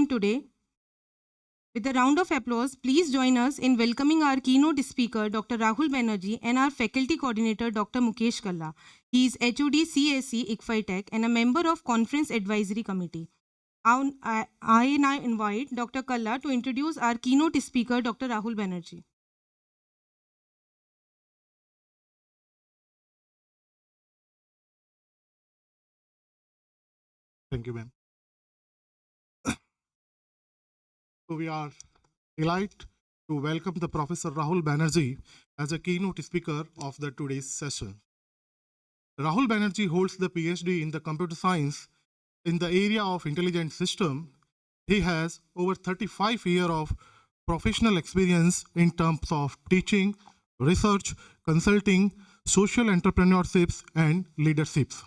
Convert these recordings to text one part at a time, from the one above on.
him today. With a round of applause, please join us in welcoming our keynote speaker, Dr. Rahul Banerjee, and our faculty coordinator, Dr. Mukesh Kalla. He is HOD CSE ICFAI Tech and a member of Conference Advisory Committee. I now invite Dr. Kalla to introduce our keynote speaker, Dr. Rahul Banerjee. Thank you, ma'am. So we are delighted to welcome the Professor Rahul Banerjee as a keynote speaker of the today's session. Rahul Banerjee holds the PhD in the computer science in the area of intelligent system. He has over 35 years of professional experience in terms of teaching, research, consulting, social entrepreneurships, and leaderships.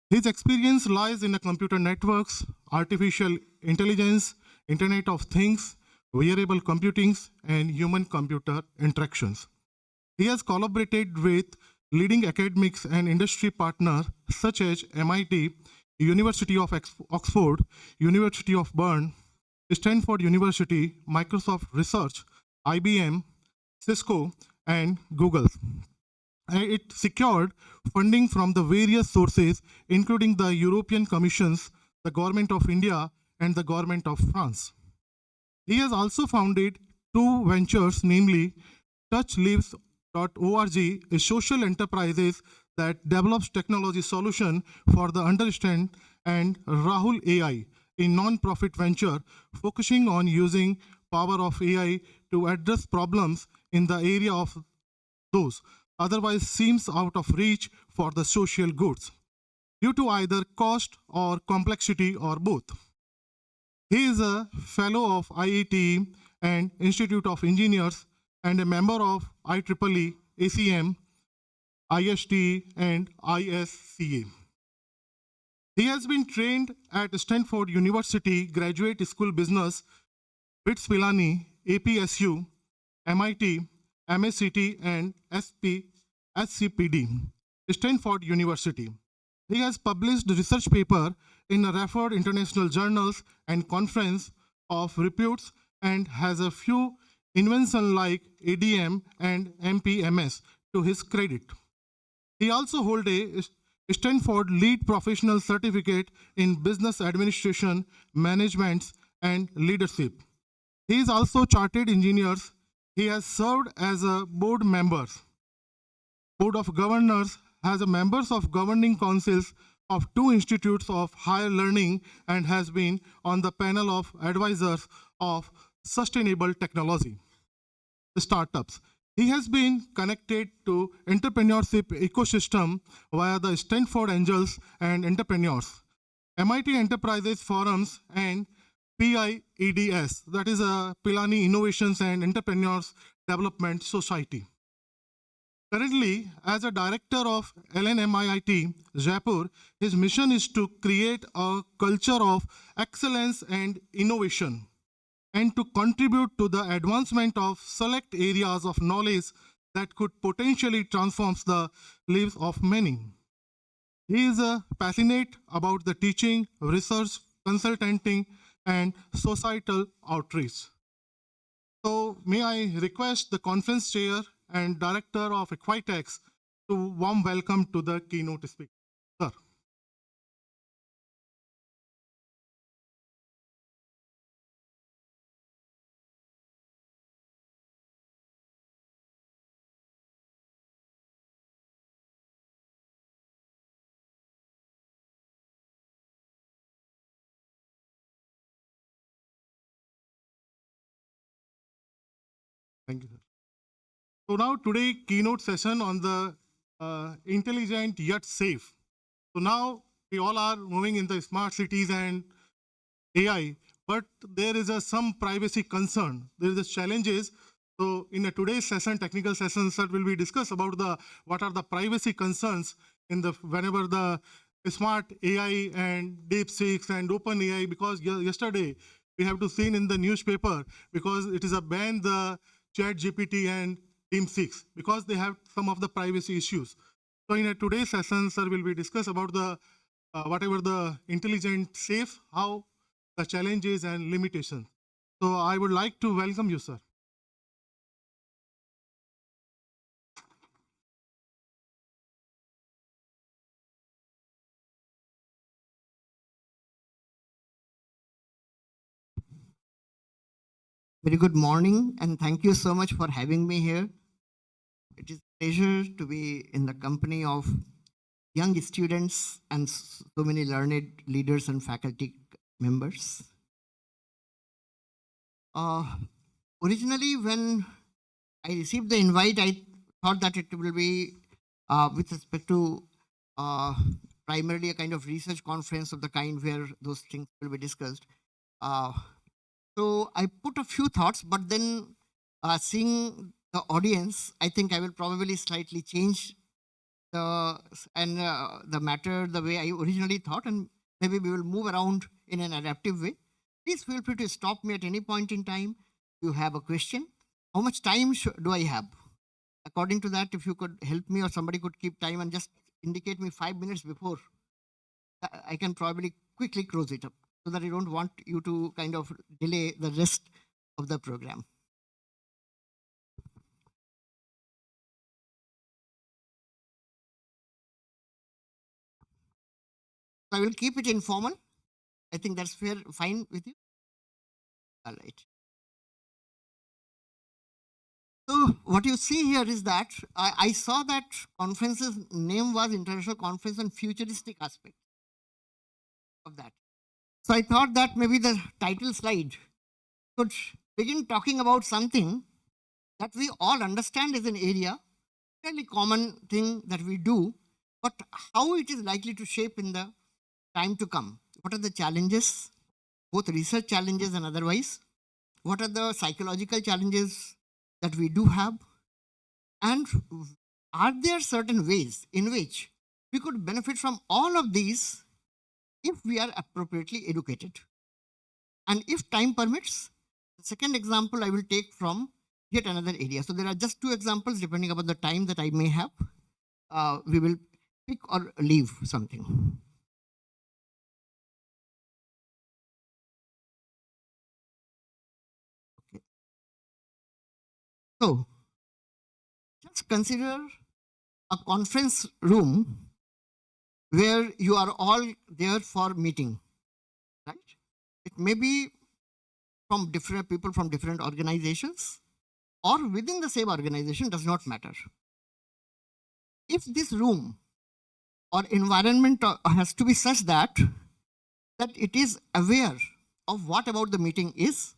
His experience lies in the computer networks, artificial intelligence, Internet of Things, wearable computing, and human-computer interactions. He has collaborated with leading academics and industry partners such as MIT, University of Oxford, University of Bern, Stanford University, Microsoft Research, IBM, Cisco, and Google. And it secured funding from the various sources, including the European Commissions, the Government of India, and the Government of France. He has also founded two ventures, namely touchlives.org, a social enterprise that develops technology solution for the understand, and Rahul AI, a non-profit venture focusing on using power of AI to address problems in the area of those otherwise seems out of reach for the social goods, due to either cost or complexity or both. He is a fellow of IIT and Institute of Engineers and a member of IEEE, ACM, IST, and ISCA. He has been trained at Stanford University Graduate School Business, BITS Pilani, APSU, MIT, MSCT, and SCPD, Stanford University. He has published research paper in referred international journals and conference of reputes and has a few inventions like ADM and MPMS to his credit. He also holds a Stanford Lead Professional Certificate in Business Administration, Management, and Leadership. He is also Chartered Engineer. He has served as a board member, Board of Governors, has a members of governing councils of two institutes of higher learning and has been on the panel of advisors of sustainable technology startups. He has been connected to entrepreneurship ecosystem via the Stanford Angels and Entrepreneurs, MIT Enterprises Forums, and PIEDS, that is a Pilani Innovations and Entrepreneurs Development Society. Currently, as a director of LNMIIT, Jaipur, his mission is to create a culture of excellence and innovation and to contribute to the advancement of select areas of knowledge that could potentially transform the lives of many. He is passionate about the teaching, research, consulting, and societal outreach. So may I request the conference chair and director of ICFAI Tech to warm welcome to the keynote speaker. Sir. Thank you, sir. So now today keynote session on the intelligent yet safe. So now we all are moving in the smart cities and AI, but there is some privacy concern. There is challenges. So in today's session, technical session, sir, will be discuss about what are the privacy concerns in the whenever the smart AI and DeepSeek and OpenAI, because yesterday we have to see in the newspaper because it is a ban the ChatGPT and DeepSeek because they have some of the privacy issues. So in today's session, sir, will be discuss about the whatever the intelligent safe, how the challenges and limitations. So I would like to welcome you, sir. Very good morning, and thank you so much for having me here. It is a pleasure to be in the company of young students and so many learned leaders and faculty members. Originally, when I received the invite, I thought that it will be with respect to primarily a kind of research conference of the kind where those things will be discussed. So I put a few thoughts, but then seeing the audience, I think I will probably slightly change the matter the way I originally thought, and maybe we will move around in an adaptive way. Please feel free to stop me at any point in time. If you have a question, how much time do I have? According to that, if you could help me or somebody could keep time and just indicate me 5 minutes before, I can probably quickly close it up so that I don't want you to kind of delay the rest of the program. So I will keep it informal. I think that's fair, fine with you. All right. So what you see here is that I saw that conference's name was International Conference on Futuristic Aspect of that. So I thought that maybe the title slide could begin talking about something that we all understand is an area, fairly common thing that we do, but how it is likely to shape in the time to come. What are the challenges, both research challenges and otherwise? What are the psychological challenges that we do have? And are there certain ways in which we could benefit from all of these if we are appropriately educated? And if time permits, the second example I will take from yet another area. So there are just two examples depending upon the time that I may have. We will pick or leave something. Okay. So just consider a conference room where you are all there for meeting, right? It may be from different people from different organizations or within the same organization, does not matter. If this room or environment has to be such that it is aware of what about the meeting is,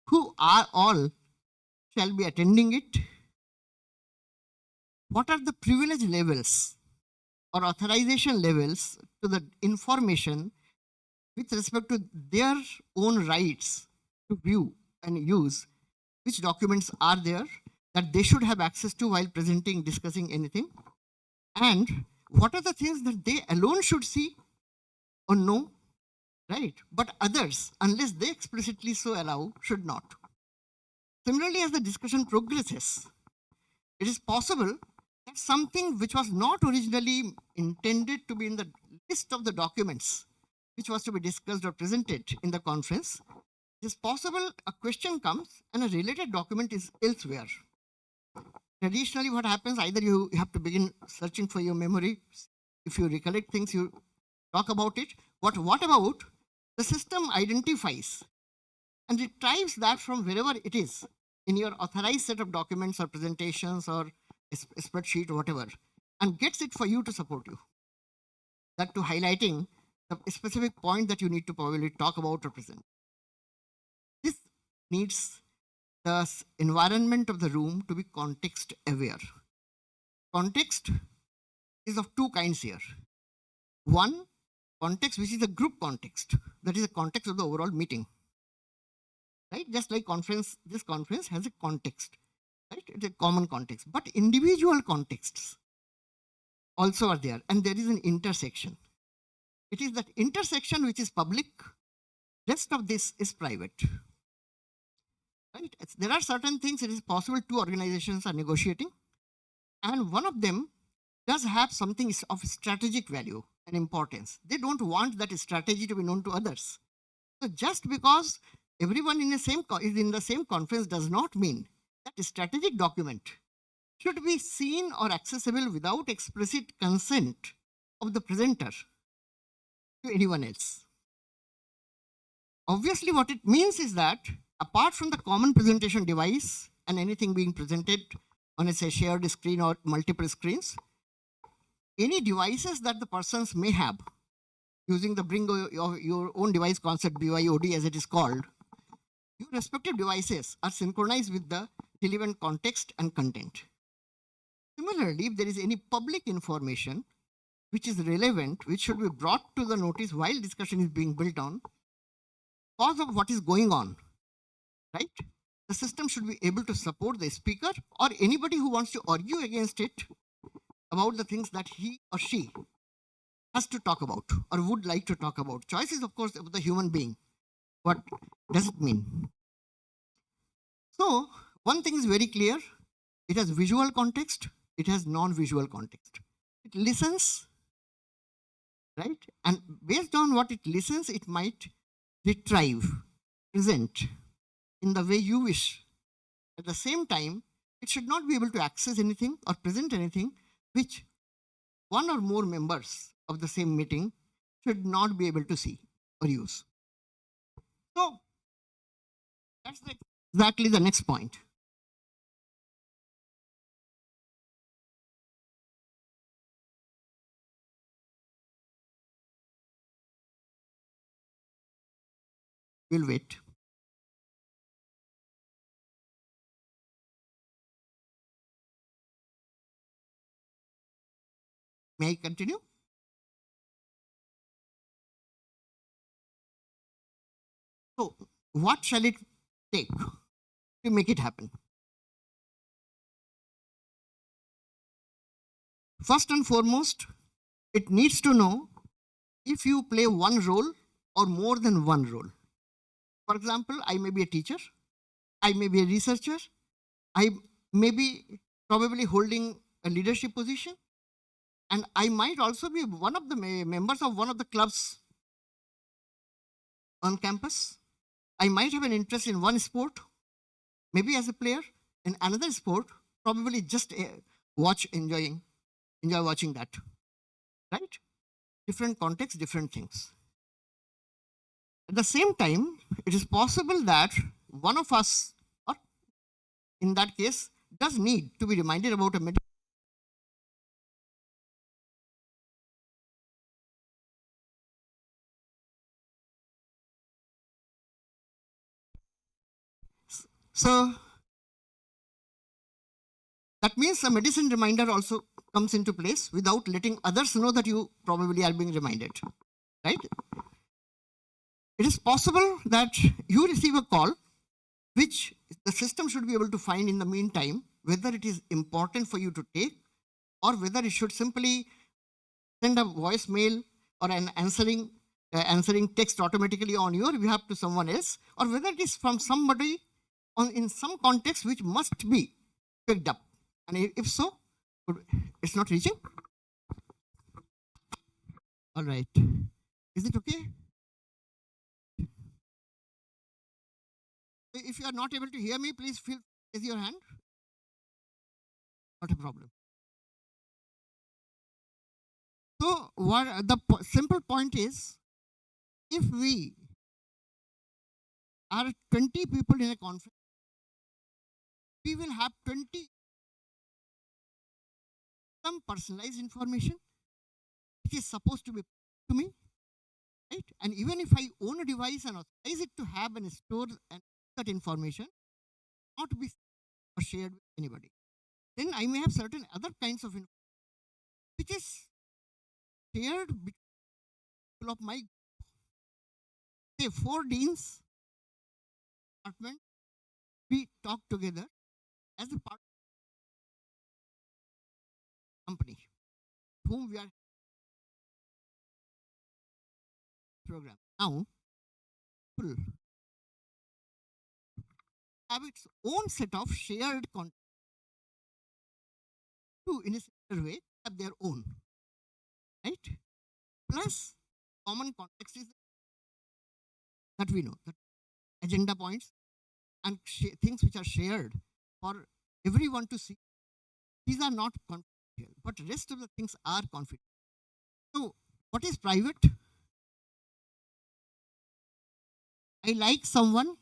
who are all shall be attending it, what are the privilege levels or authorization levels to the information with respect to their own rights to view and use, which documents are there that they should have access to while presenting, discussing anything, and what are the things that they alone should see or know, right? But others, unless they explicitly so allow, should not. Similarly, as the discussion progresses, it is possible that something which was not originally intended to be in the list of the documents which was to be discussed or presented in the conference, it is possible a question comes and a related document is elsewhere. Traditionally, what happens, either you have to begin searching for your memory. If you recollect things, you talk about it. What about the system identifies and retrieves that from wherever it is in your authorized set of documents or presentations or a spreadsheet or whatever, and gets it for you to support you. That to highlighting the specific point that you need to probably talk about or present. This needs the environment of the room to be context aware. Context is of two kinds here. One, context which is a group context, that is the context of the overall meeting. Right? Just like conference, this conference has a context, right? It's a common context, but individual contexts also are there, and there is an intersection. It is that intersection which is public, rest of this is private. Right? There are certain things it is possible two organizations are negotiating, and one of them does have something of strategic value and importance. They don't want that strategy to be known to others. So just because everyone in the is in the same conference does not mean that a strategic document should be seen or accessible without explicit consent of the presenter to anyone else. Obviously, what it means is that apart from the common presentation device and anything being presented on a say, shared screen or multiple screens, any devices that the persons may have using the bring your own device concept, BYOD as it is called, your respective devices are synchronized with the relevant context and content. Similarly, if there is any public information which is relevant, which should be brought to the notice while discussion is being built on, cause of what is going on, right? The system should be able to support the speaker or anybody who wants to argue against it about the things that he or she has to talk about or would like to talk about. Choice is, of course, of the human being. What does it mean? So, one thing is very clear. It has visual context. It has non-visual context. It listens, right? And based on what it listens, it might retrieve, present in the way you wish. At the same time, it should not be able to access anything or present anything which one or more members of the same meeting should not be able to see or use. So that's exactly the next point. We'll wait. May I continue? So what shall it take to make it happen? First and foremost, it needs to know if you play one role or more than one role. For example, I may be a teacher, I may be a researcher, I may be probably holding a leadership position, and I might also be one of the members of one of the clubs on campus. I might have an interest in one sport, maybe as a player, in another sport, probably just enjoy watching that, right? Different contexts, different things. At the same time, it is possible that one of us, or in that case, does need to be reminded about a medical. So that means a medicine reminder also comes into place without letting others know that you probably are being reminded, right? It is possible that you receive a call which the system should be able to find in the meantime whether it is important for you to take or whether it should simply send a voicemail or an answering text automatically on your behalf to someone else, or whether it is from somebody in some context which must be picked up. And if so, it's not reaching. All right. Is it okay? If you are not able to hear me, please raise your hand. Not a problem. So what the simple point is, if we are 20 people in a conference, we will have 20 some personalized information which is supposed to be to me, right? And even if I own a device and authorize it to have and store and that information, not to be shared with anybody, then I may have certain other kinds of information which is shared between of my say 4 deans department. We talk together as a part of the company whom we are program. Now will have its own set of shared content to in a similar way have their own, right? Plus common context is that we know, that agenda points and things which are shared for everyone to see, these are not confidential, but rest of the things are confidential. So what is private? I like someone,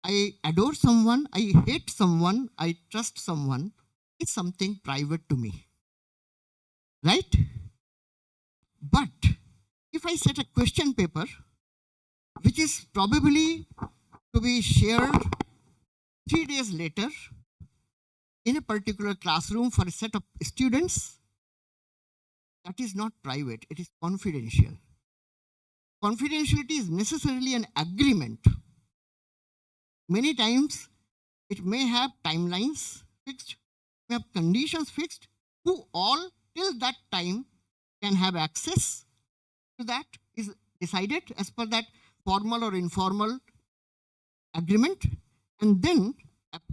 I adore someone, I hate someone, I trust someone. It's something private to me, right? But if I set a question paper, which is probably to be shared 3 days later in a particular classroom for a set of students, that is not private, it is confidential. Confidentiality is necessarily an agreement. Many times it may have timelines fixed, may have conditions fixed, who all till that time can have access to that is decided as per that formal or informal agreement. And then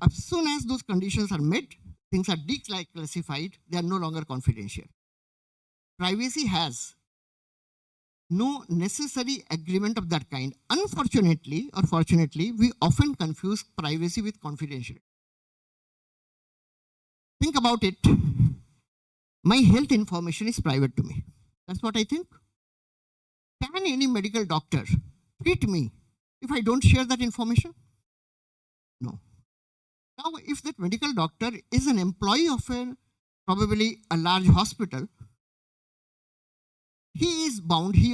as soon as those conditions are met, things are declassified, they are no longer confidential. Privacy has no necessary agreement of that kind. Unfortunately or fortunately, we often confuse privacy with confidentiality. Think about it. My health information is private to me. That's what I think. Can any medical doctor treat me if I don't share that information? No. Now, if that medical doctor is an employee of probably a large hospital, he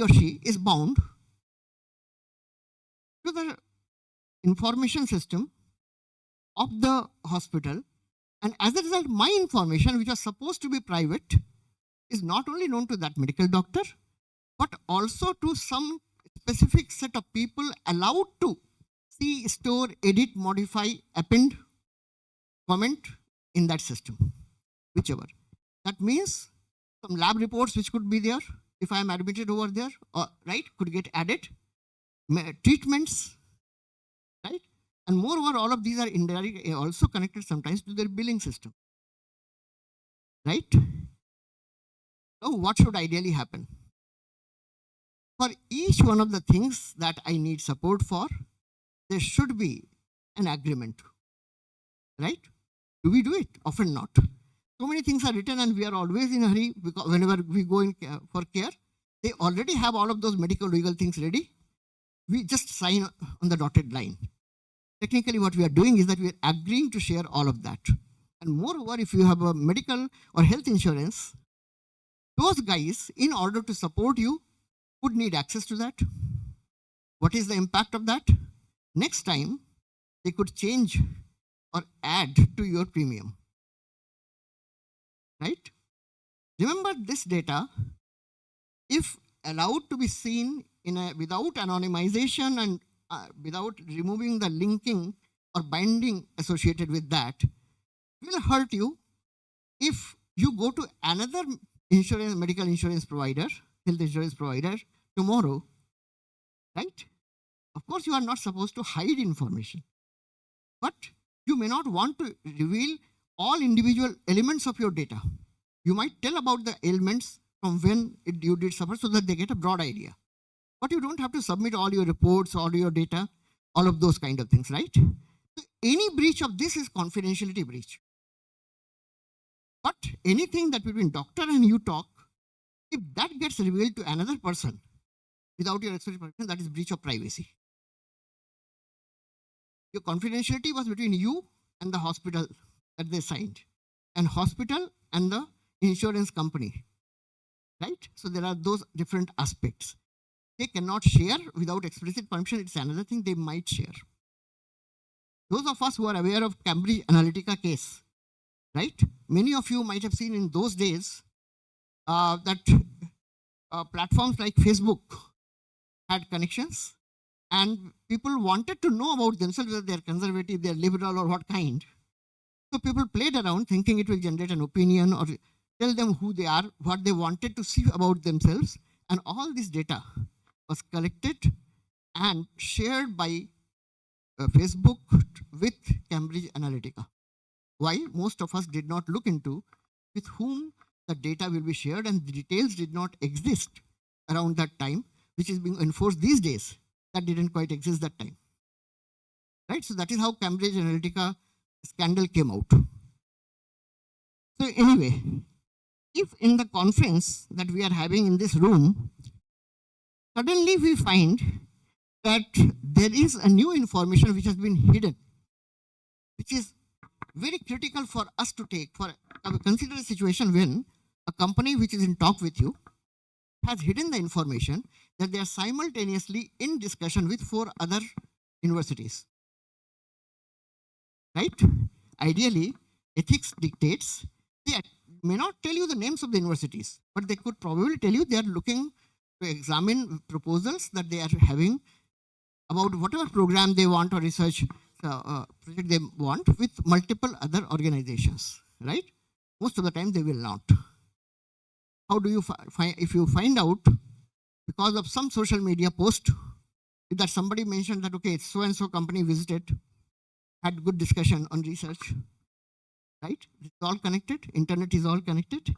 or she is bound to the information system of the hospital. And as a result, my information, which was supposed to be private, is not only known to that medical doctor, but also to some specific set of people allowed to see, store, edit, modify, append, comment in that system, whichever. That means some lab reports which could be there, if I am admitted over there, right, could get added, treatments, right? And moreover, all of these are indirectly also connected sometimes to their billing system, right? Now, what should ideally happen? For each one of the things that I need support for, there should be an agreement, right? Do we do it? Often not. So many things are written and we are always in a hurry because whenever we go in for care, they already have all of those medical legal things ready. We just sign on the dotted line. Technically, what we are doing is that we are agreeing to share all of that. And moreover, if you have a medical or health insurance, those guys, in order to support you, would need access to that. What is the impact of that? Next time, they could change or add to your premium, right? Remember, this data, if allowed to be seen without anonymization and without removing the linking or binding associated with that, will hurt you if you go to another medical insurance provider, health insurance provider tomorrow, right? Of course, you are not supposed to hide information, but you may not want to reveal all individual elements of your data. You might tell about the ailments from when you did suffer so that they get a broad idea. But you don't have to submit all your reports, all your data, all of those kind of things, right? So any breach of this is confidentiality breach. But anything that between doctor and you talk, if that gets revealed to another person without your express permission, that is breach of privacy. Your confidentiality was between you and the hospital that they signed, and hospital and the insurance company, right? So there are those different aspects. They cannot share without explicit permission. It's another thing they might share. Those of us who are aware of Cambridge Analytica case, right? Many of you might have seen in those days that platforms like Facebook had connections and people wanted to know about themselves, whether they're conservative, they're liberal or what kind. So people played around thinking it will generate an opinion or tell them who they are, what they wanted to see about themselves. And all this data was collected and shared by Facebook with Cambridge Analytica. Why? Most of us did not look into with whom the data will be shared, and the details did not exist around that time, which is being enforced these days. that didn't quite exist that time. Right? So that is how Cambridge Analytica scandal came out. So anyway, if in the conference that we are having in this room, suddenly we find that there is a new information which has been hidden, which is very critical for us to take. Consider a situation when a company which is in talk with you has hidden the information that they are simultaneously in discussion with 4 other universities. Right? Ideally, ethics dictates they may not tell you the names of the universities, but they could probably tell you they are looking to examine proposals that they are having about whatever program they want or research project they want with multiple other organizations, right? Most of the time they will not. How do you find, if you find out because of some social media post that somebody mentioned that, okay, so and so company visited, had good discussion on research, right? It's all connected, internet is all connected.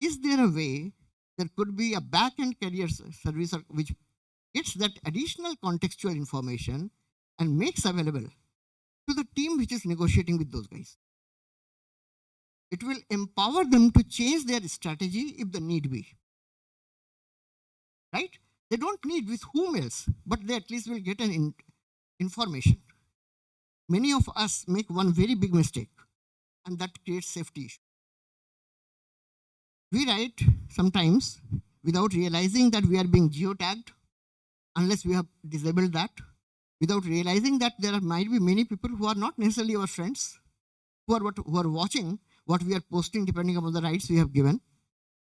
Is there a way there could be a back-end career service which gets that additional contextual information and makes available to the team which is negotiating with those guys? It will empower them to change their strategy if the need be. Right? They don't need with whom else, but they at least will get an information. Many of us make one very big mistake, and that creates safety issue. We write sometimes without realizing that we are being geotagged, unless we have disabled that, without realizing that there might be many people who are not necessarily our friends, who are watching what we are posting depending upon the rights we have given,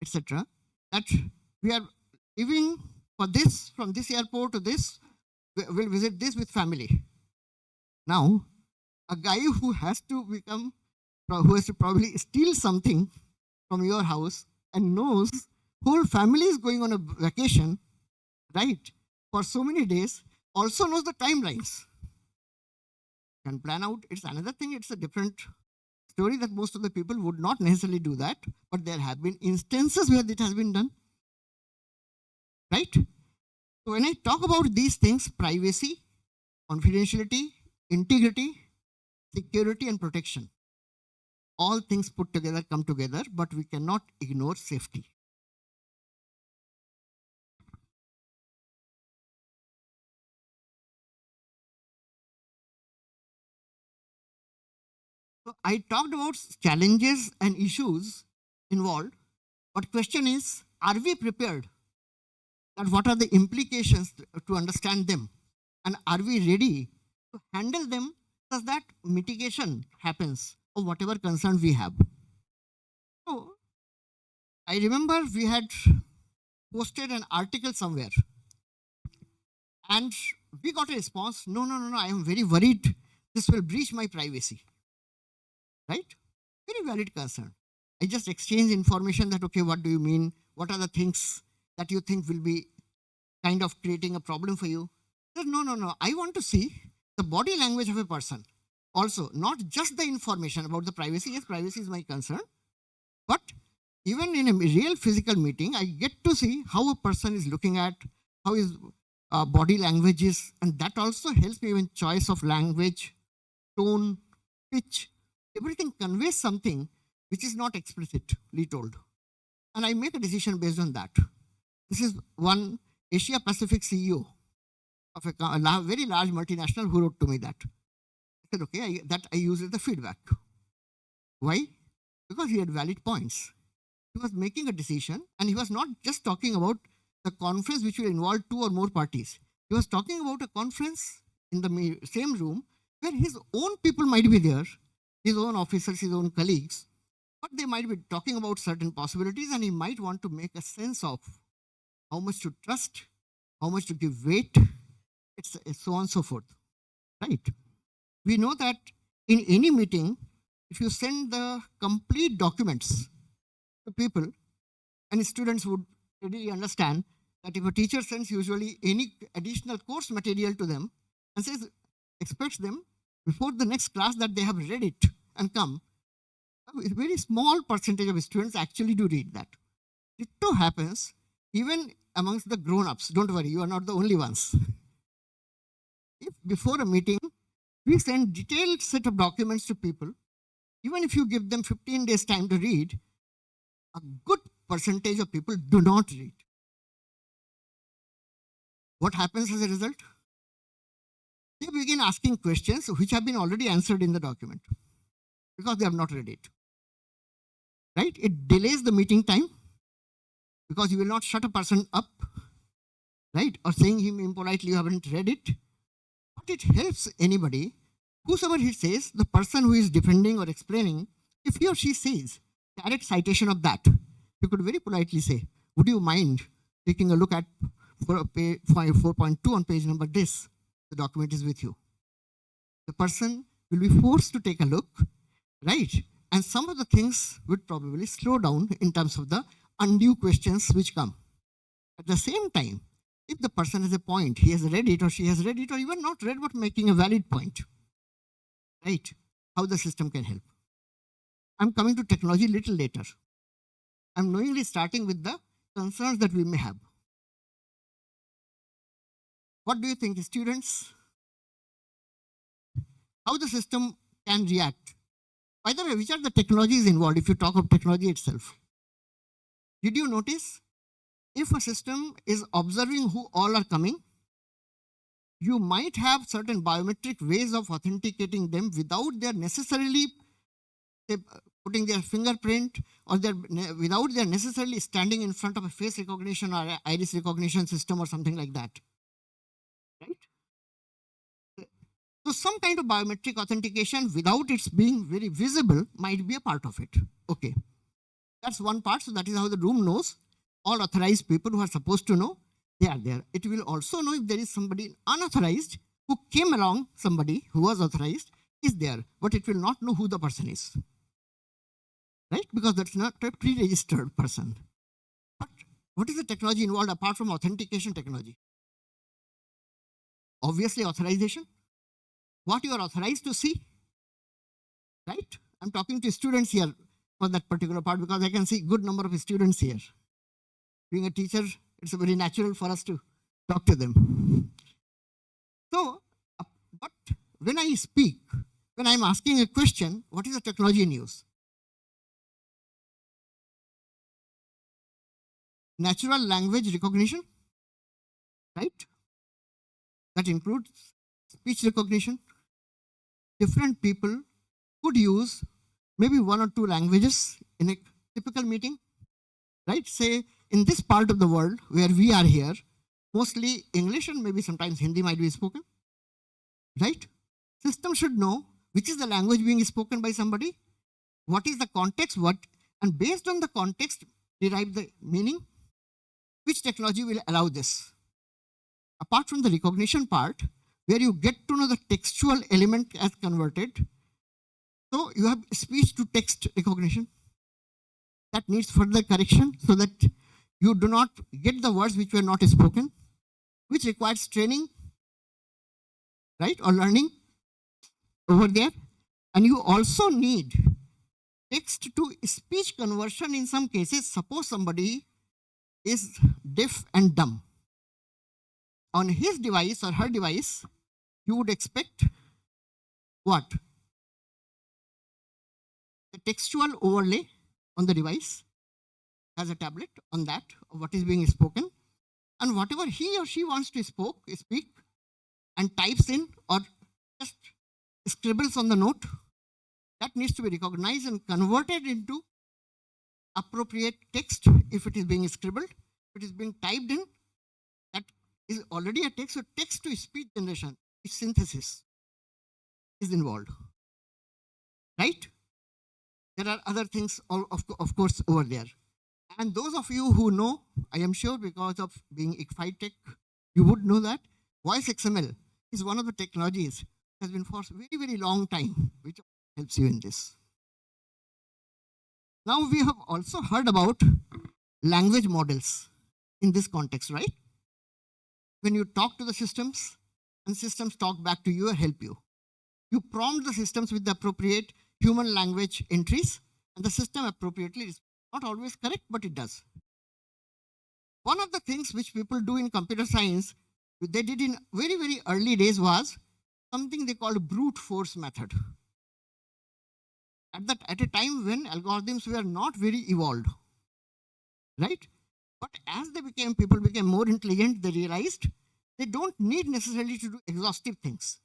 etc. That we are living for this, from this airport to this, we'll visit this with family. Now, a guy who has to probably steal something from your house and knows whole family is going on a vacation, right, for so many days, also knows the timelines. Can plan out. It's another thing. It's a different story that most of the people would not necessarily do that, but there have been instances where it has been done. Right? So when I talk about these things, privacy, confidentiality, integrity, security, and protection, all things put together come together, but we cannot ignore safety. So I talked about challenges and issues involved, but question is, are we prepared? And what are the implications to understand them? And are we ready to handle them such that mitigation happens of whatever concern we have? So I remember we had posted an article somewhere and we got a response, no, I am very worried this will breach my privacy. Right? Very valid concern. I just exchange information that, okay, what do you mean? What are the things that you think will be kind of creating a problem for you? No. I want to see the body language of a person. Also, not just the information about the privacy. Yes, privacy is my concern. But even in a real physical meeting, I get to see how a person is looking at, how his body language is. And that also helps me in choice of language, tone, pitch. Everything conveys something which is not explicitly told. And I make a decision based on that. This is one Asia Pacific CEO of a very large multinational who wrote to me that. I said, okay, I use as the feedback. Why? Because he had valid points. He was making a decision and he was not just talking about the conference which will involve 2 or more parties. He was talking about a conference in the same room where his own people might be there, his own officers, his own colleagues, but they might be talking about certain possibilities and he might want to make a sense of how much to trust, how much to give weight, it's so on and so forth, right? We know that in any meeting, if you send the complete documents to people, and students would readily understand that if a teacher sends usually any additional course material to them and says, expects them before the next class that they have read it and come, a very small percentage of students actually do read that. It too happens even amongst the grown-ups. Don't worry, you are not the only ones. before a meeting, we send detailed set of documents to people. Even if you give them 15 days time to read, a good percentage of people do not read. What happens as a result? They begin asking questions which have been already answered in the document because they have not read it. Right? It delays the meeting time because you will not shut a person up, right? Or saying him impolitely, you haven't read it. But it helps anybody, whosoever he says, the person who is defending or explaining, if he or she says direct citation of that, you could very politely say, would you mind taking a look at 4.2 on page number this? The document is with you. The person will be forced to take a look, right? And some of the things would probably slow down in terms of the undue questions which come. At the same time, if the person has a point, he has read it or she has read it or even not read but making a valid point, right? How the system can help. I'm coming to technology a little later. I'm knowingly starting with the concerns that we may have. What do you think, students? How the system can react? By the way, which are the technologies involved if you talk of technology itself? Did you notice? If a system is observing who all are coming, you might have certain biometric ways of authenticating them without their necessarily putting their fingerprint or without their necessarily standing in front of a face recognition or iris recognition system or something like that. Right? So some kind of biometric authentication without its being very visible might be a part of it. Okay. That's one part. So that is how the room knows. All authorized people who are supposed to know, they are there. It will also know if there is somebody unauthorized who came along, somebody who was authorized is there, but it will not know who the person is. Right? Because that's not a pre-registered person. But what is the technology involved apart from authentication technology? Obviously authorization. What you are authorized to see. Right? I'm talking to students here for that particular part because I can see good number of students here. Being a teacher, it's very natural for us to talk to them. So, but when I speak, when I'm asking a question, what is the technology in use? Natural language recognition, right? That includes speech recognition. Different people could use maybe one or two languages in a typical meeting, right? Say, in this part of the world where we are here, mostly English and maybe sometimes Hindi might be spoken, right? System should know which is the language being spoken by somebody, what is the context, and based on the context, derive the meaning. Which technology will allow this? Apart from the recognition part, where you get to know the textual element as converted, so you have speech to text recognition. That needs further correction so that you do not get the words which were not spoken, which requires training, right, or learning over there. And you also need text to speech conversion in some cases. Suppose somebody is deaf and dumb. On his device or her device, you would expect what? The textual overlay on the device as a tablet on that, what is being spoken, and whatever he or she wants to speak and types in or just scribbles on the note, that needs to be recognized and converted into appropriate text if it is being scribbled. If it is being typed in, that is already a text. So text to speech generation, synthesis is involved, right? There are other things, of course, over there. And those of you who know, I am sure because of being ICFAI Tech, you would know that voice XML is one of the technologies that has been for a very, very long time, which helps you in this. Now we have also heard about language models in this context, right? When you talk to the systems and systems talk back to you or help you, you prompt the systems with the appropriate human language entries and the system appropriately is not always correct, but it does. One of the things which people do in computer science, they did in very, very early days was something they call brute force method. At a time when algorithms were not very evolved, right? But as people became more intelligent, they realized they don't need necessarily to do exhaustive things.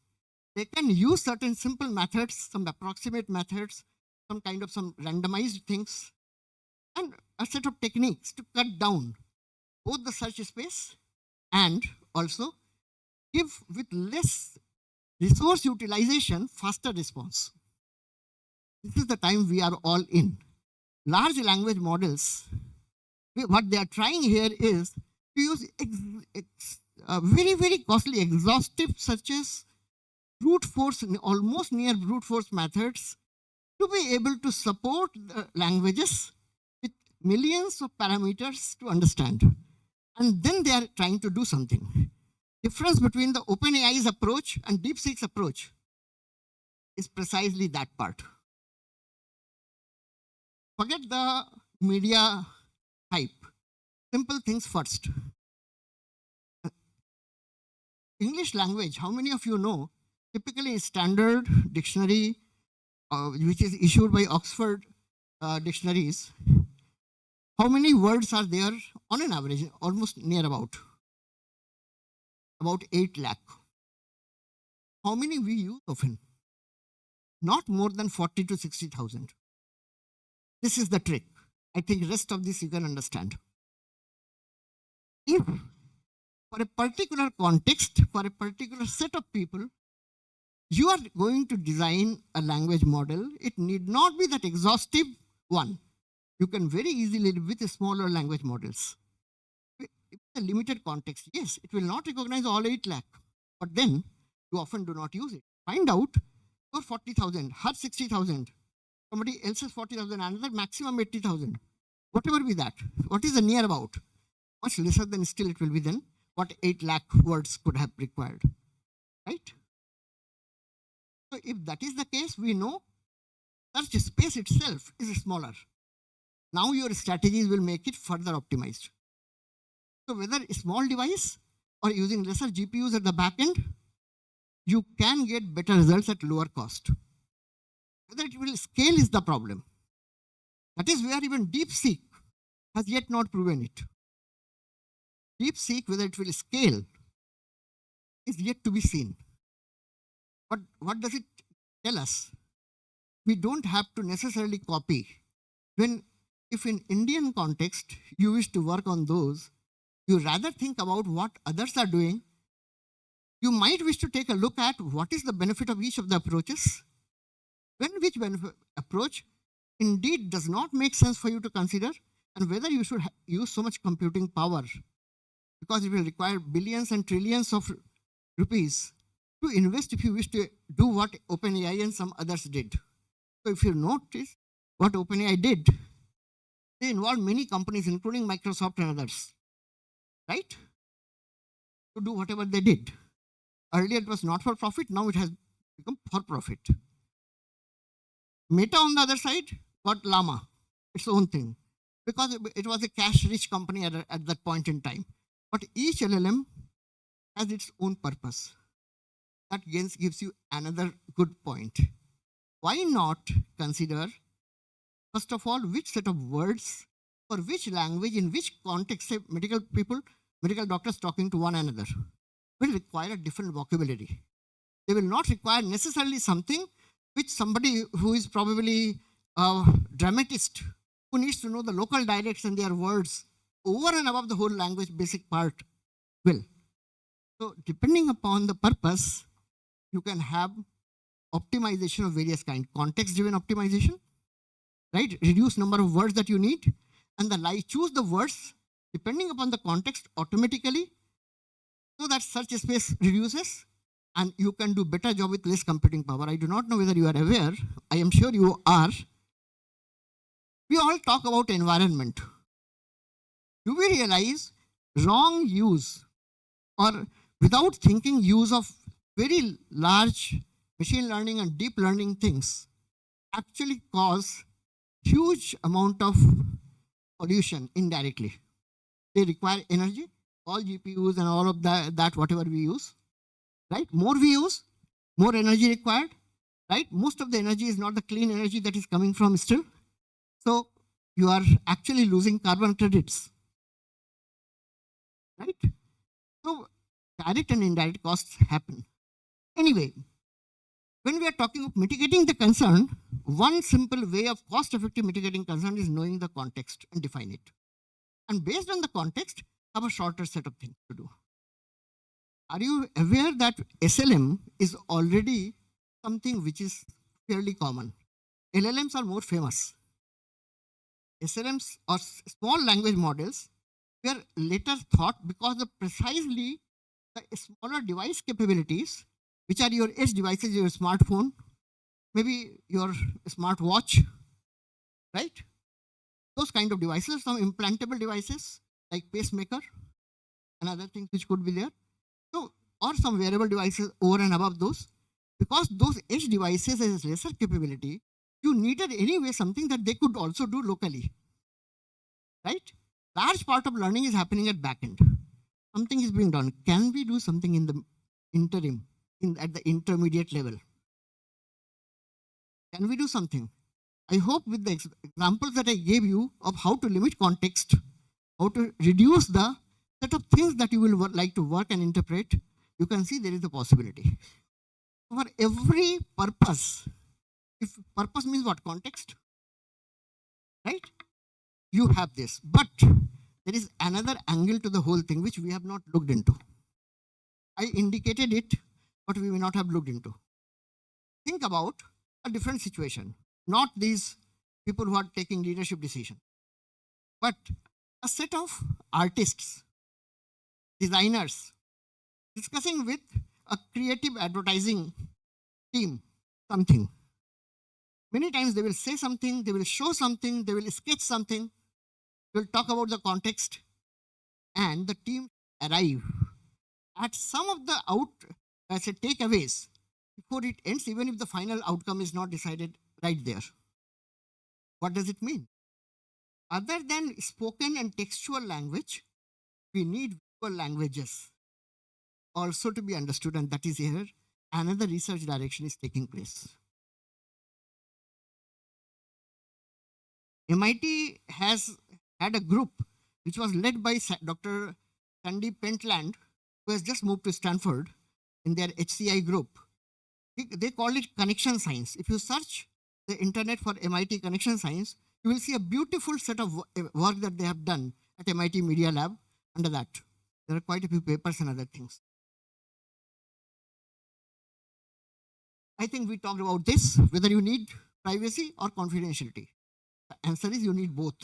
They can use certain simple methods, some approximate methods, some randomized things, and a set of techniques to cut down both the search space and also give with less resource utilization faster response. This is the time we are all in. Large language models, what they are trying here is to use very, very costly exhaustive searches, brute force, almost near brute force methods to be able to support the languages with millions of parameters to understand. And then they are trying to do something. Difference between the OpenAI's approach and DeepSeek's approach is precisely that part. Forget the media hype. Simple things first. English language, how many of you know, typically standard dictionary, which is issued by Oxford dictionaries, how many words are there on an average? Almost near about 8 lakh. How many we use often? Not more than 40 to 60,000. This is the trick. I think rest of this you can understand. If for a particular context, for a particular set of people, you are going to design a language model, it need not be that exhaustive one. You can very easily live with smaller language models. With a limited context, yes, it will not recognize all 8 lakh, but then you often do not use it. Find out your 40,000, her 60,000, somebody else's 40,000, another maximum 80,000. Whatever be that, what is the near about? Much lesser than still it will be then what 8 lakh words could have required, right? So if that is the case, we know search space itself is smaller. Now your strategies will make it further optimized. So whether a small device or using lesser GPUs at the back end, you can get better results at lower cost. Whether it will scale is the problem. That is where even DeepSeek has yet not proven it. DeepSeek, whether it will scale, is yet to be seen. But what does it tell us? We don't have to necessarily copy. If in Indian context, you wish to work on those, you rather think about what others are doing. You might wish to take a look at what is the benefit of each of the approaches, which approach indeed does not make sense for you to consider, and whether you should use so much computing power, because it will require billions and trillions of rupees to invest if you wish to do what OpenAI and some others did. So if you notice what OpenAI did, they involved many companies, including Microsoft and others, right? To do whatever they did. Earlier it was not for profit, now it has become for profit. Meta on the other side got Llama, its own thing, because it was a cash-rich company at that point in time. But each LLM has its own purpose. That gives you another good point. Why not consider, first of all, which set of words for which language, in which context, say medical doctors talking to one another, will require a different vocabulary. They will not require necessarily something which somebody who is probably a dramatist, who needs to know the local dialects and their words over and above the whole language basic part will. So depending upon the purpose, you can have optimization of various kinds. Context-driven optimization, right? Reduce number of words that you need, and choose the words depending upon the context automatically, so that search space reduces, and you can do better job with less computing power. I do not know whether you are aware. I am sure you are. We all talk about environment. Do we realize wrong use or without thinking use of very large machine learning and deep learning things actually cause huge amount of pollution indirectly? They require energy, all GPUs and all of that whatever we use, right? More we use, More energy required, right? Most of the energy is not the clean energy that is coming from still. So you are actually losing carbon credits, right? So direct and indirect costs happen. Anyway, when we are talking of mitigating the concern, one simple way of cost-effective mitigating concern is knowing the context and define it. And based on the context, have a shorter set of things to do. Are you aware that SLM is already something which is fairly common? LLMs are more famous. SLMs or small language models were later thought because of precisely the smaller device capabilities, which are your edge devices, your smartphone, maybe your smartwatch, right? Those kind of devices, some implantable devices like pacemaker and other things which could be there. So, or some wearable devices over and above those. Because those edge devices has lesser capability, you needed anyway something that they could also do locally, right? Large part of learning is happening at backend. Something is being done. Can we do something in the interim, at the intermediate level? Can we do something? I hope with the examples that I gave you of how to limit context, how to reduce the set of things that you will like to work and interpret, you can see there is a possibility. For every purpose, if purpose means what? Context, right? You have this, but there is another angle to the whole thing which we have not looked into. I indicated it, but we may not have looked into. Think about a different situation, not these people who are taking leadership decision, but a set of artists, designers, discussing with a creative advertising team something. Many times they will say something, they will show something, they will sketch something, they will talk about the context, and the team arrive at some of the takeaways before it ends, even if the final outcome is not decided right there. What does it mean? Other than spoken and textual language, we need visual languages also to be understood, and that is here another research direction is taking place. MIT has had a group which was led by Dr. Sandeep, who has just moved to Stanford in their HCI group. They call it connection science. If you search the internet for MIT connection science, you will see a beautiful set of work that they have done at MIT Media Lab under that. There are quite a few papers and other things. I think we talked about this, whether you need privacy or confidentiality. The answer is you need both.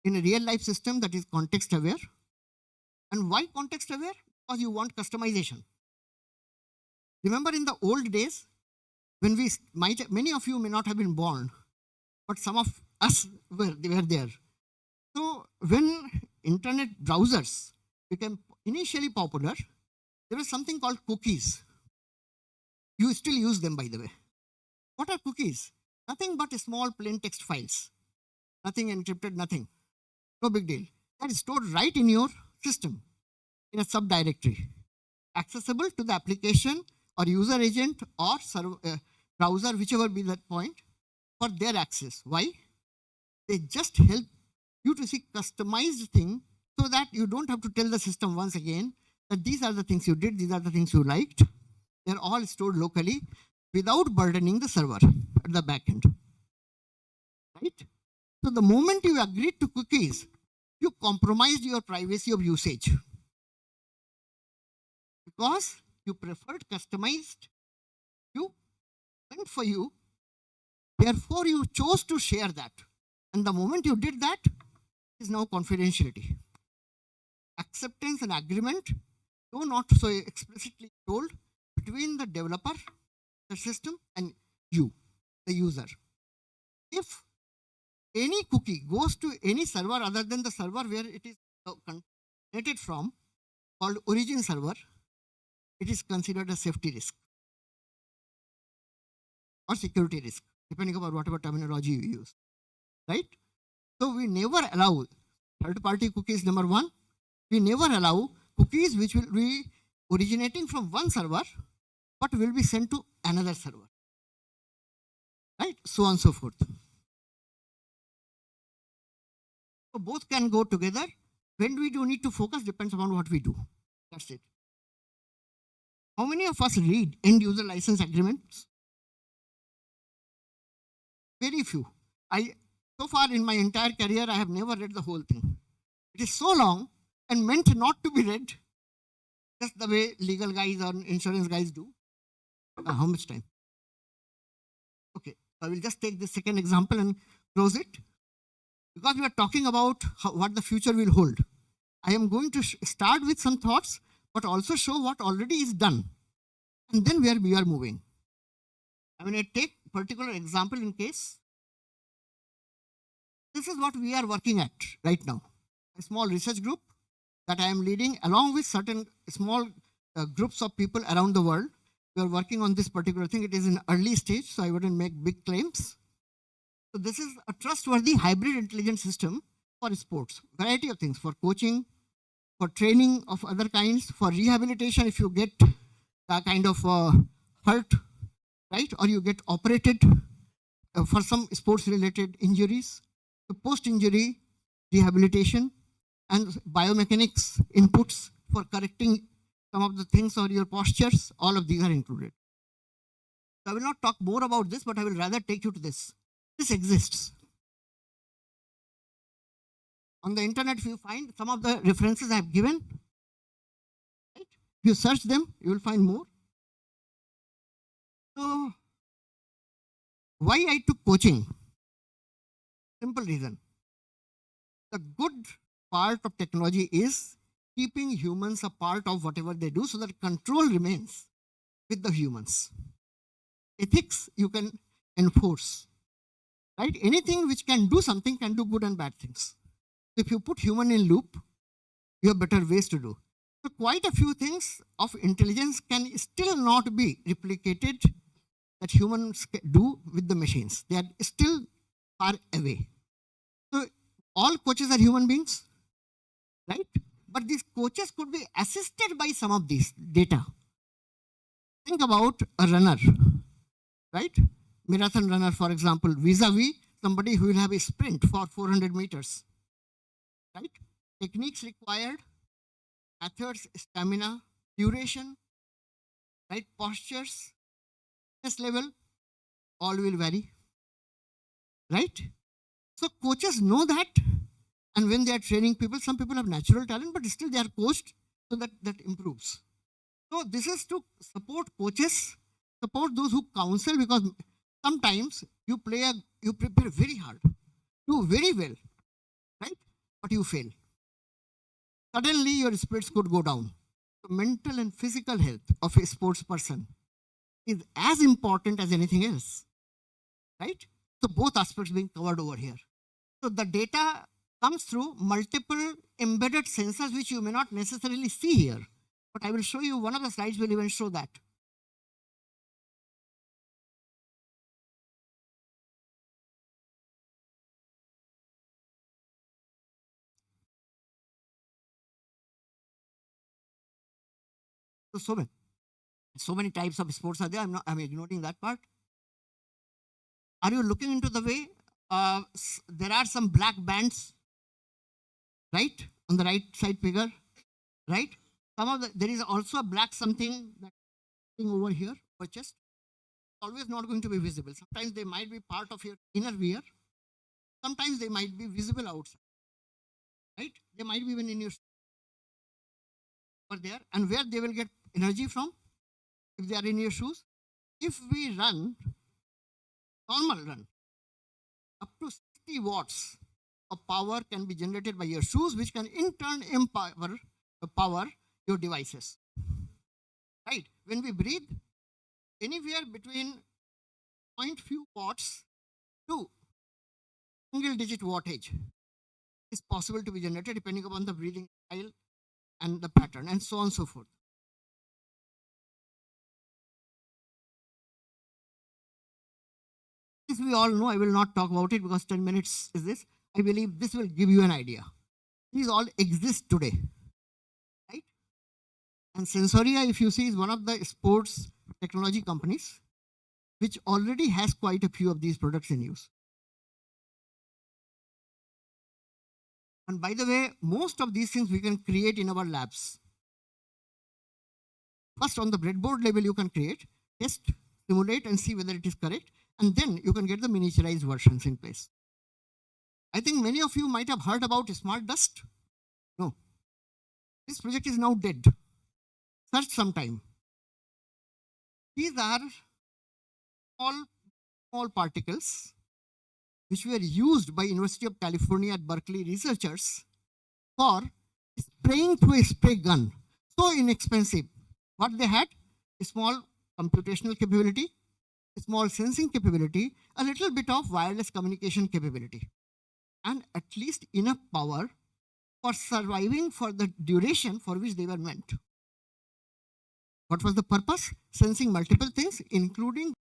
In a real life system that is context aware. And why context aware? Because you want customization. Remember in the old days, when many of you may not have been born, but some of us were there. So when internet browsers became initially popular, there was something called cookies. You still use them, by the way. What are cookies? Nothing but small plain text files. Nothing encrypted, nothing. No big deal. That is stored right in your system, in a subdirectory, accessible to the application or user agent or browser, whichever be that point, for their access. Why? They just help you to see customized thing so that you don't have to tell the system once again that these are the things you did, these are the things you liked. They're all stored locally without burdening the server at the back end. Right? So the moment you agreed to cookies, you compromised your privacy of usage. Because you preferred customized, you meant for you, therefore you chose to share that. And the moment you did that, is now confidentiality. Acceptance and agreement, though not so explicitly told, between the developer, the system, and you, the user. If any cookie goes to any server other than the server where it is connected from, called origin server, it is considered a safety risk or security risk, depending upon whatever terminology you use, right? So we never allow third-party cookies, number one. We never allow cookies which will be originating from one server but will be sent to another server, right? So on and so forth. So both can go together. When we do need to focus depends upon what we do. That's it. How many of us read end user license agreements? Very few. So far in my entire career, I have never read the whole thing. It is so long and meant not to be read, just the way legal guys or insurance guys do. How much time? Okay, I will just take the second example and close it. Because we are talking about what the future will hold. I am going to start with some thoughts, but also show what already is done. And then where we are moving. I mean, I take particular example in case. This is what we are working at right now. A small research group that I am leading along with certain small groups of people around the world. We are working on this particular thing. It is in early stage, so I wouldn't make big claims. So this is a trustworthy hybrid intelligence system for sports. Variety of things, for coaching, for training of other kinds, for rehabilitation if you get a kind of hurt, right? Or you get operated for some sports related injuries. So post-injury rehabilitation and biomechanics inputs for correcting some of the things or your postures, all of these are included. So I will not talk more about this, but I will rather take you to this. This exists. On the internet, if you find some of the references I have given, right? If you search them, you will find more. So, why I took coaching? Simple reason. The good part of technology is keeping humans a part of whatever they do so that control remains with the humans. Ethics you can enforce, right? Anything which can do something can do good and bad things. If you put human in loop, you have better ways to do. So quite a few things of intelligence can still not be replicated that humans do with the machines. They are still far away. So all coaches are human beings, right? But these coaches could be assisted by some of these data. Think about a runner, right? Marathon runner, for example, vis-a-vis somebody who will have a sprint for 400 meters, right? Techniques required, methods, stamina, duration, right? Postures, fitness level, all will vary, right? So coaches know that, and when they are training people, some people have natural talent, but still they are coached so that improves. So this is to support coaches, support those who counsel, because sometimes you prepare very hard, do very well, right? But you fail. Suddenly your spirits could go down. The mental and physical health of a sports person is as important as anything else, right? So both aspects being covered over here. So the data comes through multiple embedded sensors which you may not necessarily see here. But I will show you, one of the slides will even show that. So many types of sports are there. I'm ignoring that part. Are you looking into the way? There are some black bands, right? On the right side figure, right? There is also a black something over here, or chest. Always not going to be visible. Sometimes they might be part of your inner wear. Sometimes they might be visible outside, right? They might be even in your over there, and where they will get energy from if they are in your shoes. If we run, normal run, up to 60 watts of power can be generated by your shoes, which can in turn power your devices, right? When we breathe, anywhere between few watts to single digit wattage is possible to be generated depending upon the breathing style and the pattern, and so on and so forth. This we all know. I will not talk about it because 10 minutes is this. I believe this will give you an idea. These all exist today, right? And Sensoria, if you see, is one of the sports technology companies which already has quite a few of these products in use. And by the way, most of these things we can create in our labs. First, on the breadboard level, you can create, test, simulate, and see whether it is correct. And then you can get the miniaturized versions in place. I think many of you might have heard about smart dust. No. This project is now dead. Search sometime. These are all small particles which were used by University of California at Berkeley researchers for spraying through a spray gun. So inexpensive. What they had? A small computational capability, a small sensing capability, a little bit of wireless communication capability, and at least enough power for surviving for the duration for which they were meant. What was the purpose? Sensing multiple things, including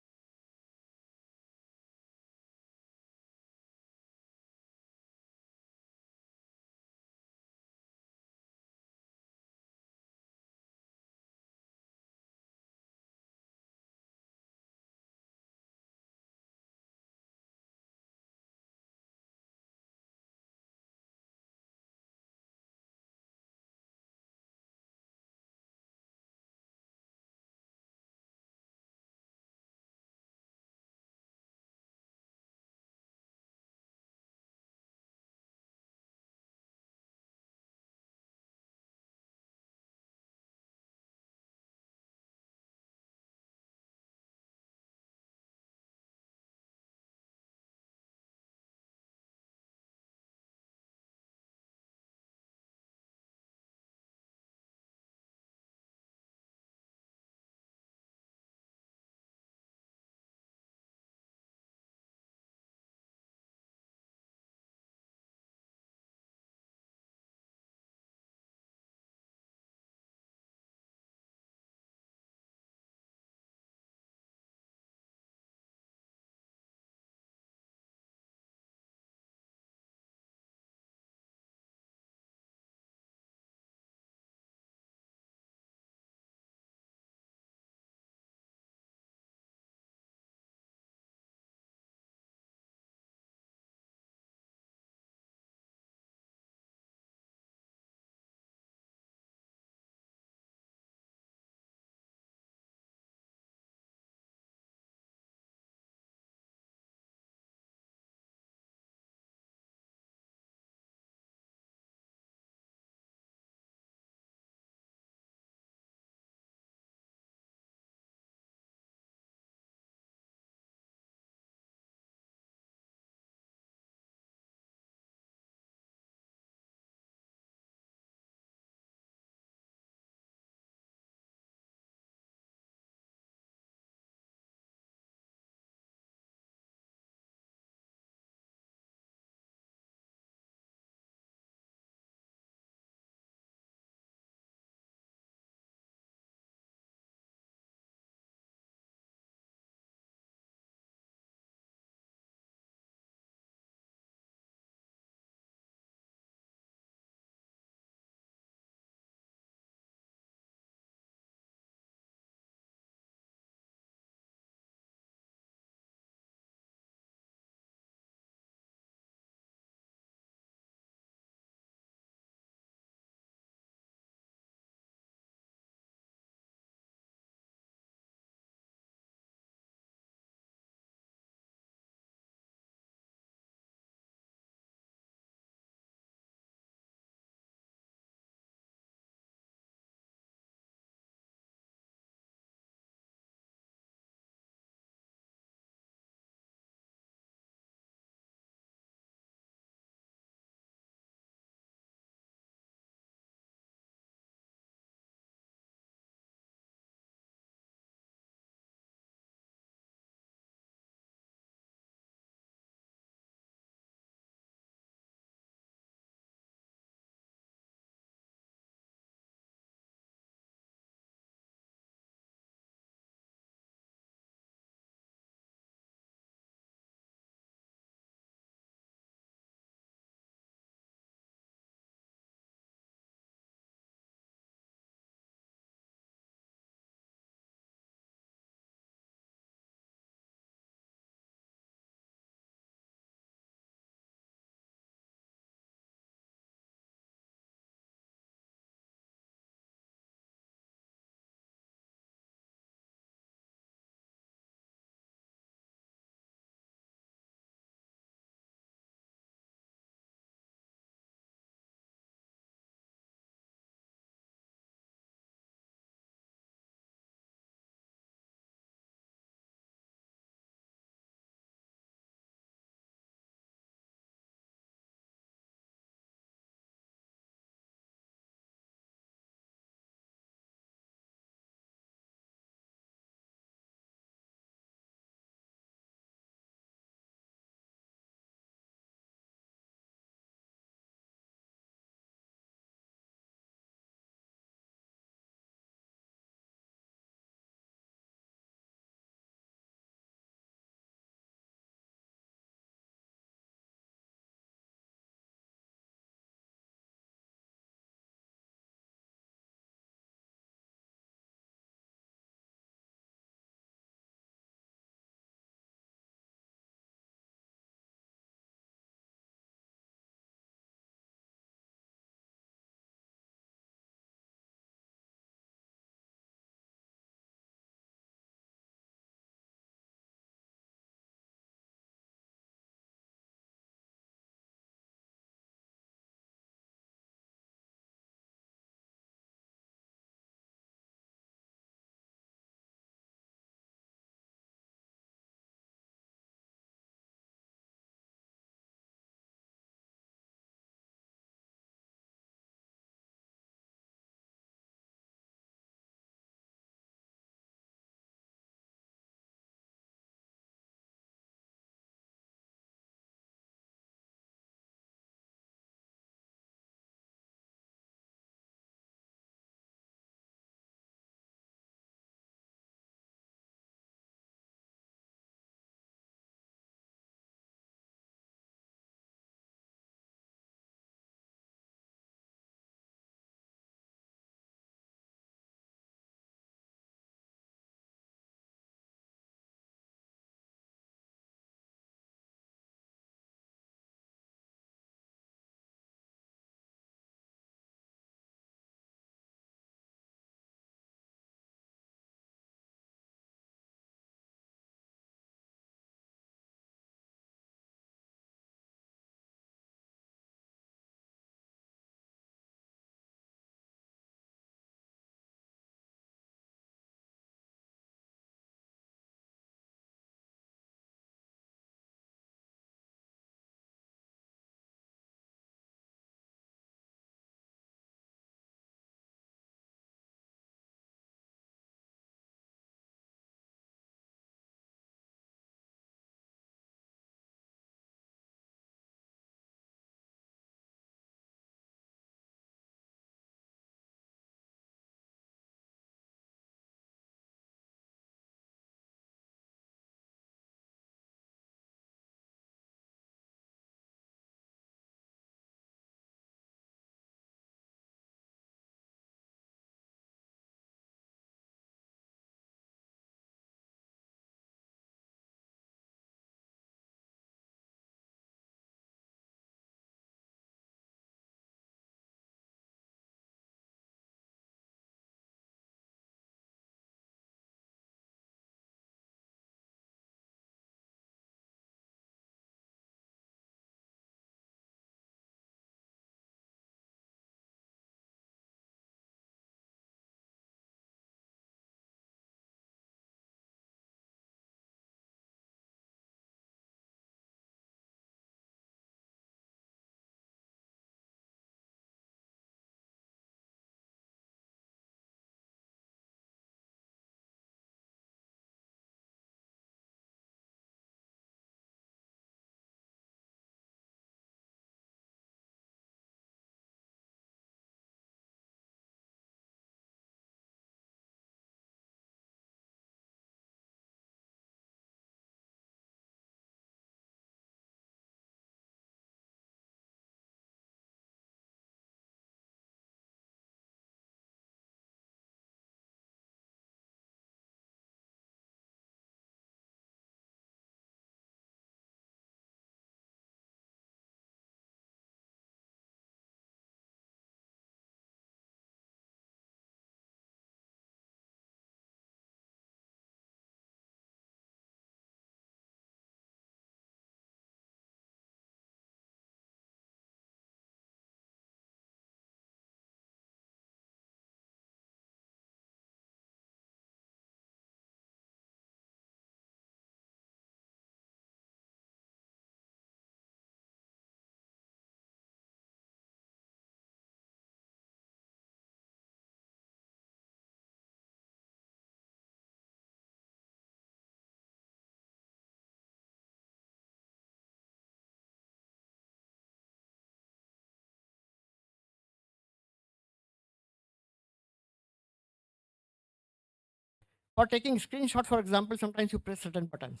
For taking screenshot, for example, sometimes you press certain buttons.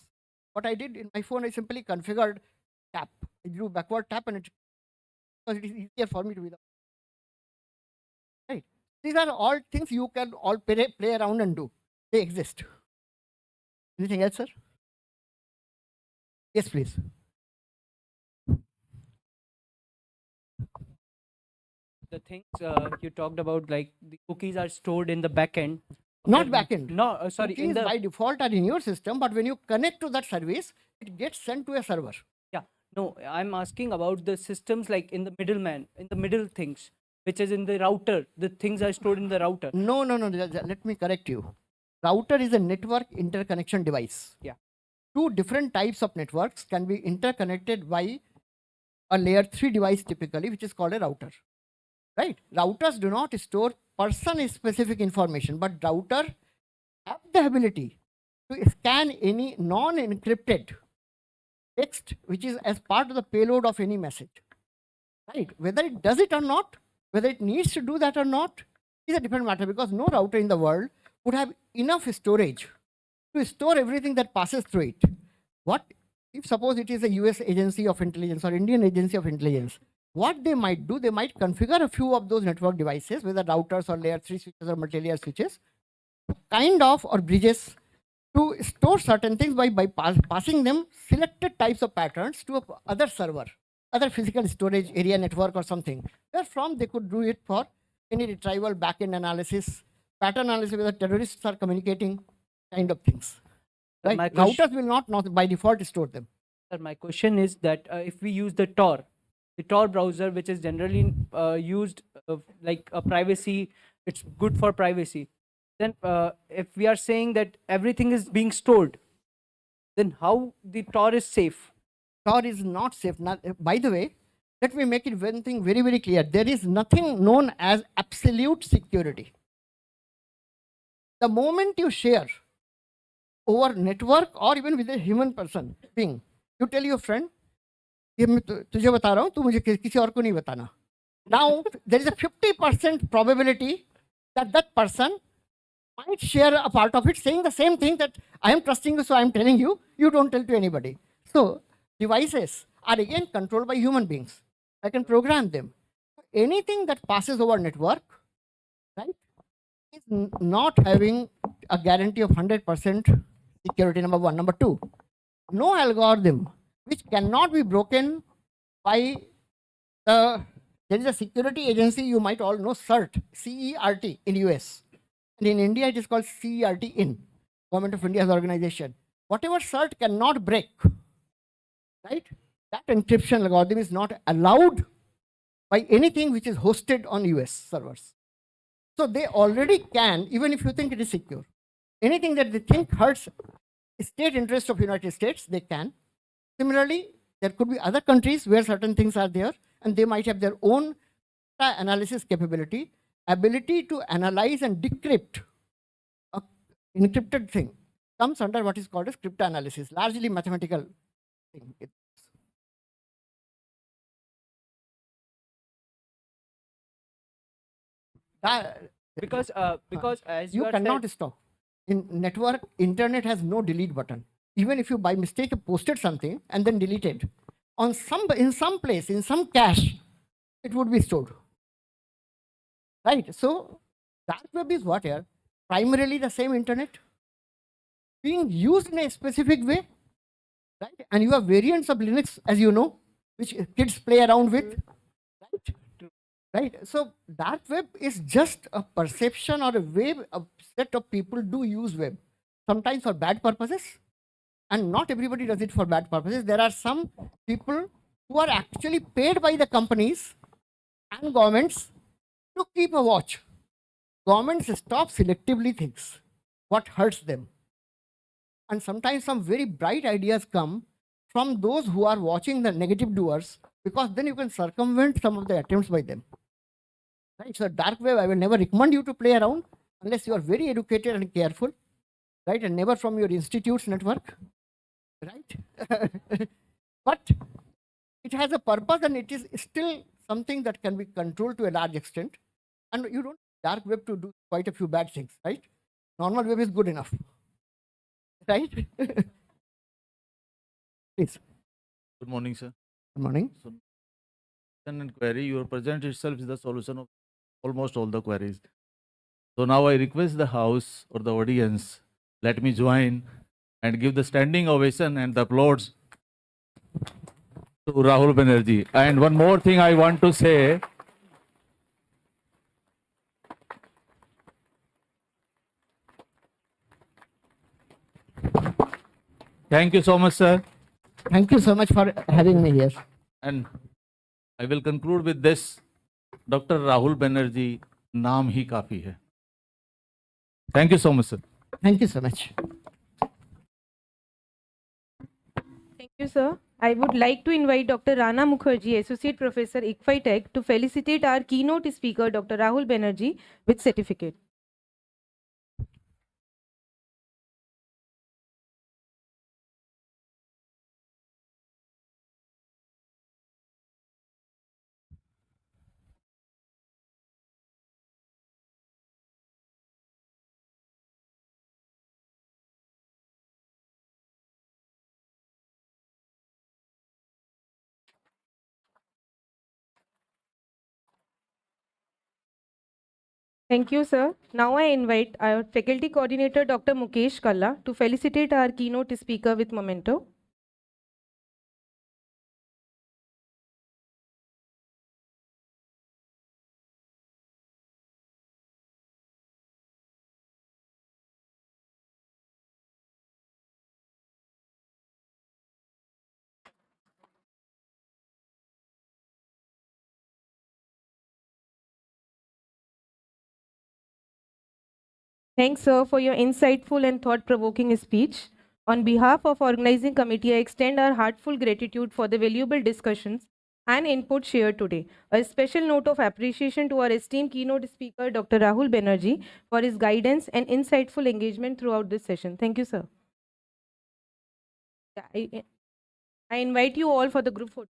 What I did in my phone, I simply configured tap. I do backward tap and because it is easier for me to do that. Right. These are all things you can all play around and do. They exist. Anything else, sir? Yes, please. The things you talked about, like the cookies are stored in the backend. Not backend. No, sorry. Cookies by default are in your system, but when you connect to that service, it gets sent to a server. Yeah. No, I'm asking about the systems like in the middleman, in the middle things, which is in the router. The things are stored in the router. No. Let me correct you. Router is a network interconnection device. Yeah. Two different types of networks can be interconnected by a layer 3 device typically, which is called a router. Right? Routers do not store person-specific information, but router have the ability to scan any non-encrypted text which is as part of the payload of any message. Right? Whether it does it or not, whether it needs to do that or not, is a different matter, because no router in the world would have enough storage to store everything that passes through it. What if suppose it is a US agency of intelligence or Indian agency of intelligence? What they might do, they might configure a few of those network devices, whether routers or layer 3 switches or multi-layer switches, kind of, or bridges, to store certain things by passing them selected types of patterns to other server, other physical storage area network or something, where from they could do it for any retrieval, backend analysis, pattern analysis, whether terrorists are communicating, kind of things. Right? Routers will not by default store them. Sir, my question is that if we use the Tor browser, which is generally used like a privacy, it's good for privacy. Then if we are saying that everything is being stored, then how the Tor is safe? Tor is not safe. By the way, let me make it one thing very, very clear. There is nothing known as absolute security. The moment you share over network or even with a human person being, you tell your friend, ये मैं तुझे बता रहा हूँ, तू मुझे किसी और को नहीं बताना. Now there is a 50% probability that that person might share a part of it, saying the same thing, that I am trusting you, so I am telling you, you don't tell to anybody. So devices are again controlled by human beings. I can program them. Anything that passes over network, right, is not having a guarantee of 100% security, number one. Number two, no algorithm which cannot be broken by there is a security agency, you might all know, CERT, CERT in US. And in India, it is called CERT in Government of India's organization. Whatever CERT cannot break, right, that encryption algorithm is not allowed by anything which is hosted on US servers. So they already can, even if you think it is secure, anything that they think hurts state interest of United States, they can. Similarly, there could be other countries where certain things are there, and they might have their own analysis capability, ability to analyze and decrypt an encrypted thing comes under what is called as cryptanalysis, largely mathematical thing. Because as you cannot stop. In network, internet has no delete button. Even if you by mistake posted something and then deleted, in some place, in some cache, it would be stored. Right? So dark web is what here? Primarily the same internet being used in a specific way, right? And you have variants of Linux, as you know, which kids play around with, right? Right? So dark web is just a perception or a way a set of people do use web, sometimes for bad purposes, and not everybody does it for bad purposes. There are some people who are actually paid by the companies and governments to keep a watch. Governments stop selectively things, what hurts them. And sometimes some very bright ideas come from those who are watching the negative doers, because then you can circumvent some of the attempts by them. Right? So dark web, I will never recommend you to play around unless you are very educated and careful, right? And never from your institute's network, right? But it has a purpose, and it is still something that can be controlled to a large extent. And you don't dark web to do quite a few bad things, right? Normal wave is good enough, right? Please. Good morning, sir. Good morning. So, question and query, your present itself is the solution of almost all the queries. So now I request the house or the audience, let me join and give the standing ovation and the applause to Rahul Banerjee. And one more thing I want to say. Thank you so much, sir. Thank you so much for having me here. And I will conclude with this. Dr. Rahul Banerjee, naam hi kafi hai. Thank you so much, sir. Thank you so much. Thank you, sir. I would like to invite Dr. Rana Mukherjee, Associate Professor, ICFAI Tech, to felicitate our keynote speaker, Dr. Rahul Banerjee, with certificate. Thank you, sir. Now I invite our faculty coordinator, Dr. Mukesh Kalla, to felicitate our keynote speaker with memento. Thanks, sir, for your insightful and thought-provoking speech. On behalf of organizing committee, I extend our heartfelt gratitude for the valuable discussions and input shared today. A special note of appreciation to our esteemed keynote speaker, Dr. Rahul Banerjee, for his guidance and insightful engagement throughout this session. Thank you, sir. I invite you all for the group photo.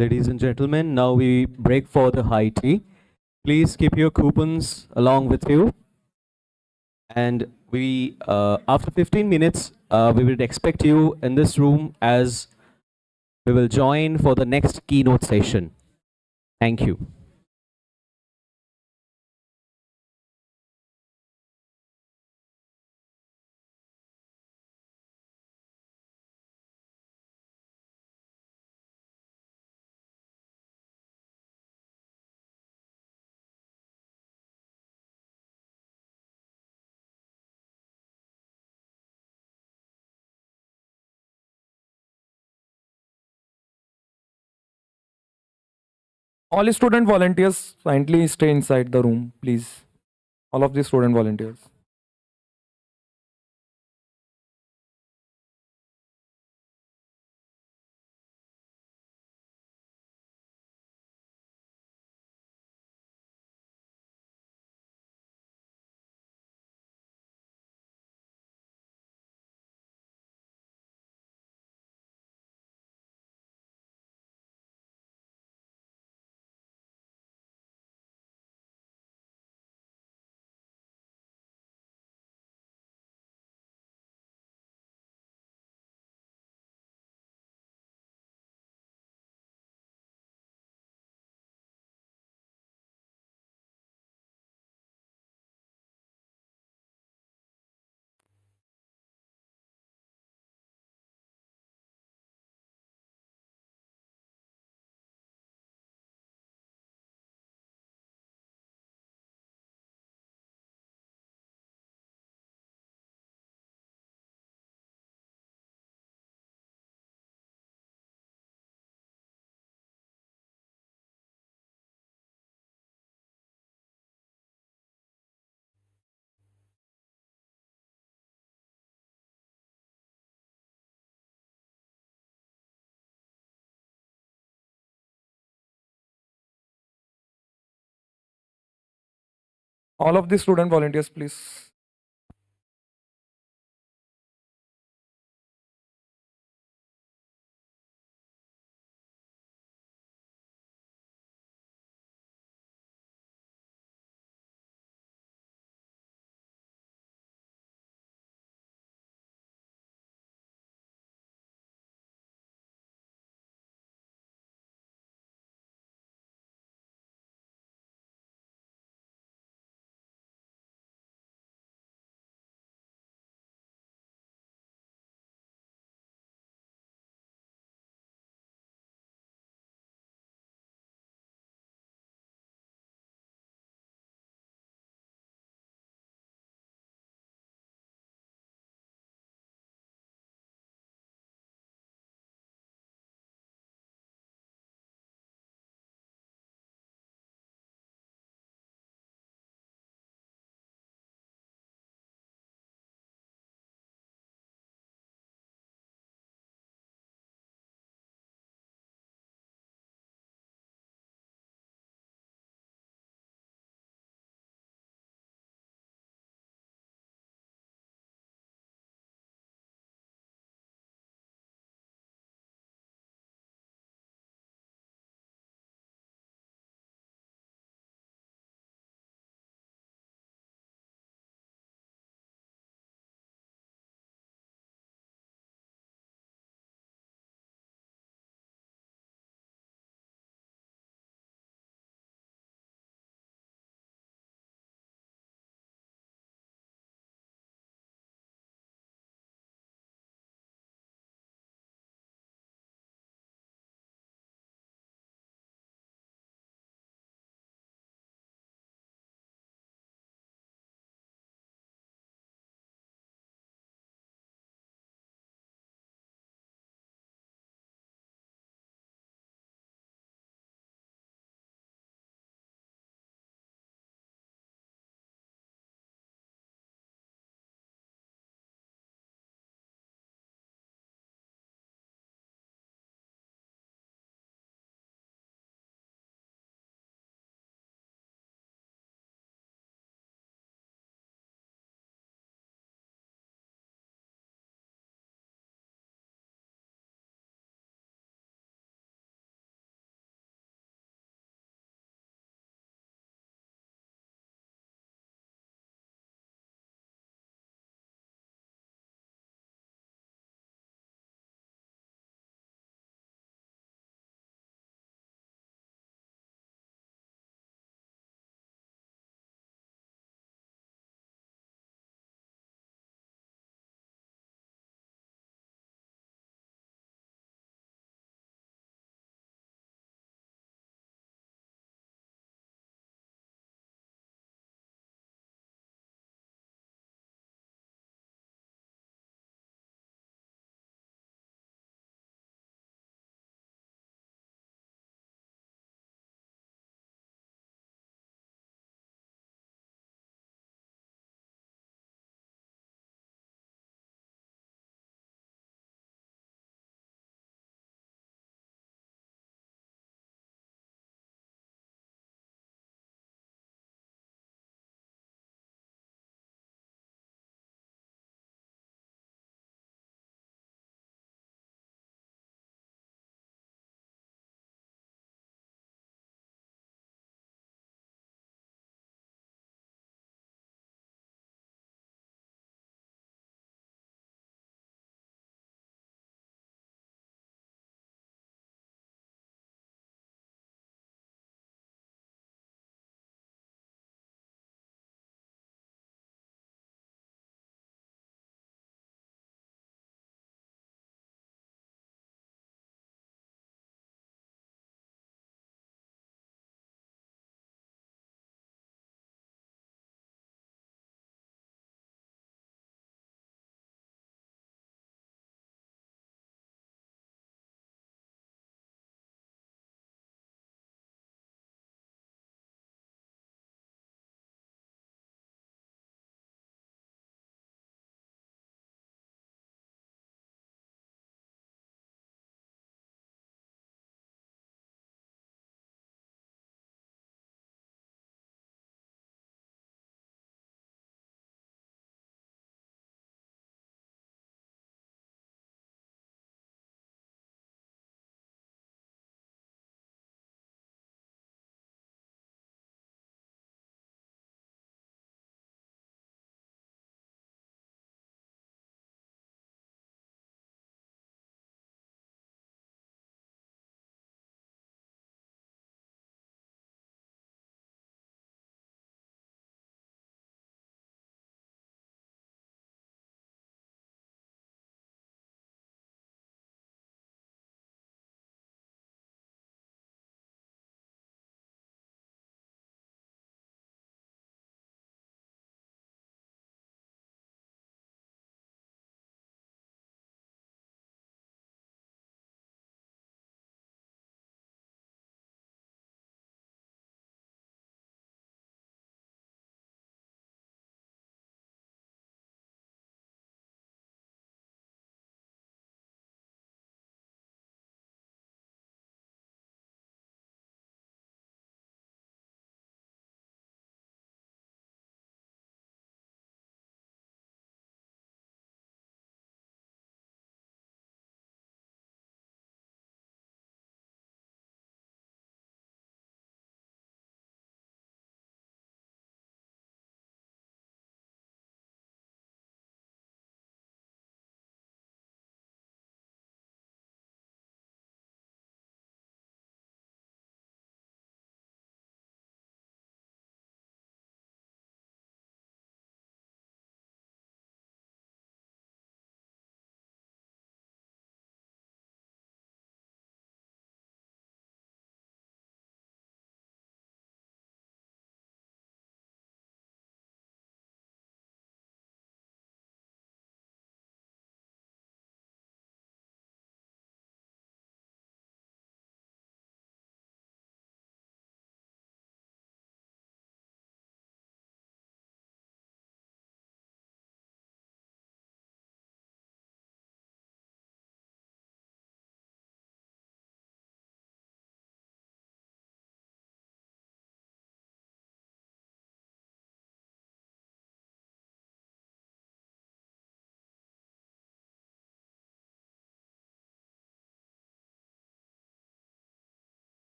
Ladies and gentlemen, now we break for the high tea. Please keep your coupons along with you. And after 15 minutes, we will expect you in this room as we will join for the next keynote session. Thank you. All student volunteers kindly stay inside the room, please. All of the student volunteers. All of the student volunteers, please.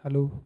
Hello.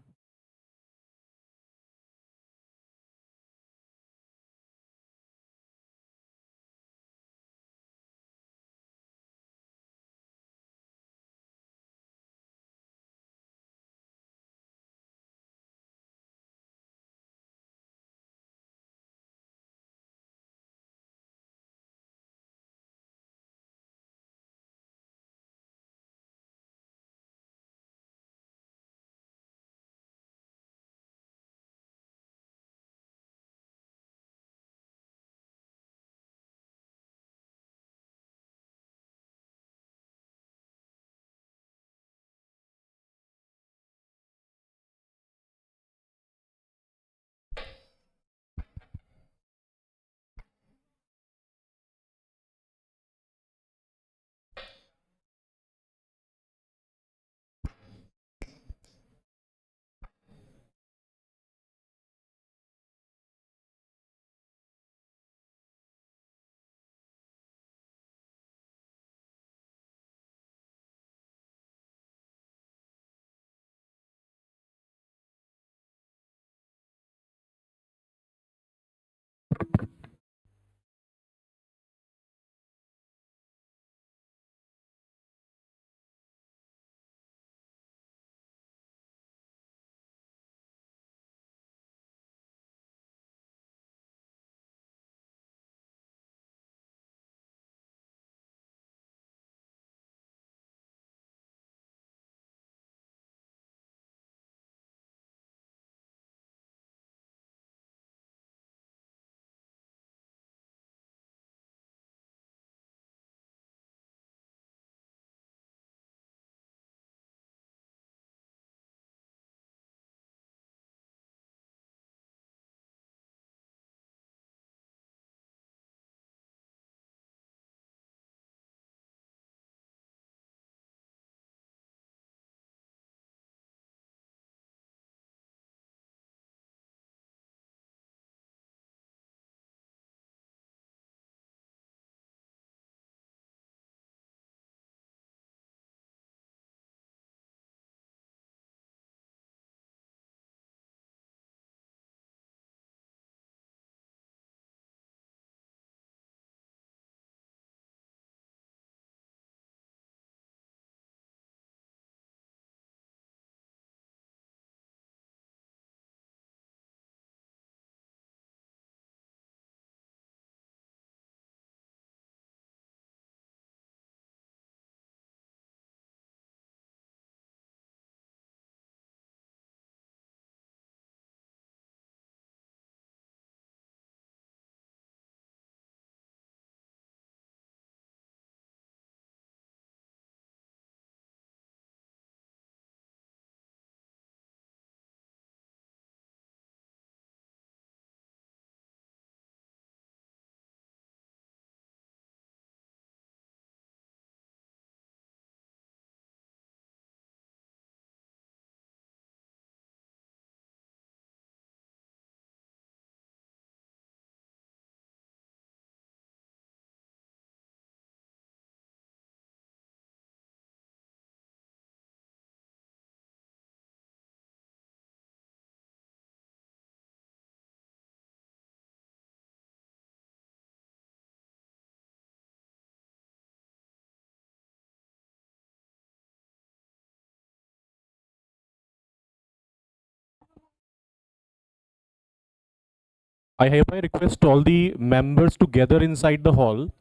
I hereby request all the members to gather inside the hall.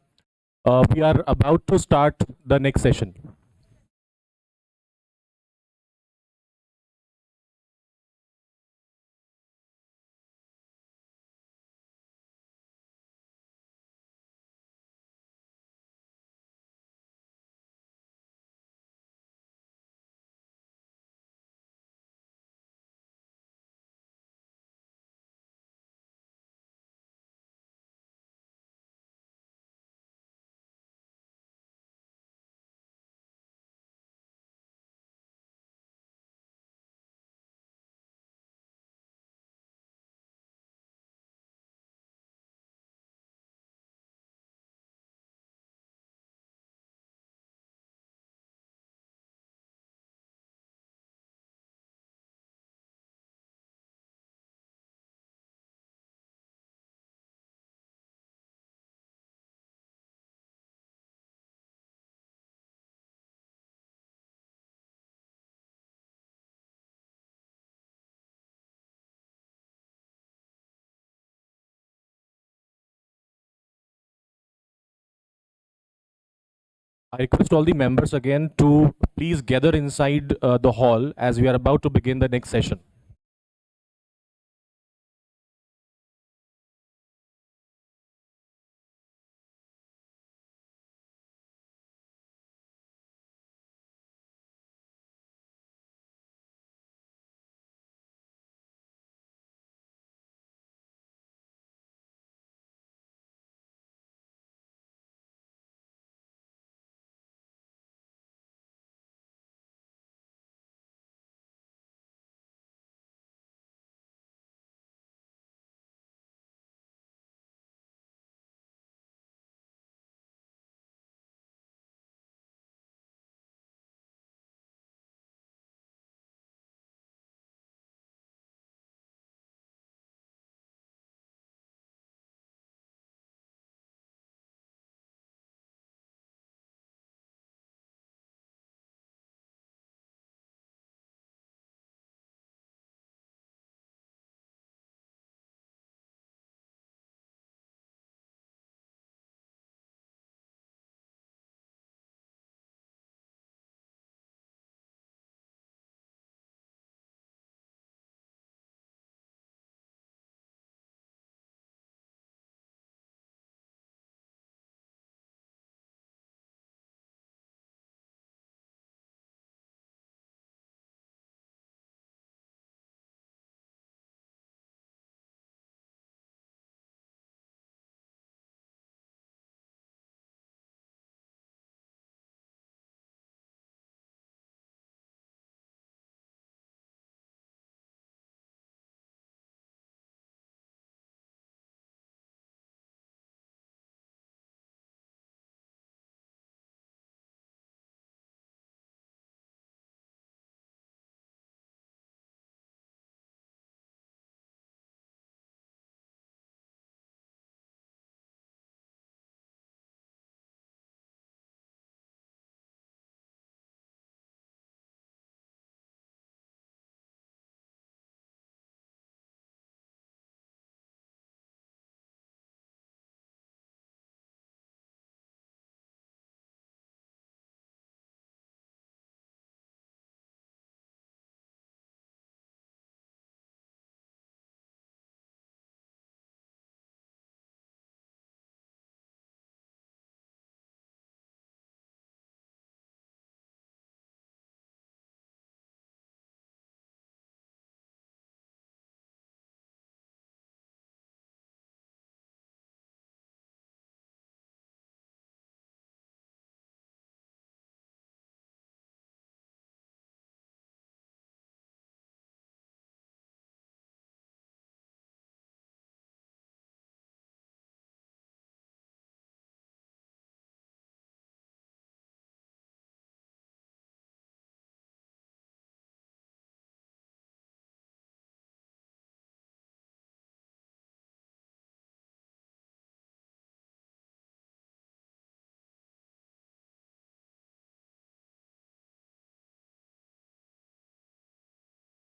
We are about to start the next session. I request all the members again to please gather inside the hall as we are about to begin the next session.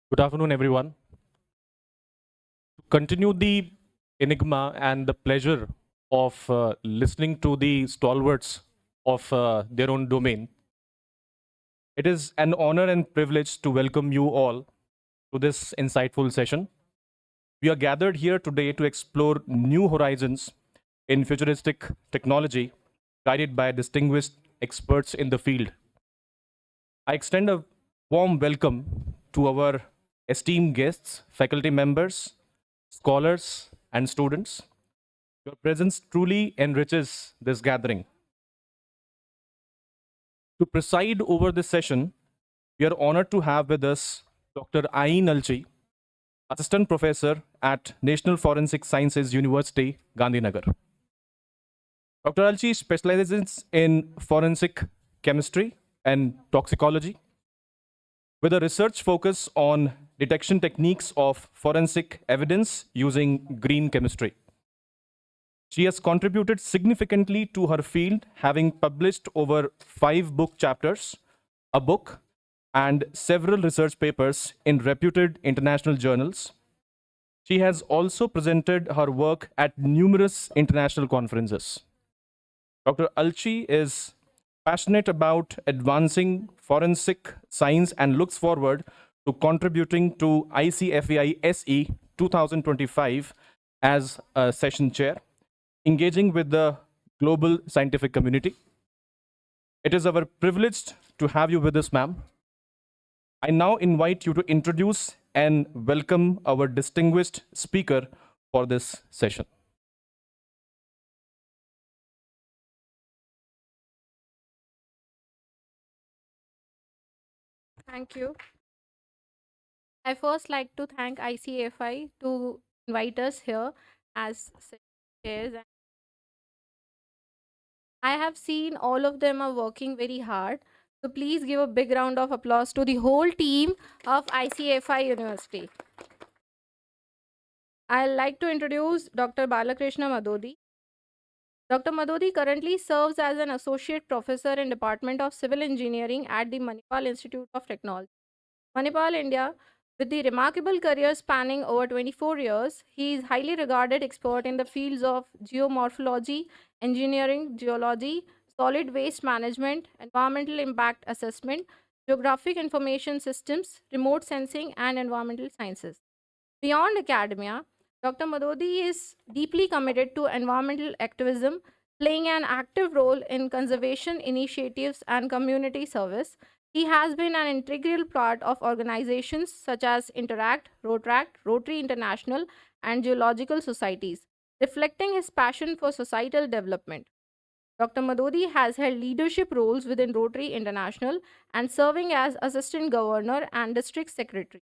Good afternoon, everyone. To continue the enigma and the pleasure of listening to the stalwarts of their own domain, it is an honor and privilege to welcome you all to this insightful session. We are gathered here today to explore new horizons in futuristic technology, guided by distinguished experts in the field. I extend a warm welcome to our esteemed guests, faculty members, scholars, and students. Your presence truly enriches this gathering. To preside over this session, we are honored to have with us Dr. Ain Alchi, Assistant Professor at National Forensic Sciences University, Gandhinagar. Dr. Alchi specializes in forensic chemistry and toxicology, with a research focus on detection techniques of forensic evidence using green chemistry. She has contributed significantly to her field, having published over 5 book chapters, a book, and several research papers in reputed international journals. She has also presented her work at numerous international conferences. Dr. Alchi is passionate about advancing forensic science and looks forward to contributing to ICFAI SE 2025 as a session chair, engaging with the global scientific community. It is our privilege to have you with us, ma'am. I now invite you to introduce and welcome our distinguished speaker for this session. Thank you. I first like to thank ICFI to invite us here as chairs. I have seen all of them are working very hard. So please give a big round of applause to the whole team of ICFI University. I'd like to introduce Dr. Balakrishna Madodi. Dr. Madodi currently serves as an associate professor in Department of Civil Engineering at the Manipal Institute of Technology, Manipal, India. With the remarkable career spanning over 24 years, he is highly regarded expert in the fields of geomorphology, engineering, geology, solid waste management, environmental impact assessment, geographic information systems, remote sensing, and environmental sciences. Beyond academia, Dr. Madodi is deeply committed to environmental activism, playing an active role in conservation initiatives and community service. He has been an integral part of organizations such as Interact, Rotaract, Rotary International, and geological societies, reflecting his passion for societal development. Dr. Madodi has held leadership roles within Rotary International and serving as Assistant Governor and District Secretary,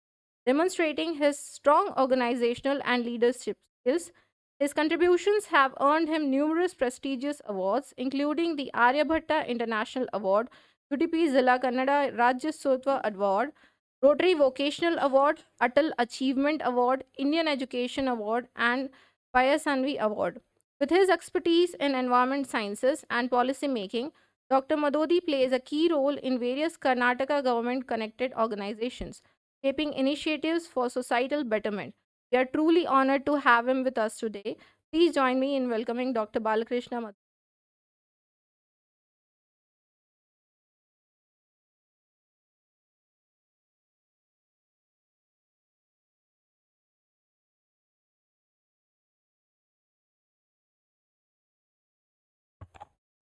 demonstrating his strong organizational and leadership skills. His contributions have earned him numerous prestigious awards, including the Aryabhatta International Award, UTP Zilla Kannada Rajyotsav Award, Rotary Vocational Award, Atal Achievement Award, Indian Education Award, and Payasanvi Award. With his expertise in environment sciences and policy making, Dr. Madodi plays a key role in various Karnataka government connected organizations, shaping initiatives for societal betterment. We are truly honored to have him with us today. Please join me in welcoming Dr. Balakrishna Madodi.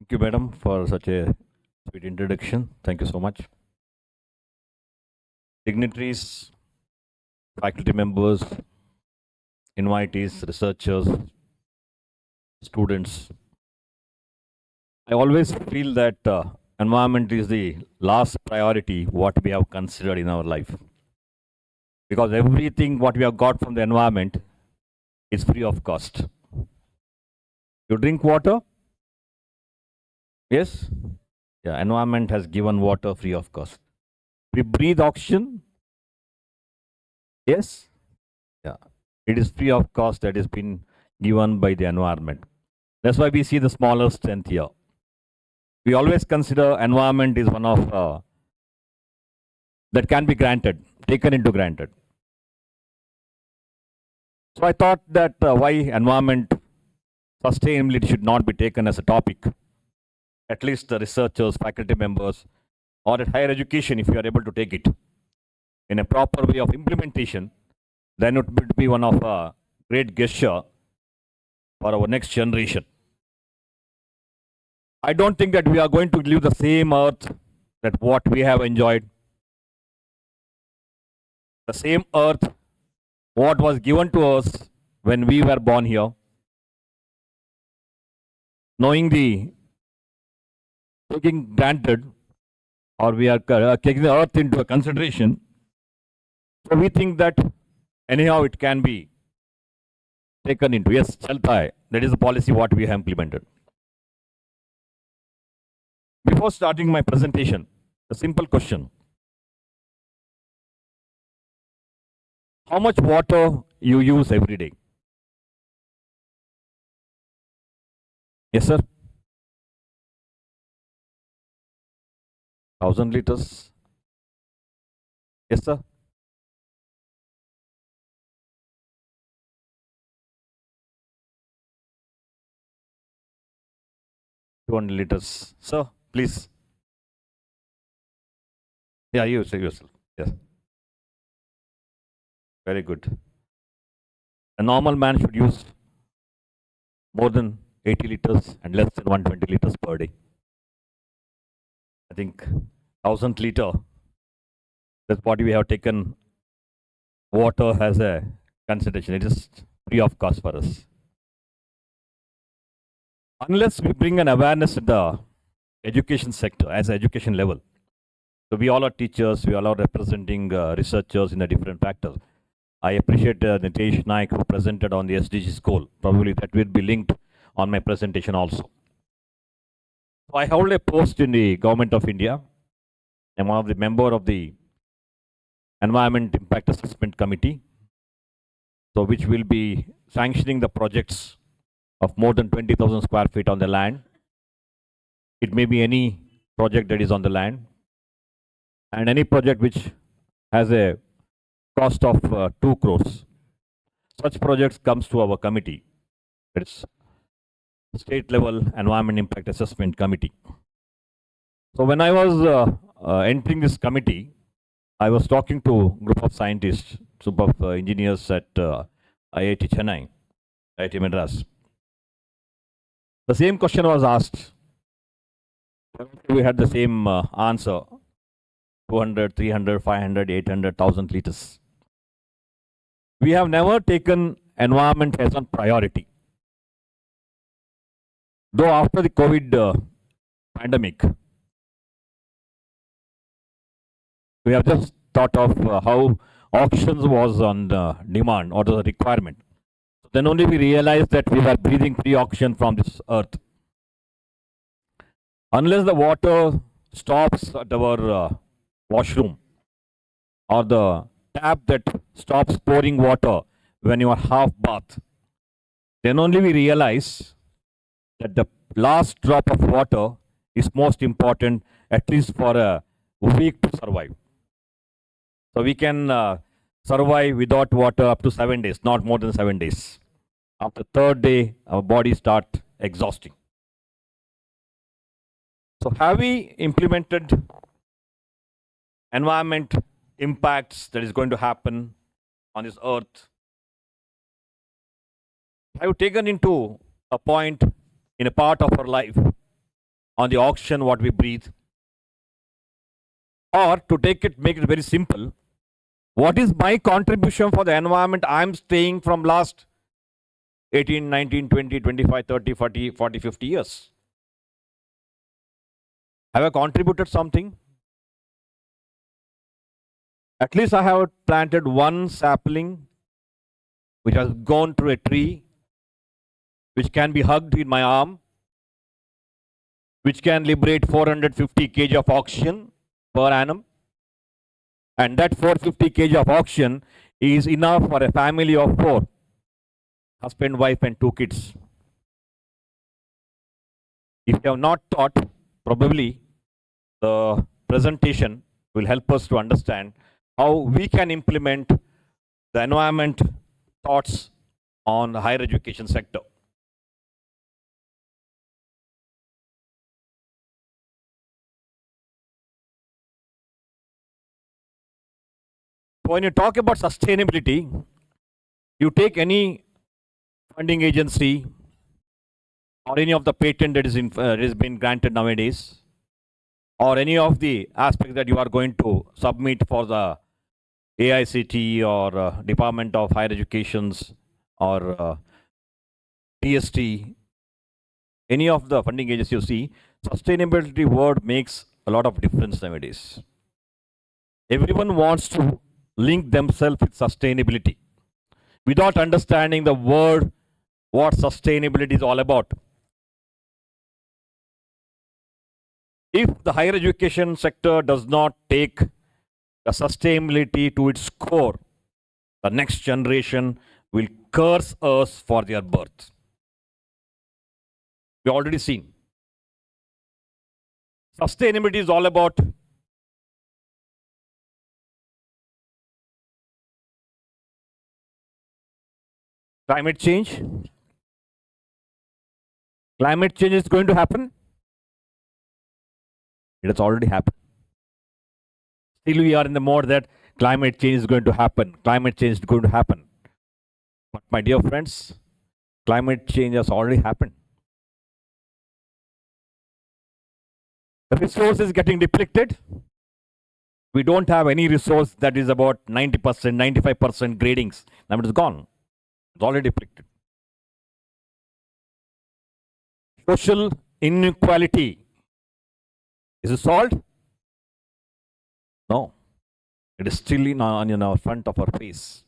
Thank you, madam, for such a sweet introduction. Thank you so much. Dignitaries, faculty members, invitees, researchers, students. I always feel that environment is the last priority what we have considered in our life. Because everything what we have got from the environment is free of cost. You drink water? Yes? Yeah, environment has given water free of cost. We breathe oxygen? Yes? Yeah. It is free of cost that has been given by the environment. That's why we see the smaller strength here. We always consider environment is one of that can be granted, taken into granted. So I thought that why environment sustainability should not be taken as a topic. At least the researchers, faculty members, or at higher education, if you are able to take it in a proper way of implementation, then it would be one of a great gesture for our next generation. I don't think that we are going to leave the same earth that what we have enjoyed. The same earth what was given to us when we were born here. Knowing the taking granted, or we are taking the earth into a consideration, so we think that anyhow it can be taken into. Yes, chalta hai. That is the policy what we have implemented. Before starting my presentation, a simple question. How much water you use every day? Yes, sir. 1,000 liters. Yes, sir. $200 liters. Sir, please. Yeah, you say yourself. Yes. Very good. A normal man should use more than 80 liters and less than 120 liters per day. I think 1000 liter, that's what we have taken water as a consideration. It is free of cost for us. Unless we bring an awareness in the education sector as education level. So we all are teachers, we all are representing researchers in the different factors. I appreciate Nitesh Naik who presented on the SDGs goal. Probably that will be linked on my presentation also. So I hold a post in the Government of India. I'm one of the member of the Environment Impact Assessment Committee, so which will be sanctioning the projects of more than 20,000 square feet on the land. It may be any project that is on the land, and any project which has a cost of 2 crores. Such projects comes to our committee. It's state level Environment Impact Assessment Committee. So when I was entering this committee, I was talking to a group of scientists, group of engineers at IIT Chennai, IIT Madras. The same question was asked. We had the same answer, 200, 300, 500, 800, 1000 liters. We have never taken environment as a priority. Though after the COVID pandemic, we have just thought of how auctions was on the demand or the requirement. Then only we realized that we were breathing free oxygen from this earth. Unless the water stops at our washroom or the tap that stops pouring water when you are half bath, then only we realize that the last drop of water is most important, at least for a week to survive. So we can survive without water up to 7 days, not more than 7 days. After third day, our body start exhausting. So have we implemented environment impacts that is going to happen on this earth? Have you taken into a point in a part of our life on the oxygen what we breathe? Or to make it very simple, what is my contribution for the environment I'm staying from last 18, 19, 20, 25, 30, 40, 40, 50 years? Have I contributed something? At least I have planted one sapling which has gone through a tree, which can be hugged in my arm, which can liberate 450 kg of oxygen per annum. And that 450 kg of oxygen is enough for a family of 4, husband, wife, and 2 kids. If you have not taught, probably the presentation will help us to understand how we can implement the environment thoughts on the higher education sector. So when you talk about sustainability, you take any funding agency or any of the patent that is been granted nowadays, or any of the aspects that you are going to submit for the AICTE or Department of Higher Educations or TST, any of the funding agencies you see, sustainability word makes a lot of difference nowadays. Everyone wants to link themselves with sustainability without understanding the word, what sustainability is all about. If the higher education sector does not take the sustainability to its core, the next generation will curse us for their birth. We've already seen. Sustainability is all about climate change. Climate change is going to happen. It has already happened. Still we are in the mode that climate change is going to happen. Climate change is going to happen. But my dear friends, climate change has already happened. The resource is getting depleted. We don't have any resource that is about 90%, 95% gradings. Now it is gone. It's already depleted. Social inequality. Is it solved? No. It is still in our front of our face.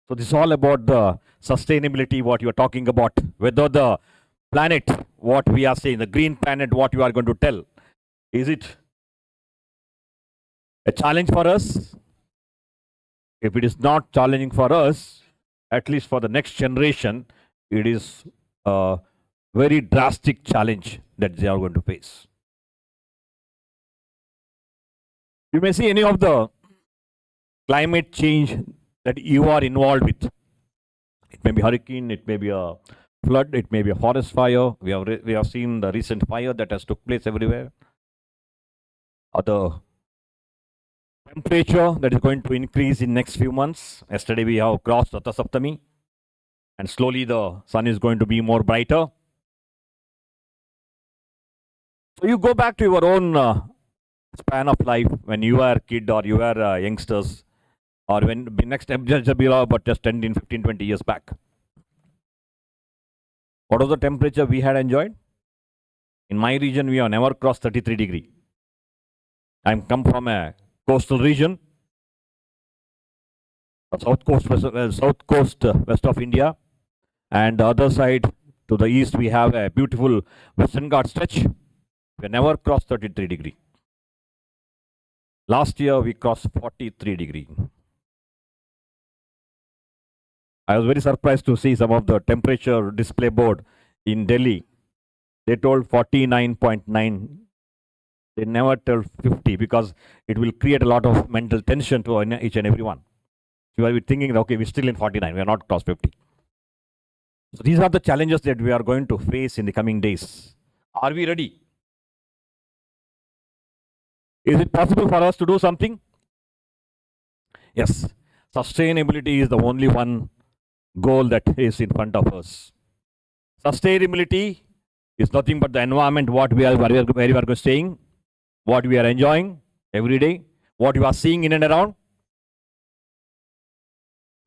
So this is all about the sustainability, what you are talking about. Whether the planet, what we are saying, the green planet, what you are going to tell. Is it a challenge for us? If it is not challenging for us, at least for the next generation, it is a very drastic challenge that they are going to face. You may see any of the climate change that you are involved with. It may be hurricane, it may be a flood, it may be a forest fire. We have seen the recent fire that has took place everywhere. Or the temperature that is going to increase in next few months. Yesterday we have crossed Ratha Saptami, and slowly the sun is going to be more brighter. So you go back to your own span of life when you were a kid or you were youngsters, or when next but just 10, 15, 20 years back. What was the temperature we had enjoyed? In my region, we have never crossed 33 degrees. I come from a coastal region, south coast west of India, and the other side to the east we have a beautiful Western Ghats stretch. We never crossed 33 degrees. Last year we crossed 43 degrees. I was very surprised to see some of the temperature display board in Delhi. They told 49.9. They never told 50 because it will create a lot of mental tension to each and every one. You will be thinking, okay, we're still in 49, we are not crossed 50. So these are the challenges that we are going to face in the coming days. Are we ready? Is it possible for us to do something? Yes. Sustainability is the only one goal that is in front of us. Sustainability is nothing but the environment, where we are staying, what we are enjoying every day, what you are seeing in and around.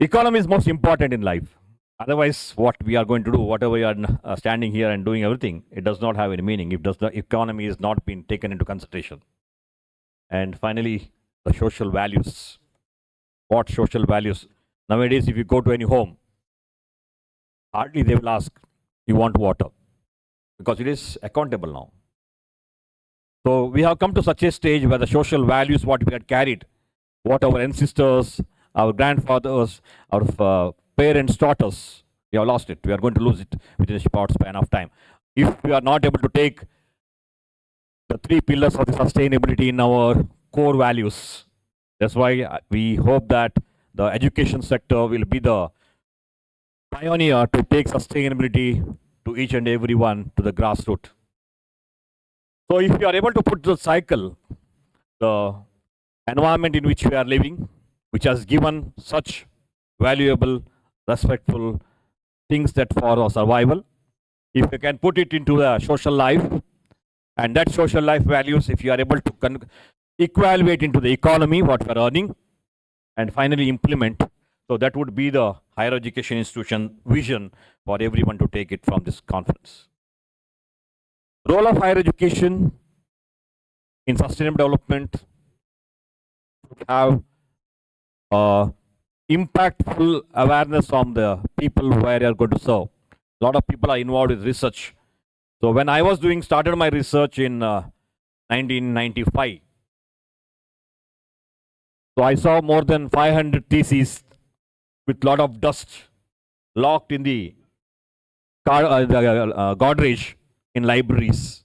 Economy is most important in life. Otherwise, what we are going to do, whatever we are standing here and doing everything, it does not have any meaning if the economy is not being taken into consideration. And finally, the social values. What social values? Nowadays, if you go to any home, hardly they will ask, you want water? Because it is accountable now. So we have come to such a stage where the social values, what we had carried, what our ancestors, our grandfathers, our parents taught us, we have lost it. We are going to lose it within a short span of time. If we are not able to take the 3 pillars of the sustainability in our core values, that's why we hope that the education sector will be the pioneer to take sustainability to each and every one to the grassroots. So if you are able to put the cycle, the environment in which we are living, which has given such valuable, respectful things that for our survival, if you can put it into the social life, and that social life values, if you are able to evaluate into the economy, what we are earning, and finally implement, so that would be the higher education institution vision for everyone to take it from this conference. Role of higher education in sustainable development have impactful awareness from the people where you are going to serve. A lot of people are involved with research. So when I was started my research in 1995, so I saw more than 500 theses with lot of dust locked in the Godrej in libraries.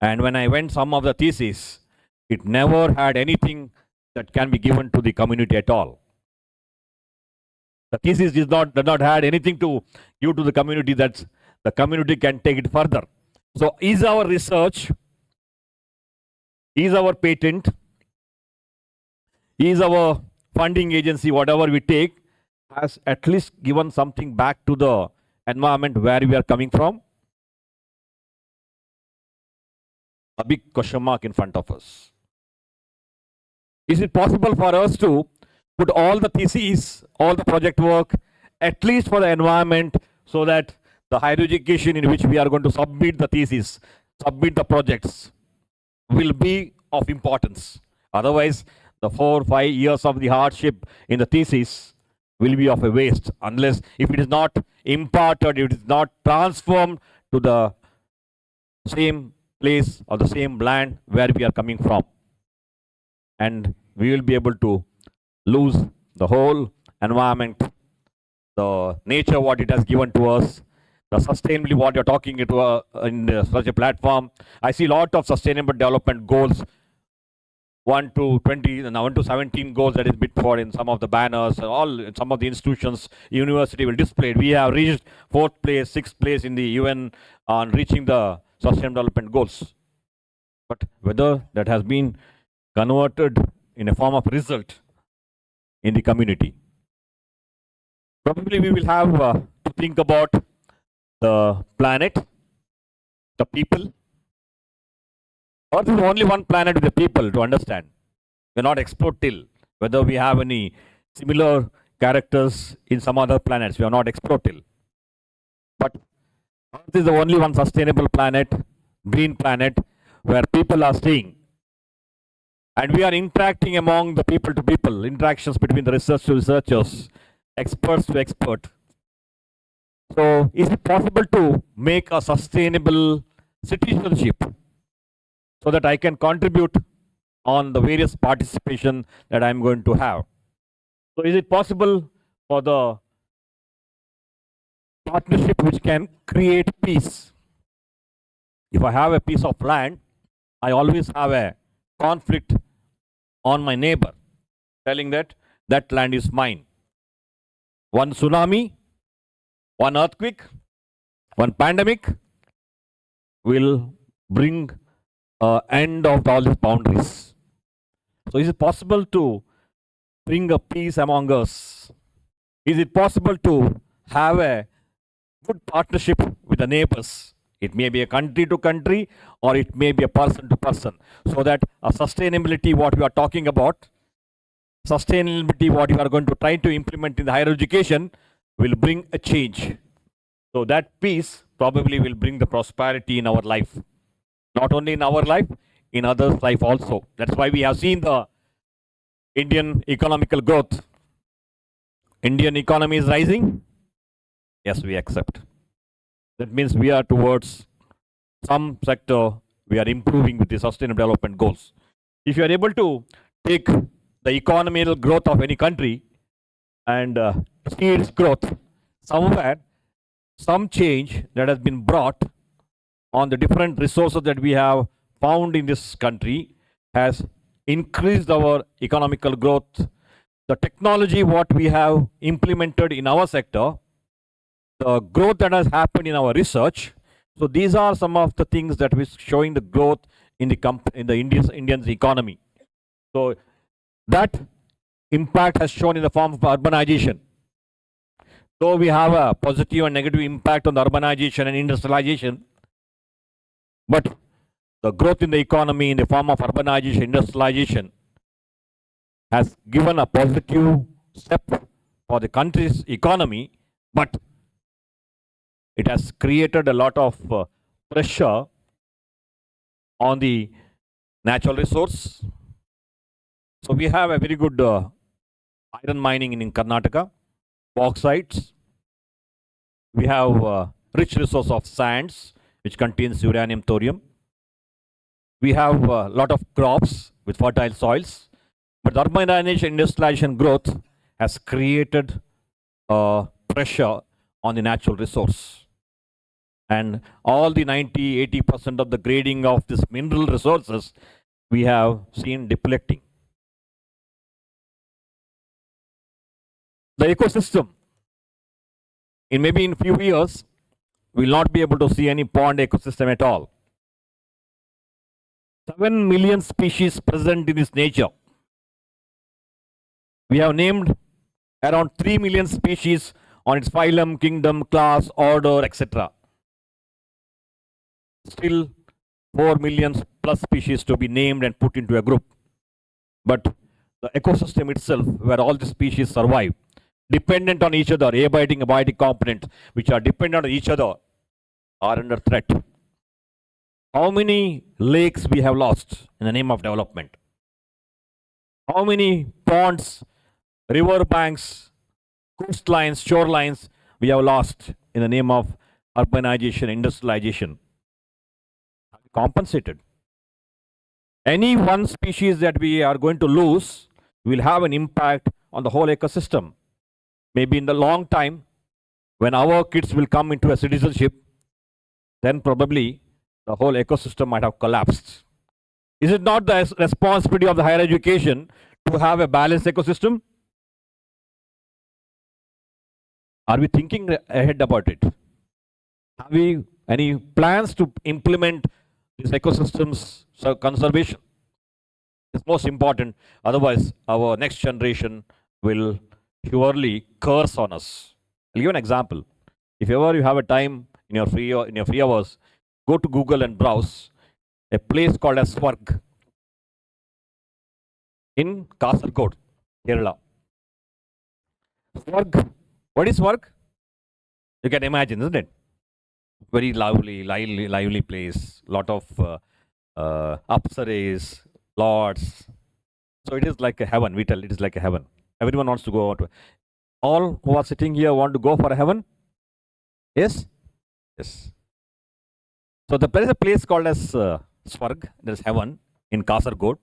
And when I went some of the theses, it never had anything that can be given to the community at all. The thesis did not had anything to give to the community that the community can take it further. So is our research, is our patent, He is our funding agency. Whatever we take has at least given something back to the environment where we are coming from. A big question mark in front of us. Is it possible for us to put all the theses, all the project work, at least for the environment, so that the higher education in which we are going to submit the thesis, submit the projects, will be of importance? Otherwise, the 4 or 5 years of the hardship in the thesis will be of a waste, unless if it is not imparted, if it is not transformed to the same place or the same land where we are coming from. And we will be able to lose the whole environment, the nature what it has given to us, the sustainability what you're talking into in such a platform. I see a lot of sustainable development goals, 1 to 20, now 1 to 17 goals that is bid for in some of the banners, all in some of the institutions, university will display it. We have reached 4th place, 6th place in the UN on reaching the sustainable development goals. But whether that has been converted in a form of result in the community, probably we will have to think about the planet, the people. Earth is only one planet with the people to understand. We are not explored till whether we have any similar characters in some other planets. We are not explored till. But Earth is the only one sustainable planet, green planet, where people are staying. And we are interacting among the people to people, interactions between the research to researchers, experts to expert. So is it possible to make a sustainable citizenship so that I can contribute on the various participation that I'm going to have? So is it possible for the partnership which can create peace? If I have a piece of land, I always have a conflict on my neighbor, telling that that land is mine. One tsunami, one earthquake, one pandemic will bring an end of all these boundaries. So is it possible to bring a peace among us? Is it possible to have a good partnership with the neighbors? It may be a country to country, or it may be a person to person, so that a sustainability what we are talking about, sustainability what you are going to try to implement in the higher education will bring a change. So that peace probably will bring the prosperity in our life. Not only in our life, in others' life also. That's why we have seen the Indian economical growth. Indian economy is rising. Yes, we accept. That means we are towards some sector, we are improving with the sustainable development goals. If you are able to take the economical growth of any country and see its growth, somewhere, some change that has been brought on the different resources that we have found in this country has increased our economical growth. The technology what we have implemented in our sector, the growth that has happened in our research. So these are some of the things that we're showing the growth in the Indian's economy. So that impact has shown in the form of urbanization. So we have a positive and negative impact on the urbanization and industrialization. But the growth in the economy in the form of urbanization, industrialization has given a positive step for the country's economy, but it has created a lot of pressure on the natural resource. So we have a very good iron mining in Karnataka, bauxites. We have rich resource of sands, which contains uranium, thorium. We have a lot of crops with fertile soils. But the urbanization, industrialization growth has created pressure on the natural resource. And all the 90-80% of the grading of this mineral resources we have seen depleting. The ecosystem, in maybe in few years, we will not be able to see any pond ecosystem at all. 7 million species present in this nature. We have named around 3 million species on its phylum, kingdom, class, order, etc. Still 4 million plus species to be named and put into a group. But the ecosystem itself, where all the species survive, dependent on each other, abiotic components, which are dependent on each other, are under threat. How many lakes we have lost in the name of development? How many ponds, river banks, coastlines, shorelines we have lost in the name of urbanization, industrialization? Compensated. Any one species that we are going to lose will have an impact on the whole ecosystem. Maybe in the long time, when our kids will come into a citizenship, then probably the whole ecosystem might have collapsed. Is it not the responsibility of the higher education to have a balanced ecosystem? Are we thinking ahead about it? Have we any plans to implement this ecosystem's conservation? It's most important. Otherwise, our next generation will surely curse on us. I'll give an example. If ever you have a time in your free hours, go to Google and browse a place called as Swarg in Kasargod, Kerala. Swarg. What is Swarg? You can imagine, isn't it? Very lively place. Lot of apsaras, lords. So it is like a heaven. We tell it is like a heaven. Everyone wants to go out. All who are sitting here want to go for a heaven? Yes? Yes. So there is a place called as Swarg. There is heaven in Kasargod.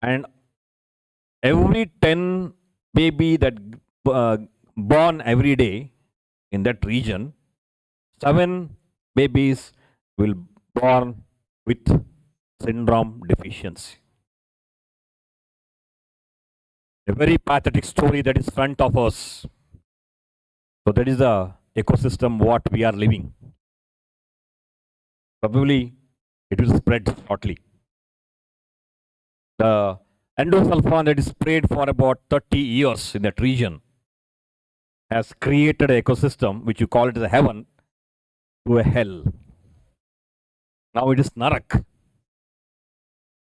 And every 10 baby that born every day in that region, 7 babies will born with syndrome deficiency. A very pathetic story that is front of us. So that is the ecosystem what we are living. Probably it will spread shortly. The endosulfan that is sprayed for about 30 years in that region has created an ecosystem which you call it as a heaven to a hell. Now it is Narak.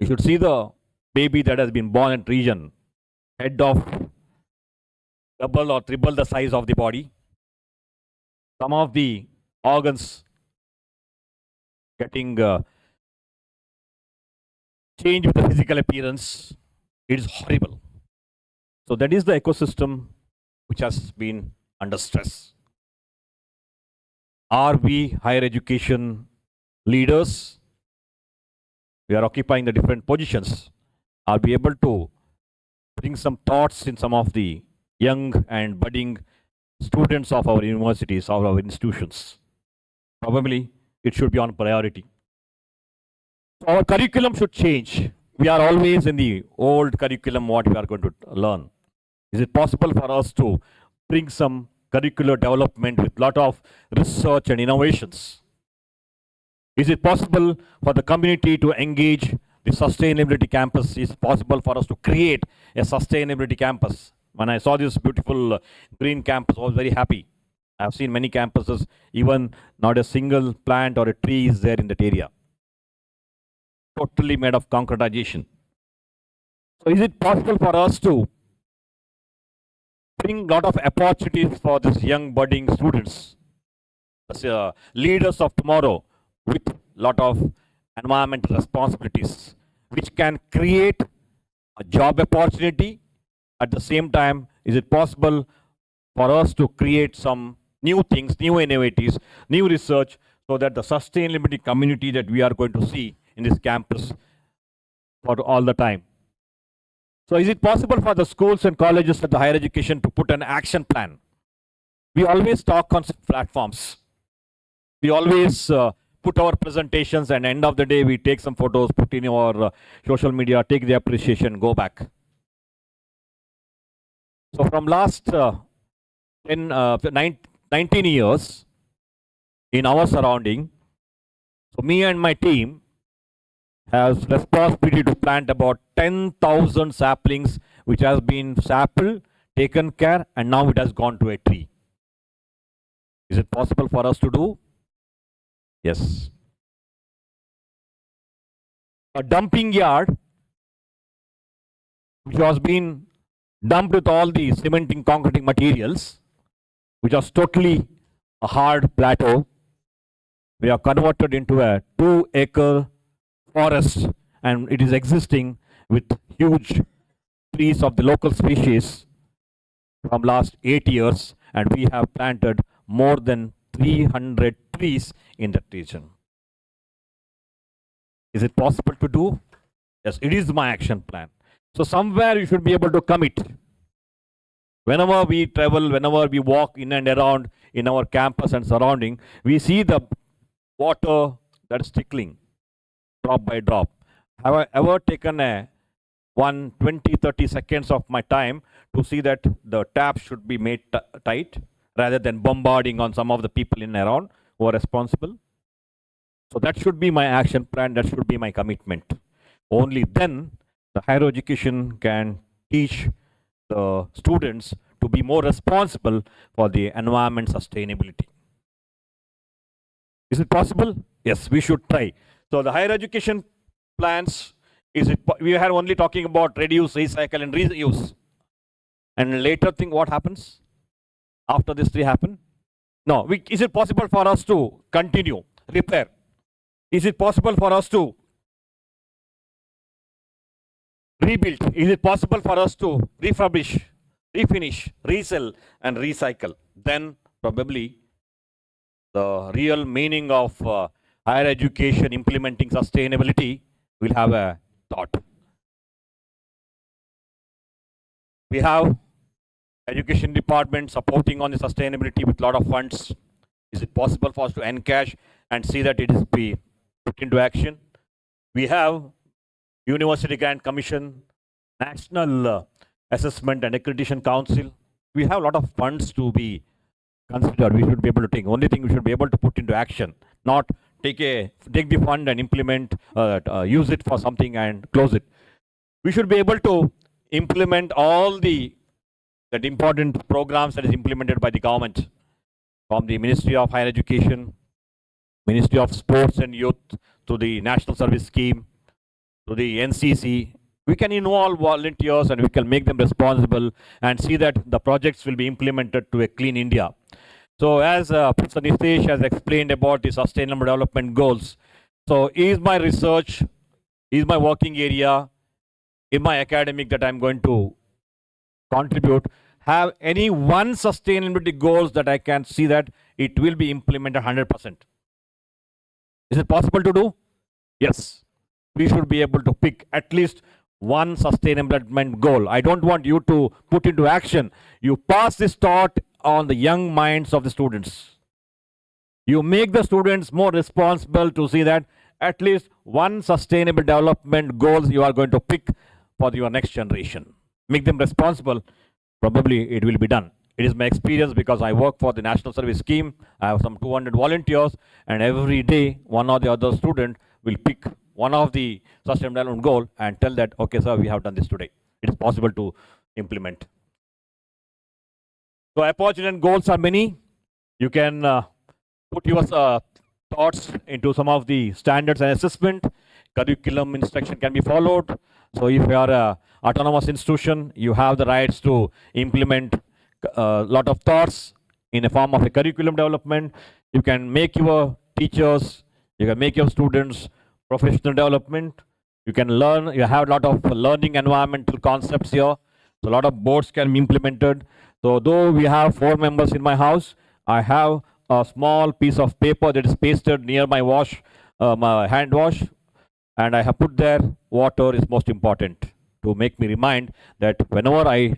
You should see the baby that has been born in region, head of double or triple the size of the body. Some of the organs getting changed with the physical appearance. It is horrible. So that is the ecosystem which has been under stress. Are we higher education leaders? We are occupying the different positions. Are we able to bring some thoughts in some of the young and budding students of our universities, of our institutions? Probably it should be on priority. Our curriculum should change. We are always in the old curriculum what we are going to learn. Is it possible for us to bring some curricular development with lot of research and innovations? Is it possible for the community to engage the sustainability campus? Is it possible for us to create a sustainability campus? When I saw this beautiful green campus, I was very happy. I have seen many campuses, even not a single plant or a tree is there in that area. Totally made of concretization. So is it possible for us to bring a lot of opportunities for these young budding students, as leaders of tomorrow, with a lot of environmental responsibilities, which can create a job opportunity? At the same time, is it possible for us to create some new things, new innovatives, new research, so that the sustainability community that we are going to see in this campus for all the time? So is it possible for the schools and colleges and the higher education to put an action plan? We always talk on platforms. We always put our presentations, and end of the day we take some photos, put in our social media, take the appreciation, go back. So from last 19 years in our surrounding, so me and my team, has responsibility to plant about 10,000 saplings, which has been sampled, taken care, and now it has gone to a tree. Is it possible for us to do? Yes. A dumping yard, which was being dumped with all the cementing, concreting materials, which was totally a hard plateau, we are converted into a 2-acre forest, and it is existing with huge trees of the local species from last 8 years, and we have planted more than 300 trees in that region. Is it possible to do? Yes, it is my action plan. So somewhere you should be able to commit. Whenever we travel, whenever we walk in and around in our campus and surrounding, we see the water that is trickling drop by drop. Have I ever taken a 20-30 seconds of my time to see that the tap should be made tight rather than bombarding on some of the people in and around who are responsible? So that should be my action plan, that should be my commitment. Only then the higher education can teach the students to be more responsible for the environment sustainability. Is it possible? Yes, we should try. So the higher education plans, we are only talking about reduce, recycle and reuse. And later thing, what happens after this three happen? No, is it possible for us to continue, repair? Is it possible for us to rebuild? Is it possible for us to refurbish, refinish, resell and recycle? Then probably the real meaning of higher education implementing sustainability will have a thought. We have education department supporting on the sustainability with a lot of funds. Is it possible for us to encash and see that it is be put into action? We have University Grant Commission, National Assessment and Accreditation Council. We have a lot of funds to be considered. We should be able to take. Only thing we should be able to put into action, not take the fund and implement, use it for something and close it. We should be able to implement all that important programs that is implemented by the government, from the Ministry of Higher Education, Ministry of Sports and Youth, to the National Service Scheme, to the NCC. We can involve volunteers and we can make them responsible and see that the projects will be implemented to a clean India. So as Professor Nitesh has explained about the Sustainable Development Goals, so is my research, is my working area, in my academic that I'm going to contribute, have any one sustainability goals that I can see that it will be implemented 100%? Is it possible to do? Yes. We should be able to pick at least one sustainable development goal. I don't want you to put into action. You pass this thought on the young minds of the students. You make the students more responsible to see that at least one sustainable development goals you are going to pick for your next generation. Make them responsible. Probably it will be done. It is my experience because I work for the National Service Scheme. I have some 200 volunteers, and every day one or the other student will pick one of the sustainable development goal and tell that, okay, sir, we have done this today. It is possible to implement. So opportunity and goals are many. You can put your thoughts into some of the standards and assessment. Curriculum instruction can be followed. So if you are an autonomous institution, you have the rights to implement a lot of thoughts in a form of a curriculum development. You can make your teachers, you can make your students professional development. You can learn, you have a lot of learning environmental concepts here. So a lot of boards can be implemented. So though we have 4 members in my house, I have a small piece of paper that is pasted near my my hand wash, and I have put there water is most important to make me remind that whenever I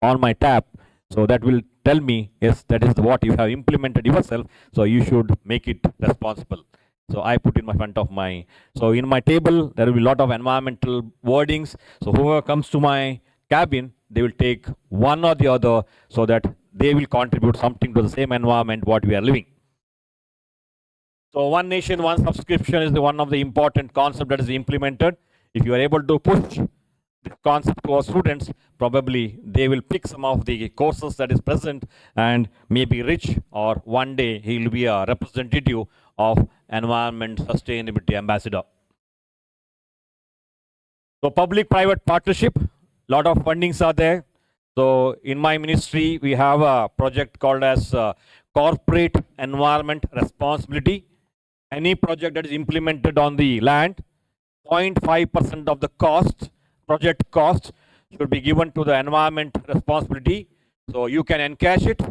on my tap, so that will tell me, yes, that is what you have implemented yourself, so you should make it responsible. So I put in my front of my, so in my table, there will be a lot of environmental wordings. So whoever comes to my cabin, they will take one or the other so that they will contribute something to the same environment what we are living. So one nation, one subscription is the one of the important concept that is implemented. If you are able to push this concept to our students, probably they will pick some of the courses that is present and may be rich, or one day he will be a representative of environment sustainability ambassador. So public-private partnership, lot of fundings are there. So in my ministry, we have a project called as corporate environment responsibility. Any project that is implemented on the land, 0.5% of the cost, project cost, should be given to the environment responsibility. So you can encash it.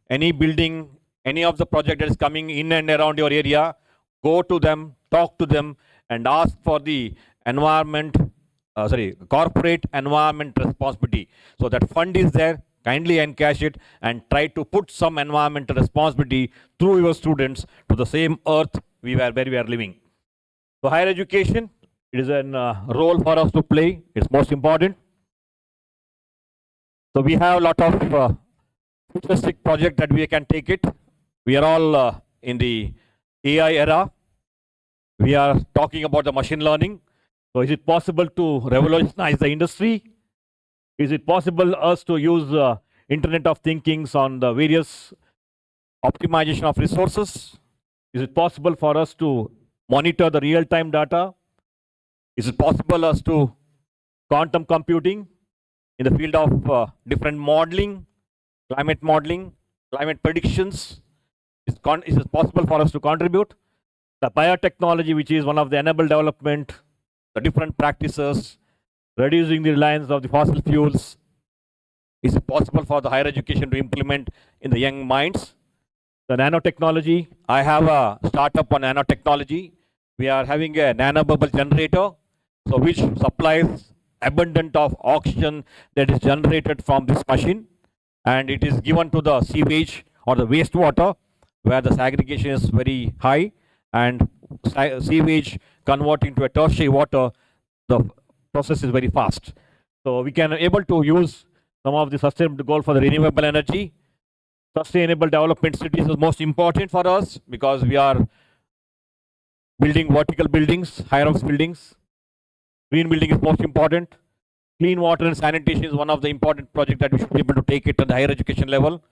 Any building, any of the project that is coming in and around your area, go to them, talk to them, and ask for the corporate environment responsibility. So that fund is there. Kindly encash it and try to put some environmental responsibility through your students to the same earth where we are living. So higher education, it is a role for us to play. It's most important. So we have a lot of futuristic project that we can take it. We are all in the AI era. We are talking about the machine learning. So is it possible to revolutionize the industry? Is it possible us to use Internet of Thinkings on the various optimization of resources? Is it possible for us to monitor the real-time data? Is it possible us to quantum computing in the field of different modeling, climate predictions? Is it possible for us to contribute? The biotechnology, which is one of the enable development, the different practices, reducing the reliance of the fossil fuels. Is it possible for the higher education to implement in the young minds? The nanotechnology, I have a startup on nanotechnology. We are having a nanobubble generator, so which supplies abundant of oxygen that is generated from this machine, and it is given to the sewage or the wastewater where the segregation is very high, and sewage convert into a tertiary water, the process is very fast. So we can able to use some of the sustainable goal for the renewable energy. Sustainable development cities is most important for us because we are building vertical buildings, higher-rise buildings. Green building is most important. Clean water and sanitation is one of the important projects that we should be able to take it at the higher education level.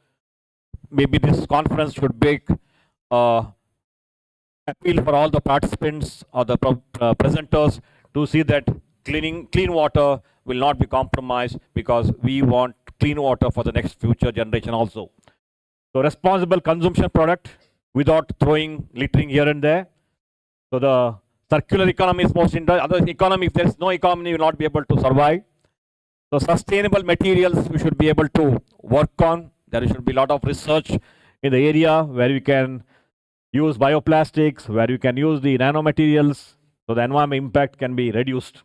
Maybe this conference should make appeal for all the participants or the presenters to see that clean water will not be compromised, because we want clean water for the next future generation also. So responsible consumption product without throwing, littering here and there. So the circular economy is most important. Other economy, if there is no economy, you will not be able to survive. So sustainable materials we should be able to work on. There should be a lot of research in the area where we can use bioplastics, where you can use the nanomaterials, so the environment impact can be reduced.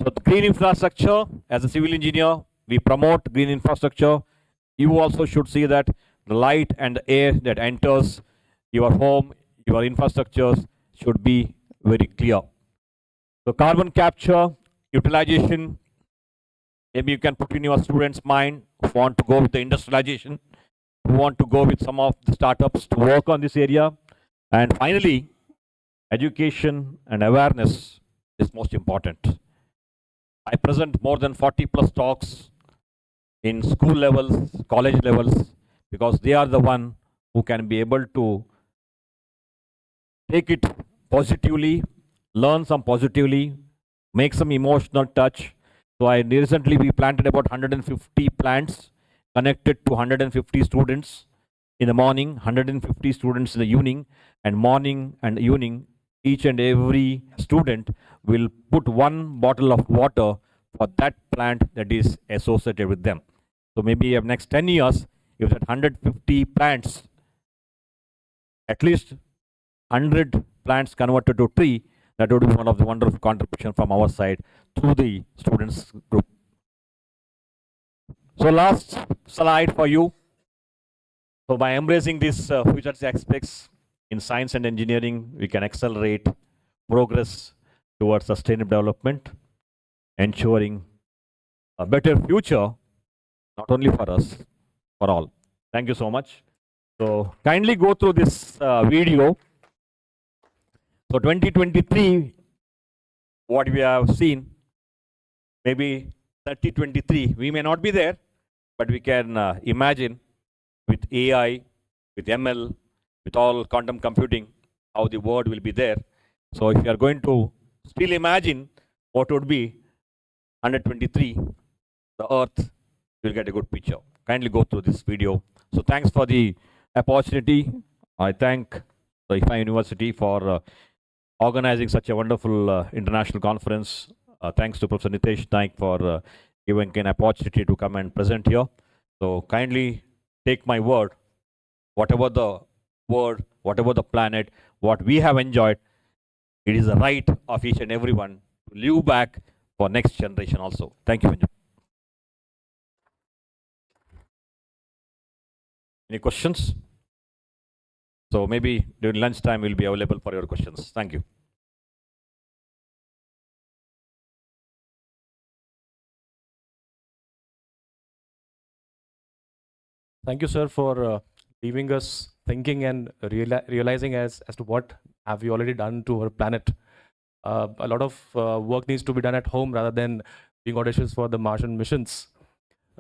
So the green infrastructure, as a civil engineer, we promote green infrastructure. You also should see that the light and the air that enters your home, your infrastructures should be very clear. So carbon capture, utilization, maybe you can put in your students' mind who want to go with the industrialization, who want to go with some of the startups to work on this area. And finally, education and awareness is most important. I present more than 40+ talks in school levels, college levels, because they are the one who can be able to take it positively, learn some positively, make some emotional touch. So recently we planted about 150 plants, connected to 150 students in the morning, 150 students in the evening, and morning and evening, each and every student will put one bottle of water for that plant that is associated with them. So maybe in next 10 years, if that 150 plants, at least 100 plants converted to tree, that would be one of the wonderful contribution from our side through the students group. So last slide for you. So by embracing these future aspects in science and engineering, we can accelerate progress towards sustainable development, ensuring a better future, not only for us, for all. Thank you so much. So kindly go through this video. So 2023, what we have seen, maybe 3023, we may not be there, but we can imagine with AI, with ML, with all quantum computing, how the world will be there. So if you are going to still imagine what would be 123, the Earth, you'll get a good picture. Kindly go through this video. So thanks for the opportunity. I thank the ICFAI University for organizing such a wonderful international conference. Thanks to Professor Nitesh Naik for giving an opportunity to come and present here. So kindly take my word, whatever the world, whatever the planet, what we have enjoyed, it is the right of each and everyone to live back for next generation also. Thank you. Any questions? So maybe during lunchtime we'll be available for your questions. Thank you. Thank you, sir, for leaving us thinking and realizing as to what have we already done to our planet. A lot of work needs to be done at home rather than being audacious for the Martian missions.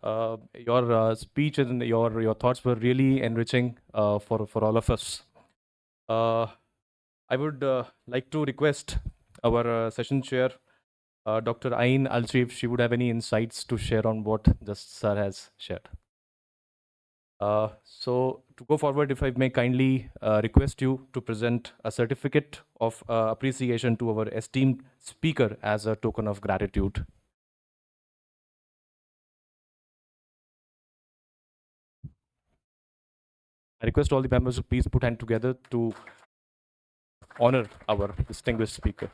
Your speech and your thoughts were really enriching for all of us. I would like to request our session chair, Dr. Ain Alchi, if she would have any insights to share on what just sir has shared. So to go forward, if I may kindly request you to present a certificate of appreciation to our esteemed speaker as a token of gratitude. I request all the members to please put hand together to honor our distinguished speaker.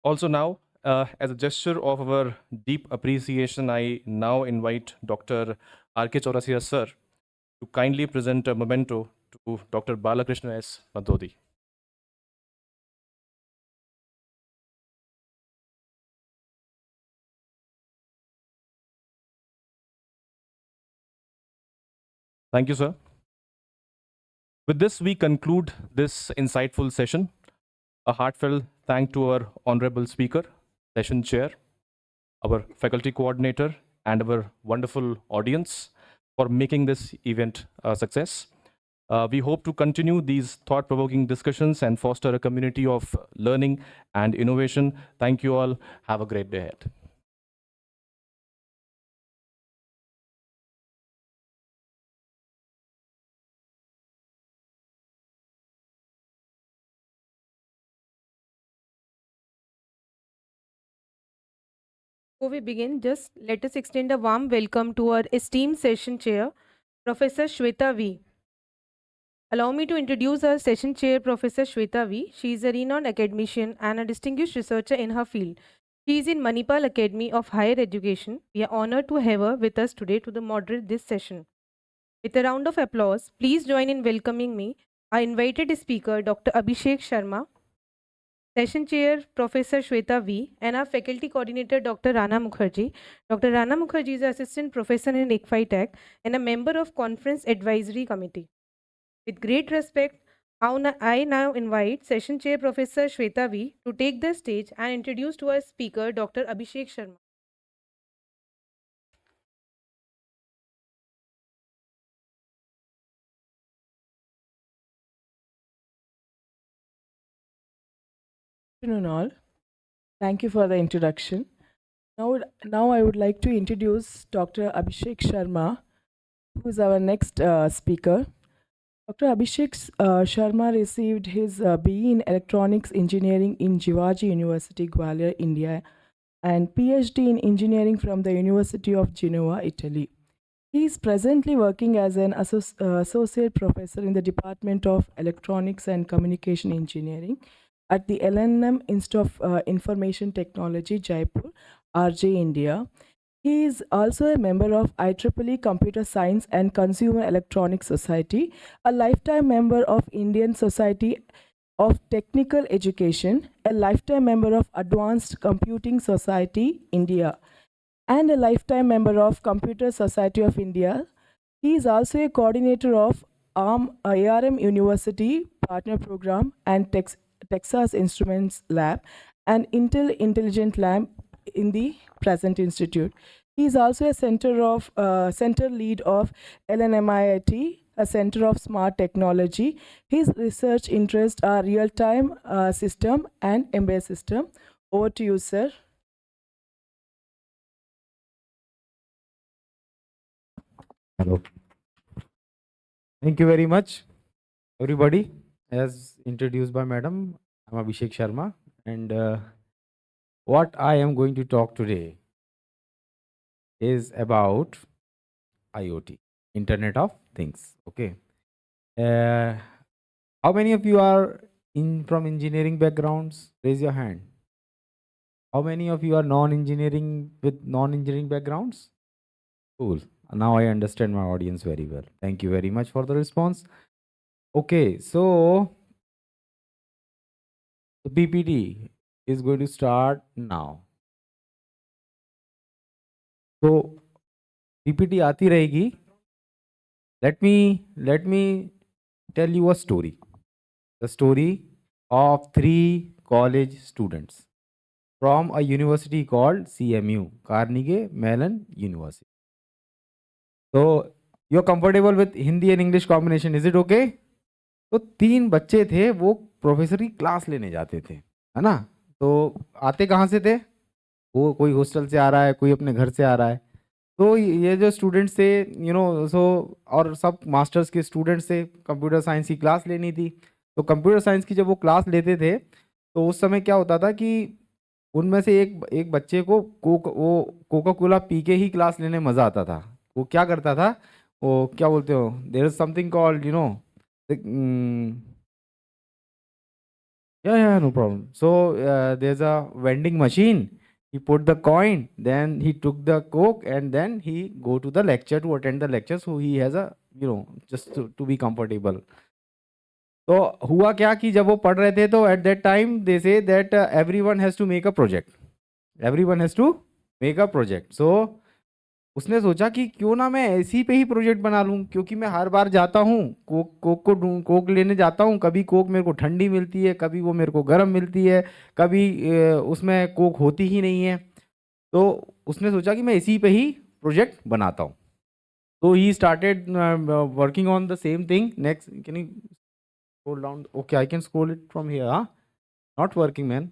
Also now, as a gesture of our deep appreciation, I now invite Dr. R.K. Chaurasia sir to kindly present a memento to Dr. Balakrishna S. Madhodi. Thank you, sir. With this, we conclude this insightful session. A heartfelt thank to our honorable speaker, session chair, our faculty coordinator, and our wonderful audience for making this event a success. We hope to continue these thought-provoking discussions and foster a community of learning and innovation. Thank you all. Have a great day ahead. Before we begin, just let us extend a warm welcome to our esteemed session chair, Professor Shweta V. Allow me to introduce our session chair, Professor Shweta V. She is a renowned academician and a distinguished researcher in her field. She is in Manipal Academy of Higher Education. We are honored to have her with us today to moderate this session. With a round of applause, please join in welcoming me, our invited speaker, Dr. Abhishek Sharma, Session Chair, Professor Shweta V, and our Faculty Coordinator, Dr. Rana Mukherjee. Dr. Rana Mukherjee is an Assistant Professor in ICFAI Tech and a member of Conference Advisory Committee. With great respect, I now invite Session Chair, Professor Shweta V, to take the stage and introduce to our speaker, Dr. Abhishek Sharma. Good afternoon all. Thank you for the introduction. Now I would like to introduce Dr. Abhishek Sharma, who is our next speaker. Dr. Abhishek Sharma received his BE in Electronics Engineering in Jivaji University, Gwalior, India, and PhD in Engineering from the University of Genoa, Italy. He is presently working as an associate professor in the Department of Electronics and Communication Engineering at the LNM Institute of Information Technology, Jaipur, RJ, India. He is also a member of IEEE Computer Science and Consumer Electronics Society, a lifetime member of Indian Society of Technical Education, a lifetime member of Advanced Computing Society, India, and a lifetime member of Computer Society of India. He is also a coordinator of ARM University Partner Program and Texas Instruments Lab and Intel Intelligent Lab in the present institute. He is also a center lead of LNMIT, a center of smart technology. His research interests are real-time system and embedded system. Over to you, sir. Hello. Thank you very much, everybody. As introduced by Madam, I'm Abhishek Sharma, and what I am going to talk today is about IoT, Internet of Things. Okay. How many of you are from engineering backgrounds? Raise your hand. How many of you are non-engineering with non-engineering backgrounds? Cool. Now I understand my audience very well. Thank you very much for the response. Okay, so the PPT is going to start now. So PPT आती रहेगी. Let me tell you a story. The story of 3 college students from a university called CMU, Carnegie Mellon University. So you're comfortable with Hindi and English combination, is it okay? तो 3 बच्चे थे, वो professor की class लेने जाते थे, है ना? तो आते कहाँ से थे? वो कोई हॉस्टल से आ रहा है, कोई अपने घर से आ रहा है. तो ये जो स्टूडेंट्स थे, और सब मास्टर्स के स्टूडेंट्स थे, कंप्यूटर साइंस की क्लास लेनी थी. तो कंप्यूटर साइंस की जब वो क्लास लेते थे, तो उस समय क्या होता था कि उनमें से एक बच्चे को कोका कोला पी के ही क्लास लेने मज़ा आता था. वो क्या करता था, वो क्या बोलते हो, there is something called yeah, no problem. So there's a vending machine. He put the coin, then he took the coke, and then he go to the lecture to attend the lecture. So he has a just to be comfortable. तो हुआ क्या कि जब वो पढ़ रहे थे, तो at that time they say that everyone has to make a project. Everyone has to make a project. So उसने सोचा कि क्यों ना मैं ऐसी पे ही प्रोजेक्ट बना लूँ, क्योंकि मैं हर बार जाता हूँ कोक लेने जाता हूँ, कभी कोक मेरे को ठंडी मिलती है, कभी वो मेरे को गर्म मिलती है, कभी उसमें कोक होती ही नहीं है. तो उसने सोचा कि मैं इसी पे ही प्रोजेक्ट बनाता हूँ. तो he started working on the same thing. Next, can you scroll down? Okay, I can scroll it from here. Not working man.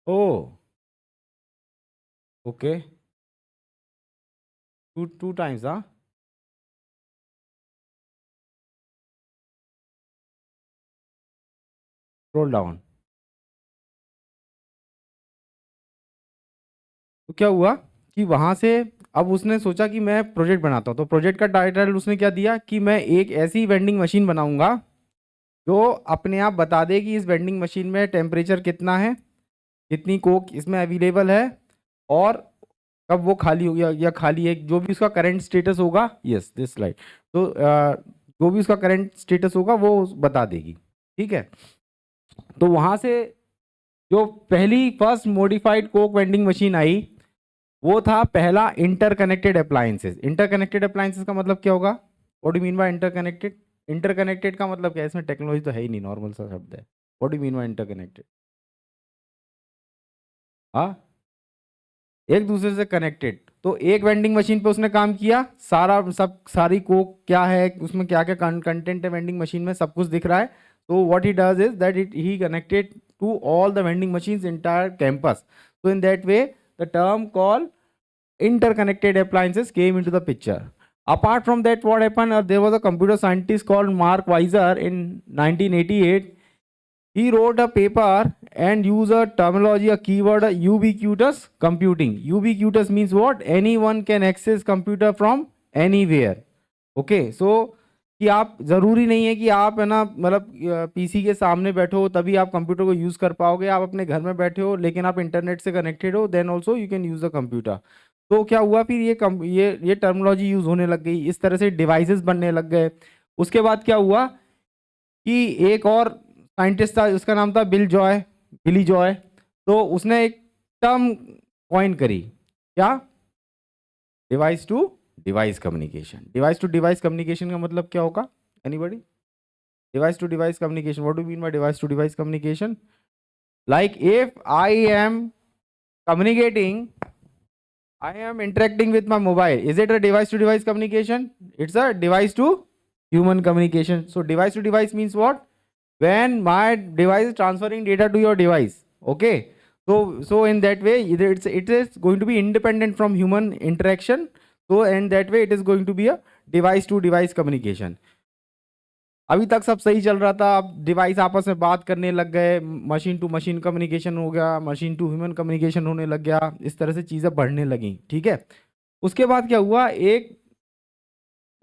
Oh, okay. Two times, huh? Scroll down. तो क्या हुआ कि वहाँ से अब उसने सोचा कि मैं प्रोजेक्ट बनाता हूँ. तो प्रोजेक्ट का टाइटल उसने क्या दिया कि मैं एक ऐसी वेंडिंग मशीन बनाऊंगा जो अपने आप बता दे कि इस वेंडिंग मशीन में टेम्परेचर कितना है, कितनी कोक इसमें अवेलेबल है, और कब वो खाली हो गया या खाली है, जो भी उसका करंट स्टेटस होगा. Yes, this slide. तो जो भी उसका करंट स्टेटस होगा वो बता देगी. ठीक है. तो वहाँ से जो पहली first modified coke vending machine आई, वो था पहला इंटरकनेक्टेड अप्लायंसेस. इंटरकनेक्टेड अप्लायंसेस का मतलब क्या होगा? What do mean by interconnected? Interconnected का मतलब क्या है? इसमें टेक्नोलॉजी तो है ही नहीं, नॉर्मल सा शब्द है. What do mean by interconnected? हाँ, एक दूसरे से कनेक्टेड. तो एक वेंडिंग मशीन पे उसने काम किया, सारी कोक क्या है, उसमें क्या क्या कंटेंट है वेंडिंग मशीन में, सब कुछ दिख रहा है. तो what he does is that he connected to all the vending machines entire campus. So in that way, the term called interconnected appliances came into the picture. Apart from that, what happened? There was a computer scientist called Mark Weiser in 1988. He wrote a paper and used a terminology, a keyword, ubiquitous computing. Ubiquitous means what? Anyone can access computer from anywhere. Okay, so कि आप ज़रूरी नहीं है कि आप है ना, मतलब पीसी के सामने बैठो तभी आप कंप्यूटर को यूज़ कर पाओगे. आप अपने घर में बैठे हो लेकिन आप इंटरनेट से कनेक्टेड हो, then also you can use a computer. तो क्या हुआ फिर ये टर्मिनोलॉजी यूज़ होने लग गई. इस तरह से डिवाइसेस बनने लग गए. उसके बाद क्या हुआ कि एक और साइंटिस्ट था, उसका नाम था बिली जॉय, तो उसने एक टर्म कॉइन करी, क्या? Device to device communication. Device to device communication का मतलब क्या होगा? Anybody? Device to device communication, what do you mean by device to device communication? Like if I am communicating, I am interacting with my mobile. Is it a device to device communication? It's a device to human communication. So device to device means what? When my device is transferring data to your device. Okay. So in that way, it is going to be independent from human interaction. So in that way, it is going to be a device to device communication. अभी तक सब सही चल रहा था, अब device आपस में बात करने लग गए, मशीन टू मशीन कम्युनिकेशन हो गया, मशीन टू ह्यूमन कम्युनिकेशन होने लग गया, इस तरह से चीज़ें बढ़ने लगी। ठीक है, उसके बाद क्या हुआ, एक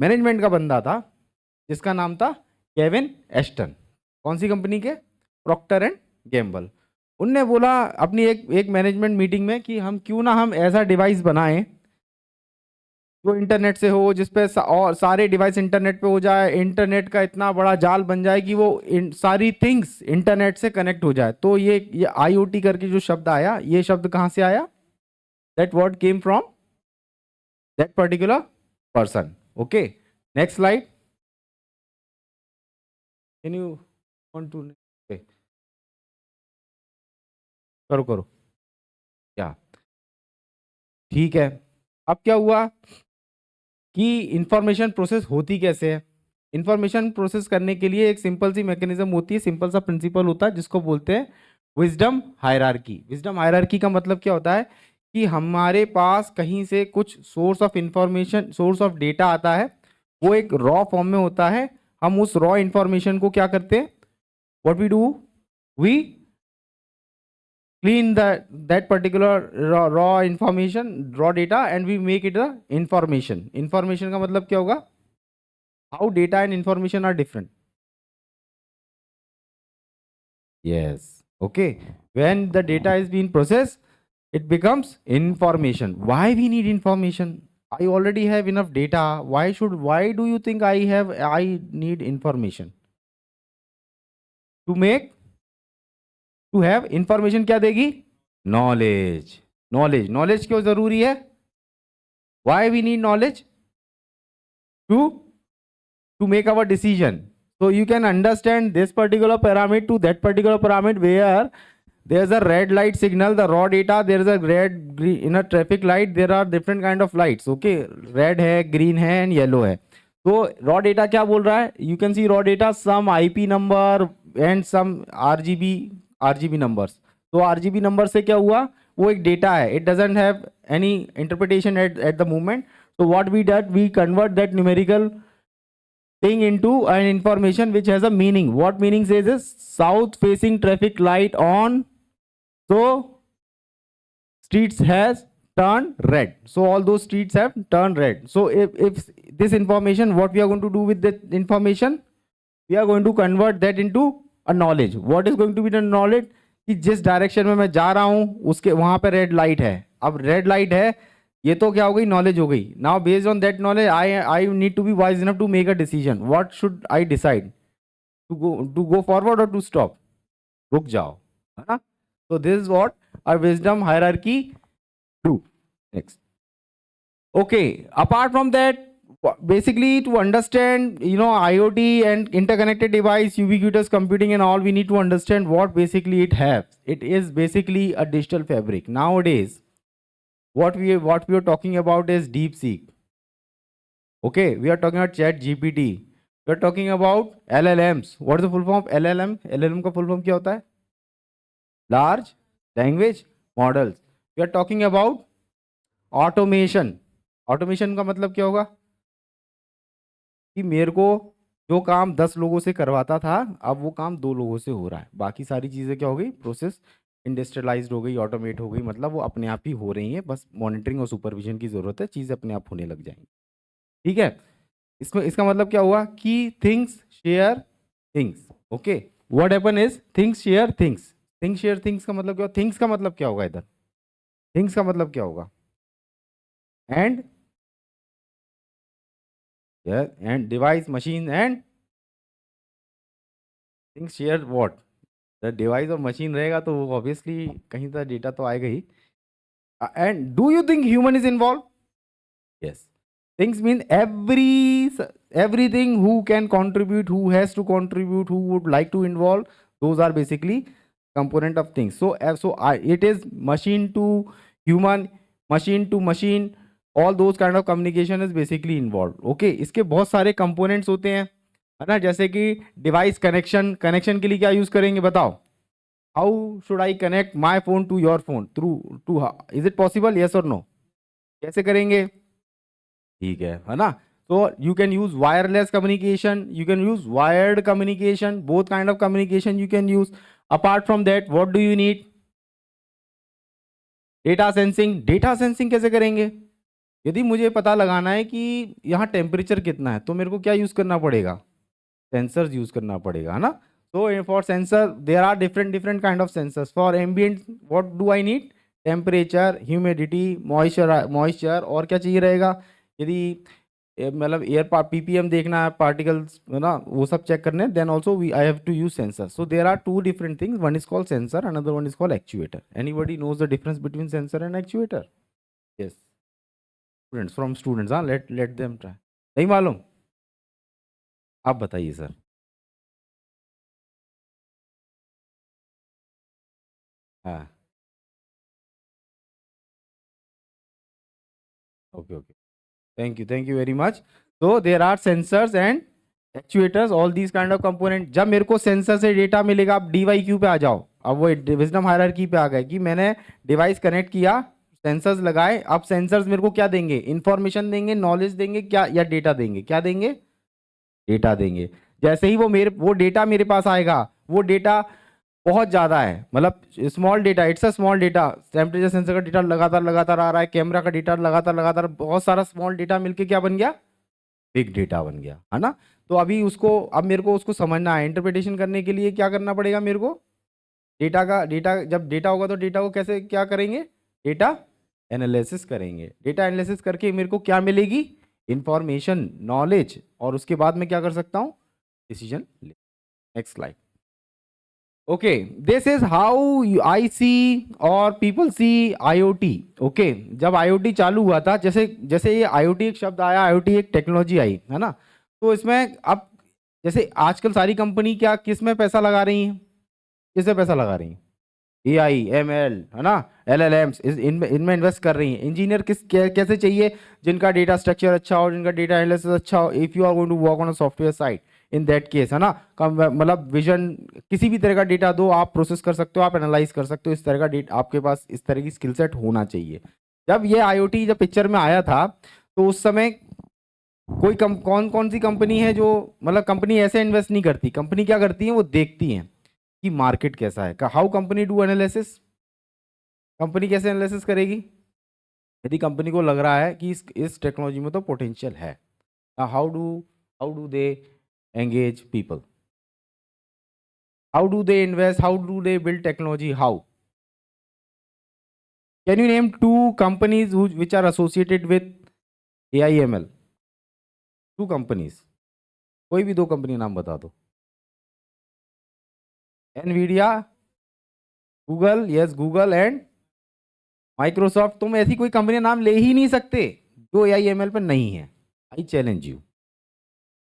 मैनेजमेंट का बंदा था जिसका नाम था केविन एस्टन। कौन सी कंपनी के? Procter and Gamble. उनने बोला अपनी एक मैनेजमेंट मीटिंग में कि हम क्यों ना हम ऐसा डिवाइस बनाएं जो इंटरनेट से हो, जिसपे और सारे डिवाइस इंटरनेट पे हो जाए, इंटरनेट का इतना बड़ा जाल बन जाए कि वो सारी थिंग्स इंटरनेट से कनेक्ट हो जाए। तो ये IoT करके जो शब्द आया, ये शब्द कहाँ से आया? That word came from that particular person. Okay, next slide. Can you want to करो क्या? ठीक है, अब क्या हुआ कि इंफॉर्मेशन प्रोसेस होती कैसे है? इंफॉर्मेशन प्रोसेस करने के लिए एक सिंपल सी मैकेनिज्म होती है, सिंपल सा प्रिंसिपल होता है जिसको बोलते हैं विजडम हायरार्की। विजडम हायरार्की का मतलब क्या होता है कि हमारे पास कहीं से कुछ source of information, source of data आता है, वो एक रॉ फॉर्म में होता है। हम उस रॉ इंफॉर्मेशन को क्या करते हैं? What we do, we clean that particular raw information, raw data, and we make it a information. Information का मतलब क्या होगा? How data and information are different. Yes. Okay. When the data is being processed, it becomes information. Why we need information? I already have enough data. Why do you think I need information? To have information क्या देगी? Knowledge क्यों जरूरी है? Why we need knowledge? To make our decision. So you can understand this particular pyramid to that particular pyramid where there's a red light signal, the raw data, there is a red, green, in a traffic light, there are different kind of lights. Okay, red है, green है and yellow है. तो raw data क्या बोल रहा है? You can see raw data, some IP number and some RGB numbers. तो RGB number से क्या हुआ? वो एक data है. It doesn't have any interpretation at the moment. So what we did, we convert that numerical thing into an information which has a meaning. What meaning says is south facing traffic light on, so streets has turned red. So all those streets have turned red. So if this information, what we are going to do with that information? We are going to convert that into a knowledge. What is going to be the knowledge? कि जिस direction में मैं जा रहा हूं उसके वहां पे रेड लाइट है। अब रेड लाइट है, ये तो क्या हो गई? नॉलेज हो गई। Now based on that knowledge I need to be wise enough to make a decision. What should I decide? To go forward और टू स्टॉप? रुक जाओ, है ना? So this is what our wisdom hierarchy do. Next. Okay, apart from that, basically to understand, IoT and interconnected device, ubiquitous computing and all, we need to understand what basically it has. It is basically a digital fabric. Nowadays, what we are talking about is DeepSeek. Okay, we are talking about ChatGPT. We are talking about LLMs. What is the full form of LLM? LLM का full form क्या होता है? Large language models. We are talking about automation. Automation का मतलब क्या होगा? कि मेरे को जो काम 10 लोगों से करवाता था, अब वो काम 2 लोगों से हो रहा है। बाकी सारी चीज़ें क्या हो गई? प्रोसेस इंडस्ट्रियलाइज्ड हो गई, ऑटोमेट हो गई, मतलब वो अपने आप ही हो रही हैं। बस मॉनिटरिंग और सुपरविजन की ज़रूरत है, चीज़ें अपने आप होने लग जाएंगी। ठीक है, इसका मतलब क्या हुआ कि things share things. Okay, what happen is things share things. Things share things का मतलब क्या? थिंग्स का मतलब क्या होगा? इधर थिंग्स का मतलब क्या होगा? And Yeah, and device, machine, and things shared what? The device और machine रहेगा तो obviously कहीं तो data तो आएगा ही. And do you think human is involved? Yes. Things mean everything who can contribute, who has to contribute, who would like to involve. Those are basically component of things. So it is machine to human, machine to machine. All those kind of communication is basically involved. Okay. इसके बहुत सारे components होते हैं, है ना? जैसे कि device connection के लिए क्या use करेंगे बताओ? How should I connect my phone to your phone is it possible? Yes or no? कैसे करेंगे? ठीक है ना? So you can use wireless communication, you can use wired communication, both kind of communication you can use. Apart from that, what do you need? Data sensing. Data sensing कैसे करेंगे? यदि मुझे पता लगाना है कि यहाँ टेम्परेचर कितना है तो मेरे को क्या यूज करना पड़ेगा? सेंसर्स यूज करना पड़ेगा, है ना? So for sensor there are different kind of sensors. For ambient what do I need? Temperature, humidity, moisture और क्या चाहिए रहेगा? यदि मतलब एयर ppm देखना है, पार्टिकल्स, है ना, वो सब चेक करने, then also I have to use sensor. So there are two different things. One is called sensor, another one is called actuator. Anybody knows the difference between sensor and actuator? Yes students, from students. हाँ, let them try. नहीं मालूम? आप बताइए sir. हाँ, okay. Thank you very much. So there are sensors and actuators, all these kind of component. जब मेरे को sensor से डेटा मिलेगा, आप DYQ पे आ जाओ. अब वो विजडम हायरार्की पे आ गए कि मैंने डिवाइस कनेक्ट किया, सेंसर्स लगाए. अब सेंसर्स मेरे को क्या देंगे? इंफॉर्मेशन देंगे, नॉलेज देंगे, क्या या डेटा देंगे? क्या देंगे? डेटा देंगे. जैसे ही वो डेटा मेरे पास आएगा, वो डेटा बहुत ज़्यादा है, मतलब small data, it's a small data. Temperature sensor का डेटा लगातार आ रहा है, कैमरा का डेटा लगातार, बहुत सारा स्मॉल डेटा मिलके क्या बन गया? बिग डेटा बन गया, है ना? तो अब मेरे को उसको समझना है. इंटरप्रिटेशन करने के लिए क्या करना पड़ेगा मेरे को? जब डेटा होगा तो डेटा को कैसे क्या करेंगे? डेटा एनालिसिस करेंगे. डेटा एनालिसिस करके मेरे को क्या मिलेगी? इंफॉर्मेशन, नॉलेज, और उसके बाद मैं क्या कर सकता हूँ? डिसीजन ले. Next slide. Okay, this is how I see or people see IoT. Okay, जब IoT चालू हुआ था, जैसे ये IoT एक शब्द आया, IoT एक टेक्नोलॉजी आई, है ना? तो इसमें अब जैसे आजकल सारी कंपनी क्या किस में पैसा लगा रही हैं? किसमें पैसा लगा रही हैं? AI, ML, है ना, LLMs, इनमें इन्वेस्ट कर रही हैं. इंजीनियर कैसे चाहिए? जिनका डेटा स्ट्रक्चर अच्छा हो, जिनका डेटा एनालिसिस अच्छा हो. If you are going to work on a software side, in that case, है ना, मतलब विजन, किसी भी तरह का डेटा दो, आप प्रोसेस कर सकते हो, आप एनालाइज कर सकते हो. इस तरह का डेटा आपके पास, इस तरह की स्किल सेट होना चाहिए. जब ये IoT जब पिक्चर में आया था तो उस समय कौन सी कंपनी है जो, मतलब कंपनी ऐसे इन्वेस्ट नहीं करती. कंपनी क्या करती है? वो देखती हैं कि मार्केट कैसा है. How company do analysis? Company कैसे एनालिसिस करेगी? यदि कंपनी को लग रहा है कि इस टेक्नोलॉजी में तो पोटेंशियल है, how do they engage people? How do they invest? How do they build technology? How? Can you name two companies which are associated with AI ML? Two companies. कोई भी दो कंपनी नाम बता दो. Nvidia, Google, yes, Google and Microsoft. तुम ऐसी कोई company नाम ले ही नहीं सकते जो AI ML पर नहीं है. I challenge you.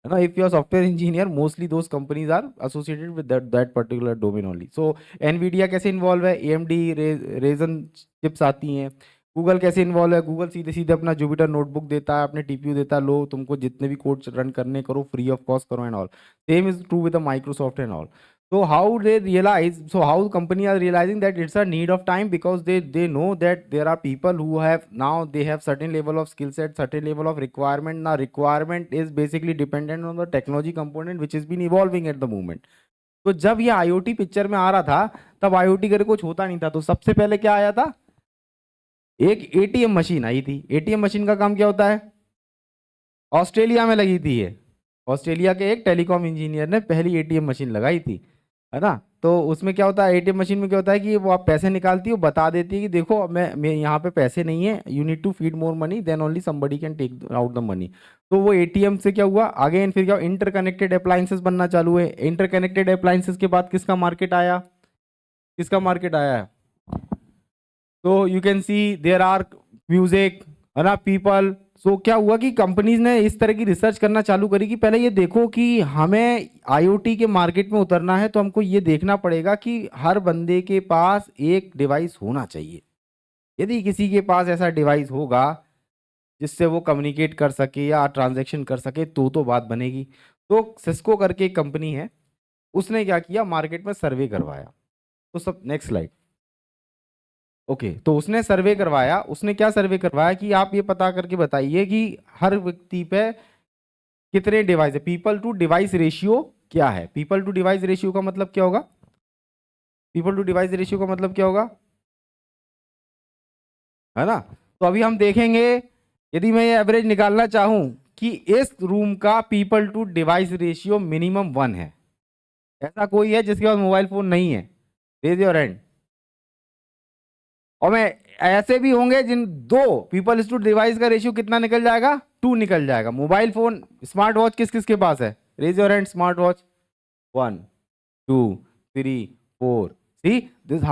You know, if you are software engineer, mostly those companies are associated with that particular domain only. So Nvidia कैसे इन्वॉल्व है? AMD Ryzen चिप्स आती हैं. Google कैसे इन्वॉल्व है? Google सीधे अपना जुपिटर नोटबुक देता है, अपने TPU देता है, लो तुमको जितने भी कोड रन करने करो, फ्री ऑफ कॉस्ट करो and all. Same is true with the Microsoft and all. So how they realize, so how company are realizing that it's a need of time, because they know that there are people who have now they have certain level of skill set, certain level of requirement. Now requirement is basically dependent on the technology component which has been evolving at the moment. तो जब ये IoT picture में आ रहा था तब IoT करके कुछ होता नहीं था. तो सबसे पहले क्या आया था? एक ATM मशीन आई थी. ATM मशीन का काम क्या होता है? ऑस्ट्रेलिया में लगी थी. ये ऑस्ट्रेलिया के एक टेलीकॉम इंजीनियर ने पहली ATM मशीन लगाई थी, है ना. तो उसमें क्या होता है, एटीएम मशीन में क्या होता है कि वो आप पैसे निकालती हो, बता देती है कि देखो मैं यहाँ पे पैसे नहीं है, you need to feed more money then only somebody can take out the money. तो वो एटीएम से क्या हुआ, अगेन फिर क्या, इंटरकनेक्टेड अप्लायंसेस बनना चालू है। इंटरकनेक्टेड अप्लायंसेस के बाद किसका मार्केट आया, किसका मार्केट आया है? तो you can see there are music, है ना, पीपल। सो क्या हुआ कि कंपनीज ने इस तरह की रिसर्च करना चालू करी कि पहले ये देखो कि हमें आईओटी के मार्केट में उतरना है तो हमको ये देखना पड़ेगा कि हर बंदे के पास एक डिवाइस होना चाहिए। यदि किसी के पास ऐसा डिवाइस होगा जिससे वो कम्युनिकेट कर सके या ट्रांजैक्शन कर सके तो बात बनेगी। तो सिस्को करके एक कंपनी है, उसने क्या किया, मार्केट में सर्वे करवाया। तो सब नेक्स्ट स्लाइड। ओके, तो उसने सर्वे करवाया। उसने क्या सर्वे करवाया कि आप ये पता करके बताइए कि हर व्यक्ति पे कितने डिवाइस है, पीपल टू डिवाइस रेशियो क्या है। पीपल टू डिवाइस रेशियो का मतलब क्या होगा, पीपल टू डिवाइस रेशियो का मतलब क्या होगा, है ना। तो अभी हम देखेंगे, यदि मैं ये एवरेज निकालना चाहूं कि इस रूम का people to device ratio minimum 1 है, ऐसा कोई है जिसके पास मोबाइल फोन नहीं है? Raise your hand. और मैं ऐसे भी होंगे जिन दो पीपल टू डिवाइस का रेशियो कितना निकल जाएगा, 2 निकल जाएगा। मोबाइल फोन, स्मार्ट वॉच किस किस के पास है? Raise your hand. Smart watch 1 2 3 4। See this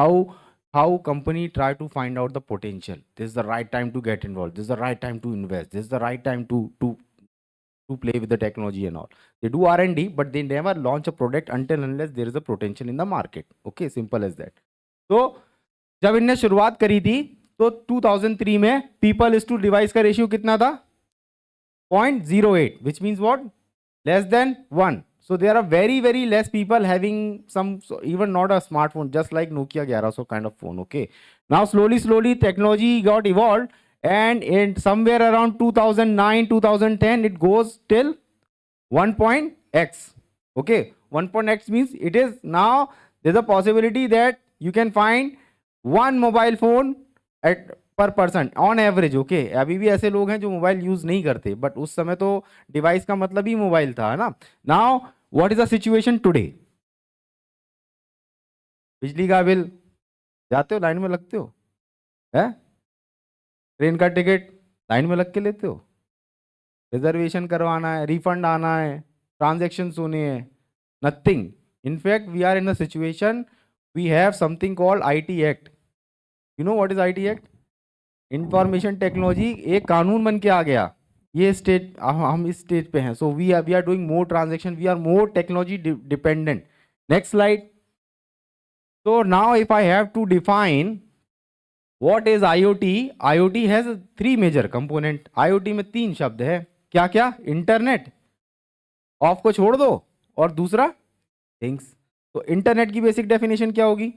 how company try to find out the potential. This is the right time to get involved, this is the right time to invest, this is the right time to play with the technology and all. They do R&D, but they never launch a product until unless there is a potential in the market. Okay, simple as that. So जब इनने शुरुआत करी थी तो 2003 में people is to device का ratio कितना था? 0.08, which means what? Less than 1. So there are very less people having some, even not a smartphone, just like Nokia 1100 kind of phone. Okay, now slowly technology got evolved, and in somewhere around 2009 2010 it goes till 1.x. Okay, 1.x means it is now there's a possibility that you can find 1 mobile phone at per person on average. Okay, अभी भी ऐसे लोग हैं जो mobile use नहीं करते, but उस समय तो डिवाइस का मतलब ही मोबाइल था, है ना। Now what is the situation today? बिजली का बिल, जाते हो लाइन में लगते हो, है? ट्रेन का टिकट लाइन में लग के लेते हो, रिजर्वेशन करवाना है, रिफंड आना है, ट्रांजेक्शन होने हैं, nothing. In fact we are in a situation, we have something called IT act. You know what is IT act? Information technology एक कानून बन के आ गया। ये स्टेट, हम इस स्टेज पे हैं। So we are doing more transaction, we are more technology dependent. Next slide. So now if I have to define what is IoT, IoT has 3 major component. IoT में 3 शब्द है, क्या क्या? इंटरनेट, ऑफ को छोड़ दो, और दूसरा थिंग्स। तो इंटरनेट की बेसिक डेफिनेशन क्या होगी?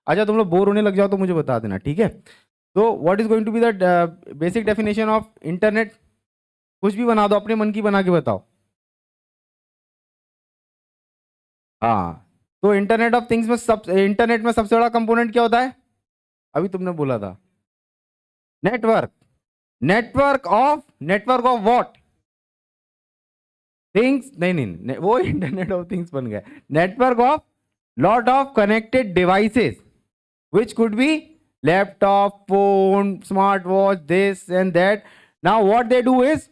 अच्छा, तुम लोग बोर होने लग जाओ तो मुझे बता देना, ठीक है। तो what is going to be the basic definition of internet? कुछ भी बना दो, अपने मन की बना के बताओ। हाँ, तो इंटरनेट ऑफ थिंग्स में इंटरनेट में सबसे बड़ा कंपोनेंट क्या होता है? अभी तुमने बोला था network. Network of what? Things. नहीं, वो इंटरनेट ऑफ थिंग्स बन गया। Network of lot of connected devices which could be laptop, phone, smartwatch, this and that. Now what they do is,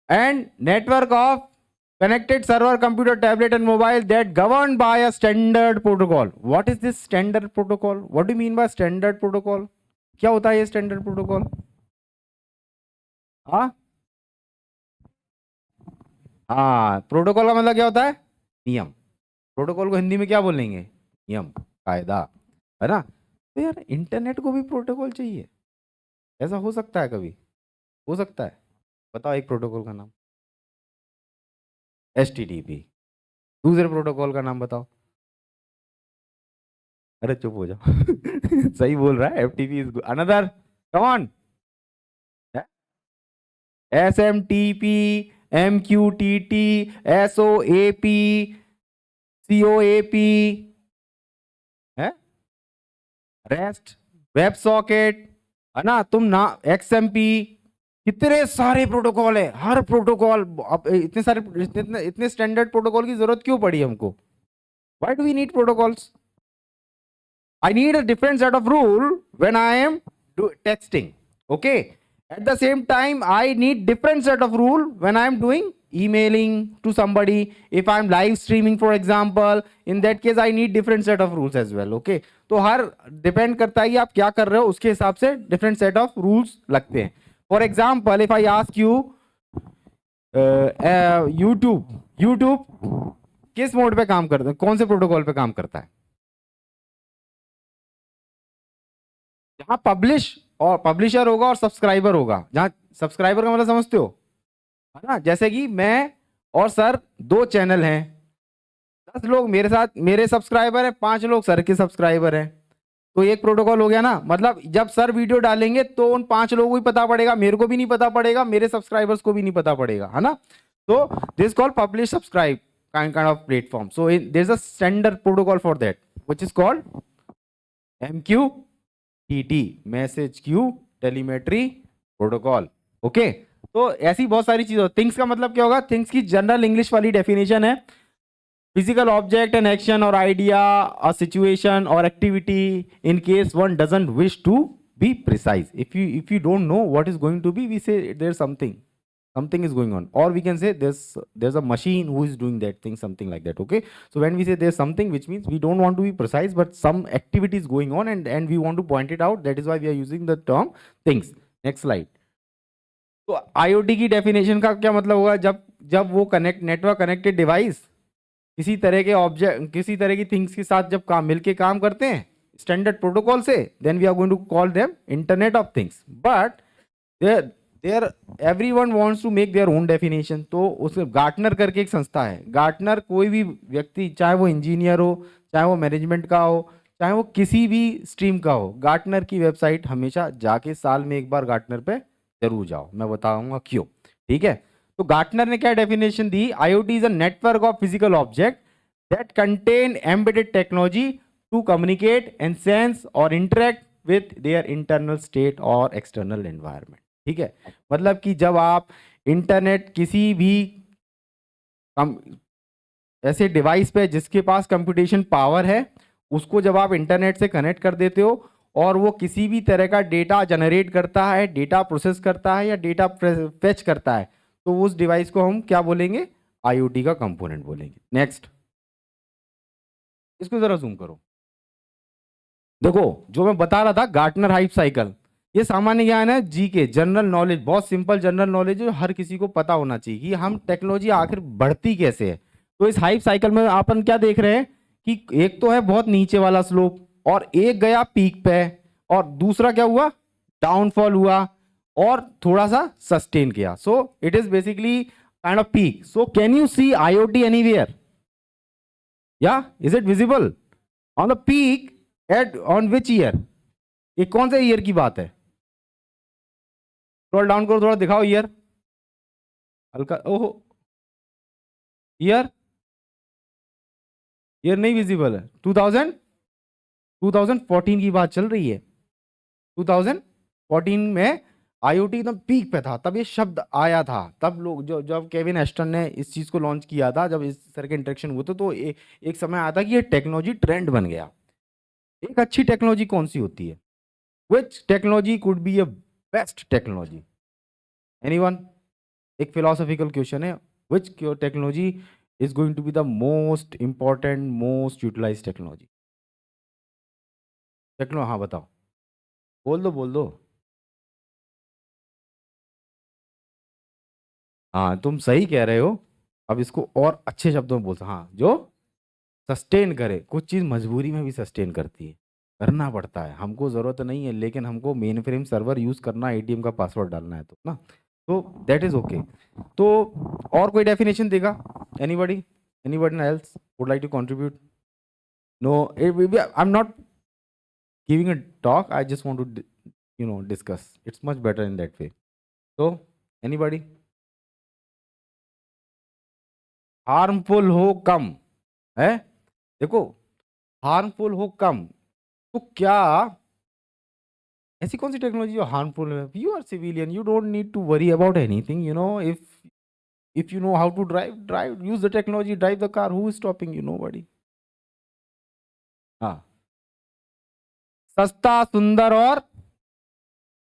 and network of connected server, computer, tablet and mobile that governed by a standard protocol. What is this standard protocol? What do you mean by standard protocol? क्या होता है ये standard protocol? हाँ, protocol का मतलब क्या होता है? नियम। प्रोटोकॉल को हिंदी में क्या बोलेंगे? नियम, कायदा, है ना। तो यार इंटरनेट को भी प्रोटोकॉल चाहिए, ऐसा हो सकता है? कभी हो सकता है? बताओ एक प्रोटोकॉल का नाम। HTTP। दूसरे प्रोटोकॉल का नाम बताओ। अरे चुप हो जाओ। सही बोल रहा है, FTP is another, come on. SMTP, MQTT, SOAP, COAP, है, रेस्ट, वेब सॉकेट, है ना। तुम ना XMP, कितने सारे प्रोटोकॉल है। हर प्रोटोकॉल, अब इतने सारे इतने स्टैंडर्ड प्रोटोकॉल की जरूरत क्यों पड़ी हमको? Why do we need protocols? I need a different set of rule when I am texting. Okay. At the same time, I need different set of rule when I am doing emailing to somebody. If I am live streaming, for example, in that case, I need different set of rules as well. Okay. तो हर depend करता है कि आप क्या कर रहे हो, उसके हिसाब से different set of rules लगते हैं. For example, if I ask you, YouTube किस मोड पे काम करता है, कौन से प्रोटोकॉल पे काम करता है? जहां पब्लिश और पब्लिशर होगा और सब्सक्राइबर होगा. जहां सब्सक्राइबर का मतलब समझते हो, है ना? जैसे कि मैं और सर 2 चैनल हैं, 10 लोग मेरे साथ मेरे सब्सक्राइबर हैं, 5 लोग सर के सब्सक्राइबर हैं, तो एक प्रोटोकॉल हो गया ना. मतलब जब सर वीडियो डालेंगे तो उन 5 लोगों को भी पता पड़ेगा, मेरे को भी नहीं पता पड़ेगा, मेरे सब्सक्राइबर्स को भी नहीं पता पड़ेगा, है ना? तो this called publish subscribe kind of platform. So there's a standard protocol for that, which is called MQTT, message queue telemetry protocol. Okay. तो ऐसी बहुत सारी चीजें. थिंग्स का मतलब क्या होगा? थिंग्स की जनरल इंग्लिश वाली डेफिनेशन है physical object, an action or idea, a situation or activity in case one doesn't wish to be precise. If you don't know what is going to be, we say there's something is going on, or we can say there's a machine who is doing that thing, something like that. Okay. So when we say there's something, which means we don't want to be precise, but some activity is going on and we want to point it out. That is why we are using the term things. Next slide. तो IoT की definition का क्या मतलब होगा? जब वो network connected device किसी तरह के ऑब्जेक्ट, किसी तरह की थिंग्स के साथ जब मिलके काम करते हैं स्टैंडर्ड प्रोटोकॉल से, then we are going to call them internet of things. But everyone wants to make their own definition. तो उस गार्टनर करके एक संस्था है. गार्टनर कोई भी व्यक्ति, चाहे वो इंजीनियर हो, चाहे वो मैनेजमेंट का हो, चाहे वो किसी भी स्ट्रीम का हो, गार्टनर की वेबसाइट हमेशा जाके साल में एक बार गार्टनर पे जरूर जाओ. मैं बताऊंगा क्यों. ठीक है. तो गार्टनर ने क्या डेफिनेशन दी? IoT is a network of physical object that contain embedded technology to communicate and sense और interact with their internal state और एक्सटर्नल एनवायरनमेंट. ठीक है. मतलब कि जब आप इंटरनेट किसी भी ऐसे डिवाइस पे जिसके पास कंप्यूटेशन पावर है, उसको जब आप इंटरनेट से कनेक्ट कर देते हो और वो किसी भी तरह का डेटा जनरेट करता है, डेटा प्रोसेस करता है या डेटा फेच करता है, तो उस डिवाइस को हम क्या बोलेंगे? IoT का कंपोनेंट बोलेंगे. नेक्स्ट, इसको जरा जूम करो. देखो जो मैं बता रहा था, गार्टनर हाइप साइकिल, ये सामान्य ज्ञान है, जी के जनरल नॉलेज, बहुत सिंपल जनरल नॉलेज जो हर किसी को पता होना चाहिए कि हम टेक्नोलॉजी आखिर बढ़ती कैसे है. तो इस हाइप साइकिल में अपन क्या देख रहे हैं कि एक तो है बहुत नीचे वाला स्लोप, और एक गया पीक पे, और दूसरा क्या हुआ? डाउनफॉल हुआ, और थोड़ा सा सस्टेन किया. So it is basically kind of peak. So can you see IoT anywhere? या is it visible on the peak at on which year? ये कौन से ईयर की बात है? स्क्रॉल डाउन करो थोड़ा, दिखाओ ईयर हल्का. ओहो, ईयर नहीं विजिबल है. 2014 की बात चल रही है. 2014 में IoT एकदम पीक पे था, तब ये शब्द आया था. तब लोग जब केविन एस्टन ने इस चीज को लॉन्च किया था, जब इस तरह के इंटरेक्शन हुए थे, तो एक समय आया था कि ये टेक्नोलॉजी ट्रेंड बन गया. एक अच्छी टेक्नोलॉजी कौन सी होती है? Which technology could be a best technology? Anyone? एक फिलोसॉफिकल क्वेश्चन है. Which technology is going to be the most important, most utilize technology? हाँ बताओ, बोल दो. हाँ तुम सही कह रहे हो. अब इसको और अच्छे शब्दों में बोलता. हाँ, जो सस्टेन करे. कुछ चीज मजबूरी में भी सस्टेन करती है, करना पड़ता है. हमको जरूरत नहीं है, लेकिन हमको मेन फ्रेम सर्वर यूज करना, ATM का पासवर्ड डालना है तो ना, तो दैट इज ओके. तो और कोई डेफिनेशन देगा? Anybody else would like to contribute? No, I am not giving a talk, I just want to discuss. It's much better in that way. तो एनीबॉडी? हार्मफुल हो कम है. देखो, हार्मफुल हो कम, तो क्या ऐसी कौन सी टेक्नोलॉजी जो हार्मफुल है? You are civilian, you don't need to worry about anything. If you know how to drive, use the technology, drive the car. Who is stopping you? Nobody. सस्ता, सुंदर और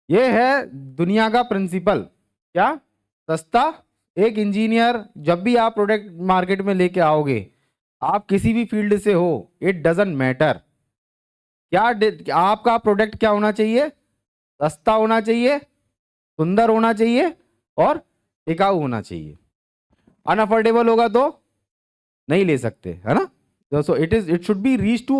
ये है दुनिया का प्रिंसिपल। क्या? सस्ता। एक इंजीनियर जब भी आप प्रोडक्ट मार्केट में लेके आओगे, आप किसी भी फील्ड से हो, इट डजंट मैटर, आपका प्रोडक्ट क्या होना चाहिए? सस्ता होना चाहिए, सुंदर होना चाहिए और टिकाऊ होना चाहिए। अनअफोर्डेबल होगा तो नहीं ले सकते, है ना? So it should be reached to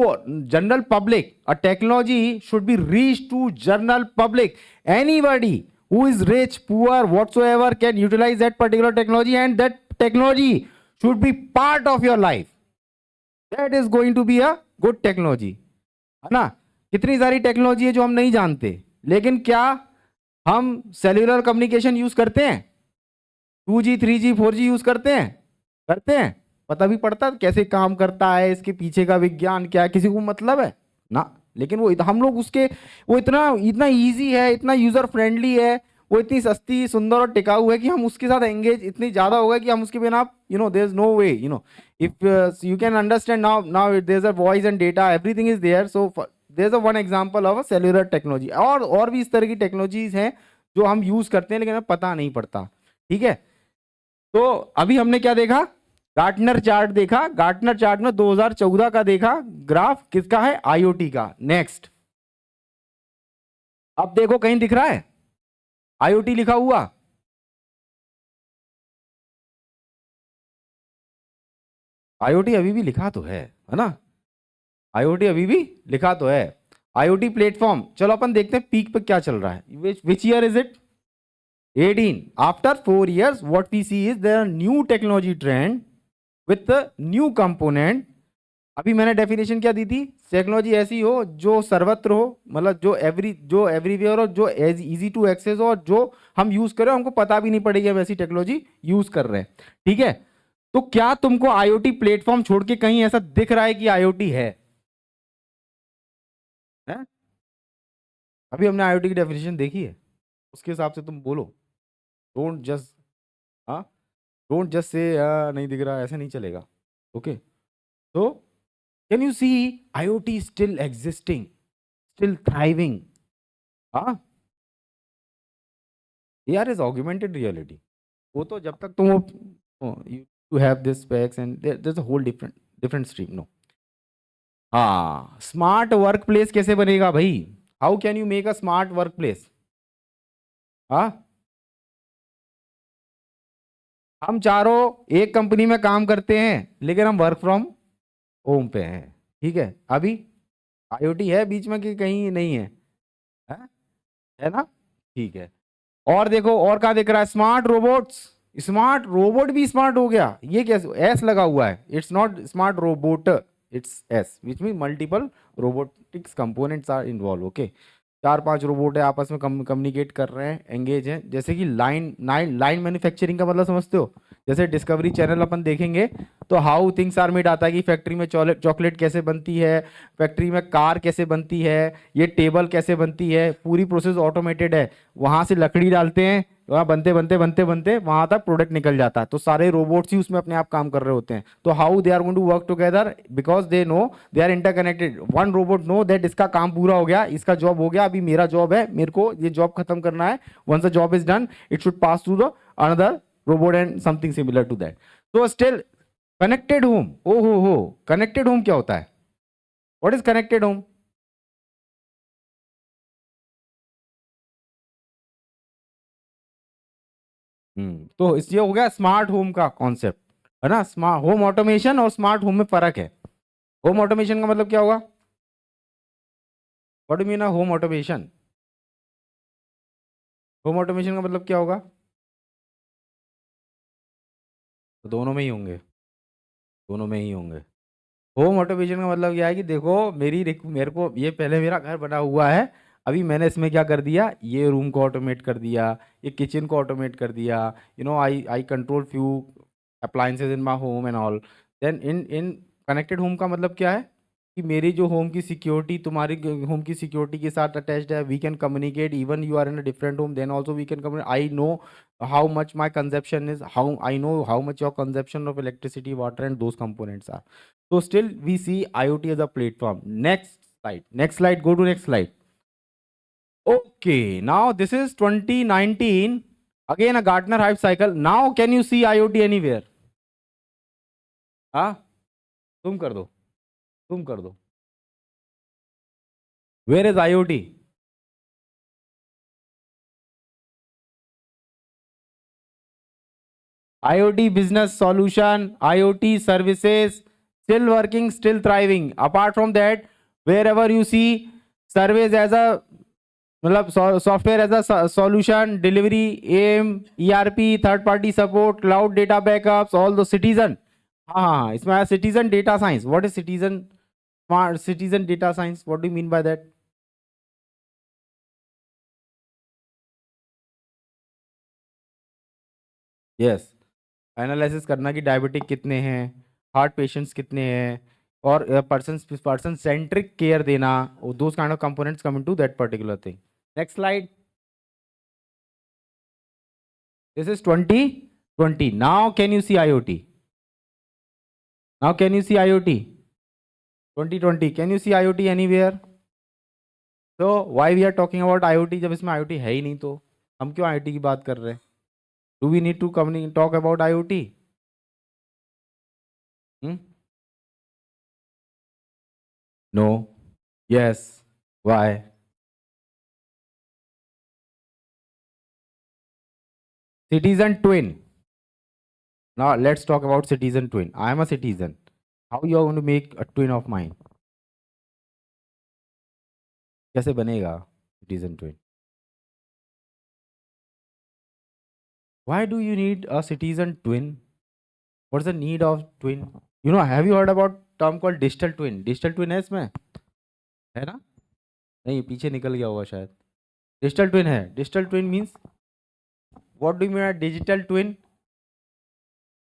general public. A technology should be reached to general public. Anybody who is rich, poor, whatsoever can utilize that particular technology, and that technology should be part of your life. That is going to be a good technology. है ना? कितनी सारी technology है जो हम नहीं जानते, लेकिन क्या हम सेल्यूलर कम्युनिकेशन यूज करते हैं? 2G 3G 4G यूज करते हैं? करते हैं? पता भी पड़ता है कैसे काम करता है, इसके पीछे का विज्ञान क्या है, किसी को मतलब है ना? लेकिन वो हम लोग उसके वो इतना इजी है, इतना यूजर फ्रेंडली है, वो इतनी सस्ती, सुंदर और टिकाऊ है कि हम उसके साथ एंगेज इतनी ज्यादा हो गए कि हम उसके बिना there is no way, if you can understand now there is a voice and data, everything is there. So there is a one example of a cellular technology. और भी इस तरह की टेक्नोलॉजीज हैं जो हम यूज करते हैं लेकिन हमें पता नहीं पड़ता। ठीक है, तो अभी हमने क्या देखा? गार्टनर चार्ट देखा। गार्टनर चार्ट में 2014 का देखा ग्राफ, किसका है? आईओटी का। नेक्स्ट, अब देखो कहीं दिख रहा है आईओटी लिखा हुआ? आईओटी अभी भी लिखा तो है ना? आईओटी अभी भी लिखा तो है। आईओटी प्लेटफॉर्म, चलो अपन देखते हैं पीक पे क्या चल रहा है। Which year is it? 18. After 4 years, what we see is there are new technology trend with the new component. अभी मैंने डेफिनेशन क्या दी थी? टेक्नोलॉजी ऐसी हो जो सर्वत्र हो, मतलब जो एवरीवेयर हो, जो इजी टू एक्सेस हो, और जो हम यूज कर रहे हो हमको पता भी नहीं पड़ेगी हम ऐसी टेक्नोलॉजी यूज कर रहे हैं। ठीक है, तो क्या तुमको आईओटी प्लेटफॉर्म छोड़ के कहीं ऐसा दिख रहा है कि आईओटी है? अभी हमने आईओटी की डेफिनेशन देखी है, उसके हिसाब से तुम बोलो। डोंट जस्ट से नहीं दिख रहा, ऐसे नहीं चलेगा। ओके, तो can you see IoT still existing, still thriving? AR is augmented reality. वो तो जब तक तुम you have this specs and there is a whole different stream. No, हाँ, स्मार्ट वर्क प्लेस कैसे बनेगा भाई? How can you make a smart work place? हम चारों एक कंपनी में काम करते हैं लेकिन हम वर्क फ्रॉम होम पे हैं। ठीक है, अभी आईओटी है बीच में कि कहीं नहीं है? है ना? ठीक है, और देखो और क्या दिख रहा है? Smart robots. स्मार्ट रोबोट भी स्मार्ट हो गया। ये कैसे? एस लगा हुआ है, it's not smart robot, it's S, which mean multiple robotics components are involve. Okay, 4-5 robot है, आपस में कम्युनिकेट कर रहे हैं, एंगेज हैं। जैसे कि लाइन मैन्युफैक्चरिंग का मतलब समझते हो? जैसे डिस्कवरी चैनल अपन देखेंगे तो हाउ थिंग्स आर मेड आता है कि फैक्ट्री में चॉकलेट कैसे बनती है, फैक्ट्री में कार कैसे बनती है, ये टेबल कैसे बनती है, पूरी प्रोसेस ऑटोमेटेड है। वहां से लकड़ी डालते हैं, वहाँ बनते वहां तक प्रोडक्ट निकल जाता है। तो सारे रोबोट्स ही उसमें अपने आप काम कर रहे होते हैं। तो how they are going to work together? Because they know they are interconnected. One robot know that इसका काम पूरा हो गया, इसका जॉब हो गया, अभी मेरा जॉब है, मेरे को ये जॉब खत्म करना है। Once the job is done it should pass to the another robot and something similar to that. So still connected home. हो connected home क्या होता है? What is connected home? तो इसलिए हो गया स्मार्ट होम का कॉन्सेप्ट, है ना? स्मार्ट होम ऑटोमेशन और स्मार्ट होम में फर्क है। होम ऑटोमेशन का मतलब क्या होगा? What do mean home automation? Home automation का मतलब क्या होगा? तो दोनों में ही होंगे, दोनों में ही होंगे। होम ऑटोमेशन का मतलब क्या है कि देखो मेरे को ये पहले मेरा घर बना हुआ है, अभी मैंने इसमें क्या कर दिया? ये रूम को ऑटोमेट कर दिया, ये किचन को ऑटोमेट कर दिया, I control few appliances in my home and all. Then in connected home का मतलब क्या है कि मेरी जो होम की सिक्योरिटी तुम्हारी होम की सिक्योरिटी के साथ अटैच्ड है। We can communicate even you are in a different home, then also we can communicate. I know how much my consumption is, I know how much your consumption of electricity, water and those components are. So still we see IoT as a platform. Next slide. Next slide. Go to next slide. Okay, now this is 2019. Again a Gartner hype cycle. Now can you see IoT anywhere? हाँ, zoom कर दो, zoom कर दो. Where is IoT? IoT business solution, IoT services, still working, still thriving. Apart from that, wherever you see service as a software as a solution, delivery, AIM, ERP, third party support, cloud data backups, all the citizen. हाँ, इसमें आया citizen data science. What is citizen data science? What do you mean by that? Yes. Analysis करना कि diabetic कितने हैं, heart patients कितने हैं, और पर्सन सेंट्रिक केयर देना. Those kind of components come into that particular thing. Next slide. This is 2020. Now can you see IoT? Now can you see IoT? 2020. Can you see IoT anywhere? So why we are talking about IoT जब इसमें IoT है ही नहीं, तो हम क्यों IoT की बात कर रहे हैं? Do we need to talk about IoT? No. Yes. Why? Citizen twin. Now let's talk about citizen twin. I am a citizen. How you are going to make a twin of mine? कैसे बनेगा citizen twin? Why do you need a citizen twin? What's the need of twin? You know, have you heard about term called digital twin? Digital twin है इसमें, है ना? नहीं, पीछे निकल गया होगा शायद. Digital twin है. Digital twin means what do you mean by digital twin?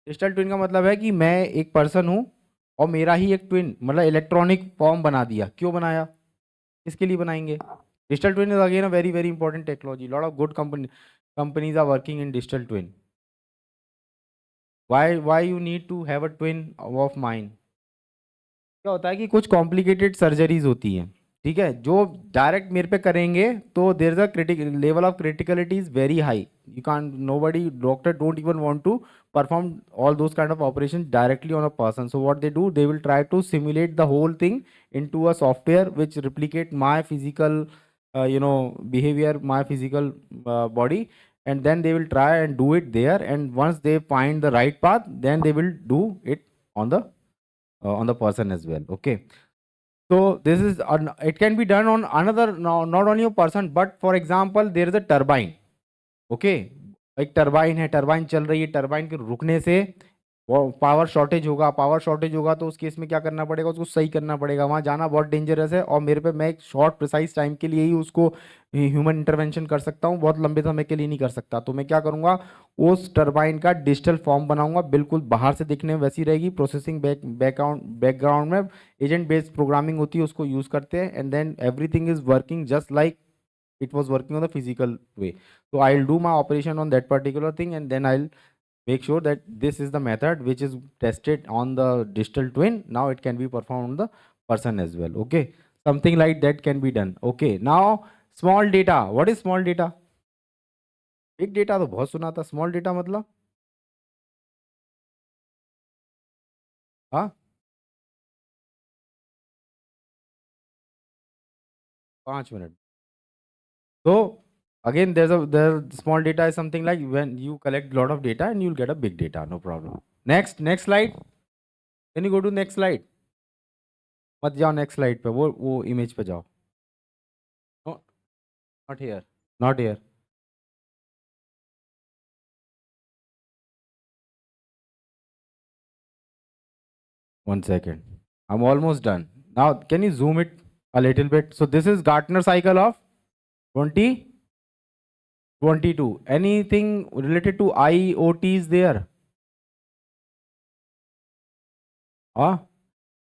Digital twin का मतलब है कि मैं एक पर्सन हूँ और मेरा ही एक ट्विन, मतलब इलेक्ट्रॉनिक फॉर्म बना दिया. क्यों बनाया? किसके लिए बनाएंगे? Digital twin is again a very very important technology. Lot of good companies are working in digital twin. Why you need to have a twin of mine? क्या होता है कि कुछ कॉम्प्लिकेटेड सर्जरीज होती हैं, ठीक है, जो डायरेक्ट मेरे पे करेंगे तो there is a level of criticality is very high. You can't, nobody, doctor don't even want to perform all those kind of operations directly on a person. So what they do, they will try to simulate the whole thing into a software which replicate my physical behavior, my physical body, and then they will try and do it there, and once they find the right path, then they will do it on the person as well. Okay, so this is it can be done on another, not only a person, but for example there is a turbine. Okay, एक turbine है, turbine चल रही है, turbine के रुकने से power shortage होगा. Power shortage होगा तो उस केस में क्या करना पड़ेगा? उसको सही करना पड़ेगा. वहाँ जाना बहुत डेंजरस है और मेरे पे, मैं एक शॉर्ट प्रिसाइज टाइम के लिए ही उसको ह्यूमन इंटरवेंशन कर सकता हूँ, बहुत लंबे समय के लिए नहीं कर सकता. तो मैं क्या करूँगा, उस टरबाइन का डिजिटल फॉर्म बनाऊंगा, बिल्कुल बाहर से दिखने में वैसी रहेगी. प्रोसेसिंग बैकग्राउंड में एजेंट बेस्ड प्रोग्रामिंग होती है, उसको यूज़ करते हैं, and then everything is working just like it was working on the physical way. So I'll do my operation on that particular thing, and then I'll make sure that this is the method which is tested on the digital twin. Now it can be performed on the person as well. Okay, something like that can be done. Okay, now small data. What is small data? Big data तो बहुत सुना था. Small data मतलब, हाँ, 5 minute. So again, there small data is something like when you collect lot of data and you'll get a big data, no problem. Next slide. Can you go to next slide? मत जाओ next slide पे, वो image पे जाओ. No, not here, not here. One second, I'm almost done. Now can you zoom it a little bit? So this is Gartner cycle of 2022. Anything related to IoT is there?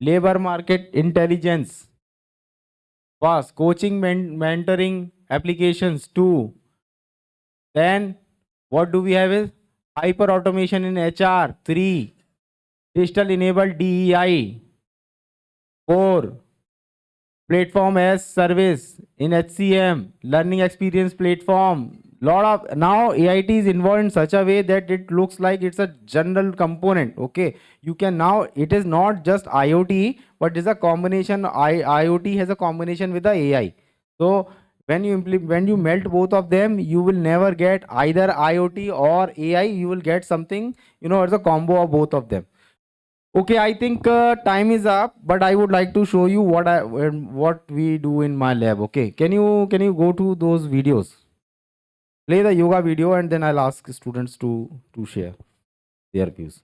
Labor market intelligence, fast coaching, mentoring applications 2. Then what do we have is hyper automation in HR 3. Digital enabled DEI 4. platform as service in HCM, learning experience platform. Lot of now AIT is involved in such a way that it looks like it's a general component. Okay, you can now, it is not just IoT, but it's a combination. IoT has a combination with the AI. So when you when you melt both of them, you will never get either IoT or AI. You will get something, you know, it's a combo of both of them. Okay, I think time is up, but I would like to show you what we do in my lab. Okay, can you go to those videos? Play the yoga video, and then I'll ask students to share their views.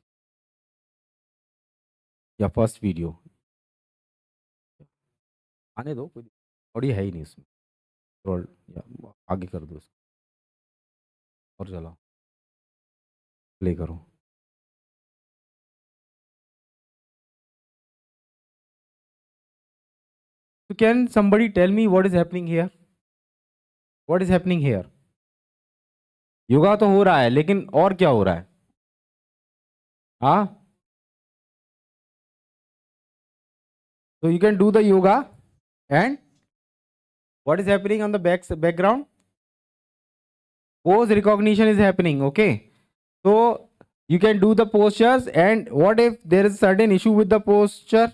Yeah, first video. आने दो, कोई audio है ही नहीं इसमें. Scroll या आगे कर दो इसको. और चलाओ. प्ले करो. So can somebody tell me what is happening here? What is happening here? Yoga तो हो रहा है, लेकिन और क्या हो रहा है? हाँ? So you can do the yoga, and what is happening on the background? Pose recognition is happening. Okay. So you can do the postures, and what if there is a certain issue with the posture?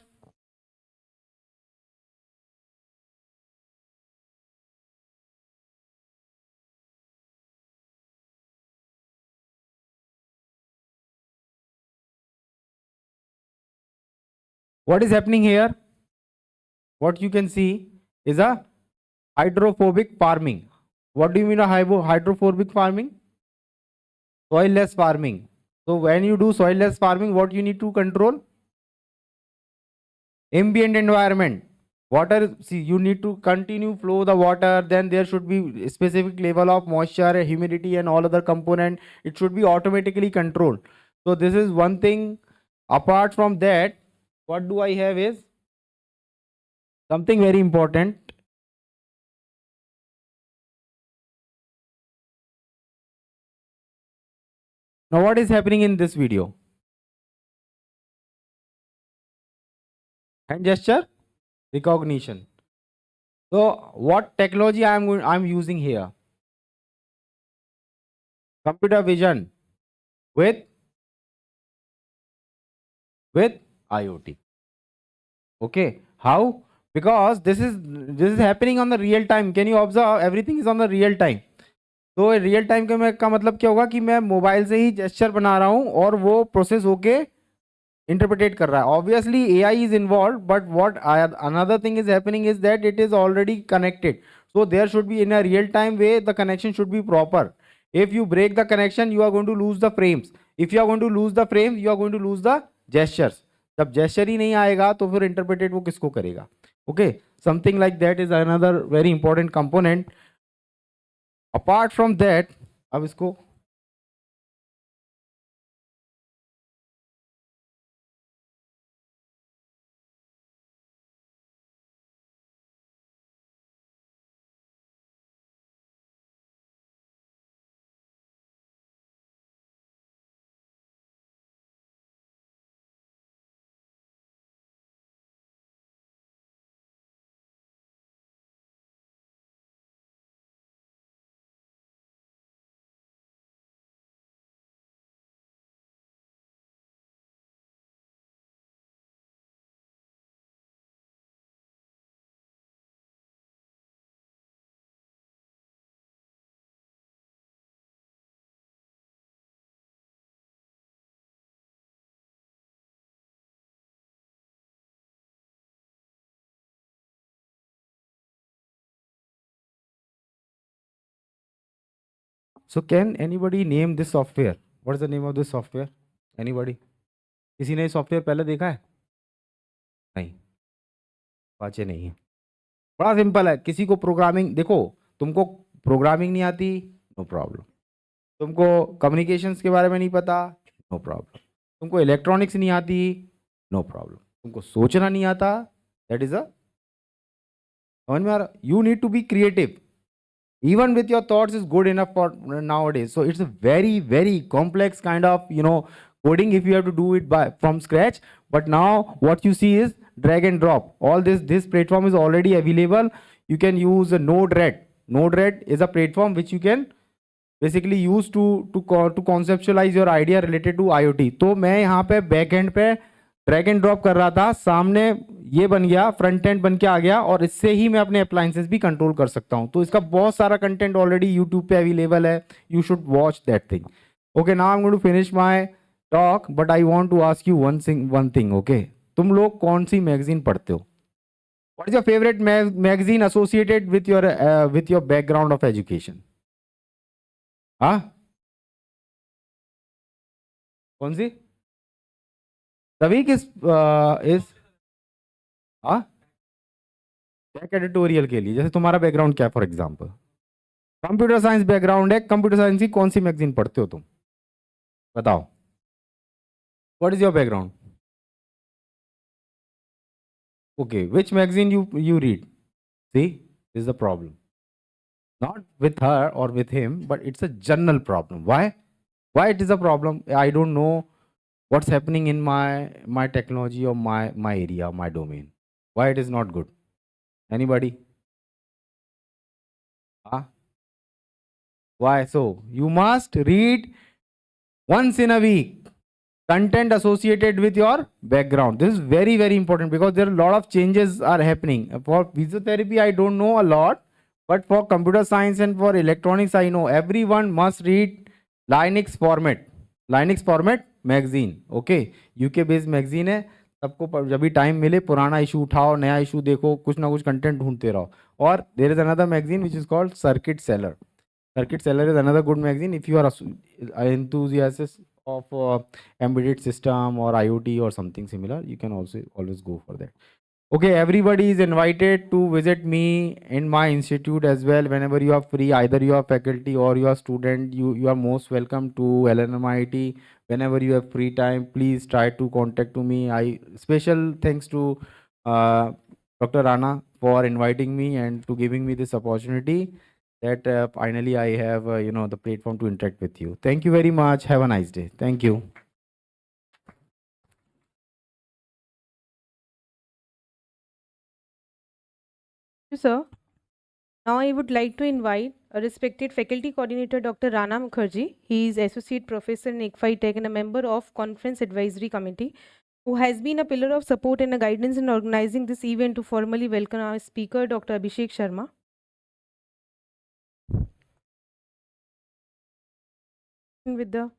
What is happening here? What you can see is a hydrophobic farming. What do you mean a hydrophobic farming? Soilless farming. So when you do soilless farming, what you need to control? Ambient environment. Water, see, you need to continue flow the water, then there should be a specific level of moisture, humidity and all other component. It should be automatically controlled. So this is one thing. Apart from that, what do I have is something very important. Now what is happening in this video? Hand gesture recognition. So what technology I'm using here? Computer vision with IoT. Okay, how? Because this is happening on the real time. Can you observe? Everything is on the real time. तो real time का मतलब क्या होगा कि मैं mobile से ही gesture बना रहा हूँ और वो प्रोसेस होके इंटरप्रेटेट कर रहा है. Obviously AI is involve, but what another thing is happening is that it is already connected. So there should be, in a real time way, the connection should be proper. If you break the connection, you are going to lose the frames. If you are going to lose the frames, you are going to lose the gestures. जब gesture ही नहीं आएगा तो फिर interpretate वो किसको करेगा? Okay, something like that is another very important component. Apart from that, अब इसको So can anybody name this software? What is the name of this software? Anybody? किसी ने सॉफ्टवेयर पहले देखा है? नहीं, पाचे नहीं है. बड़ा सिंपल है. किसी को प्रोग्रामिंग, देखो तुमको प्रोग्रामिंग नहीं आती, नो प्रॉब्लम. तुमको कम्युनिकेशंस के बारे में नहीं पता, नो प्रॉब्लम. तुमको इलेक्ट्रॉनिक्स नहीं आती, नो प्रॉब्लम. तुमको सोचना नहीं आता, दैट इज अ, समझ में आ रहा? You need to be creative. Even with your thoughts is good enough for nowadays. So it's a very, very complex kind of, coding if you have to do it from scratch. But now what you see is drag and drop. All this platform is already available. You can use a Node-RED. Node-RED is a platform which you can basically use to conceptualize your idea related to IoT. तो मैं यहाँ पे back and पे drag and drop कर रहा था, सामने ये बन गया, फ्रंट एंड बन के आ गया, और इससे ही मैं अपने अप्लायंसेस भी कंट्रोल कर सकता हूँ. तो इसका बहुत सारा कंटेंट ऑलरेडी यूट्यूब पे अवेलेबल है. You should watch that thing. Okay, now I am going to finish my talk, but I want to ask you one thing. Okay, तुम लोग कौन सी मैगजीन पढ़ते हो? What is your favourite magazine associated with your background of education? हाँ, कौन सी? सभी किस इस हाँ टेक एडिटोरियल के लिए. जैसे तुम्हारा बैकग्राउंड क्या है? For example computer science background है. कंप्यूटर साइंस की कौन सी मैगजीन पढ़ते हो तुम? बताओ. What is your background? Okay, which magazine you read? See, this is the problem. Not with her or with him, but it's a general problem. Why it is a problem? I don't know what's happening in my technology or my area, my domain. Why it is not good? Anybody? Why? So you must read once in a week content associated with your background. This is very, very important because there are a lot of changes are happening. For physiotherapy, I don't know a lot, but for computer science and for electronics, I know everyone must read Linux format magazine. Okay, UK based magazine है. सबको जब भी time मिले पुराना issue उठाओ, नया issue देखो, कुछ ना कुछ कंटेंट ढूंढते रहो. और there is another magazine which is called Circuit Cellar. Circuit Seller is another good magazine. If you are an enthusiast of embedded system or IoT or something similar, you can also always go for that. Okay, everybody is invited to visit me in my institute as well. Whenever you are free, either you are faculty or you are student, you are most welcome to LNMIT. Whenever you have free time, please try to contact to me. Special thanks to Dr. Rana for inviting me and to giving me this opportunity. That finally I have the platform to interact with you. Thank you very much. Have a nice day. Thank you. Thank you, sir. Now I would like to invite a respected faculty coordinator, Dr. Rana Mukherjee. He is associate professor in ICFAI Tech and a member of Conference Advisory Committee, who has been a pillar of support and a guidance in organizing this event. To formally welcome our speaker, Dr. Abhishek Sharma. With the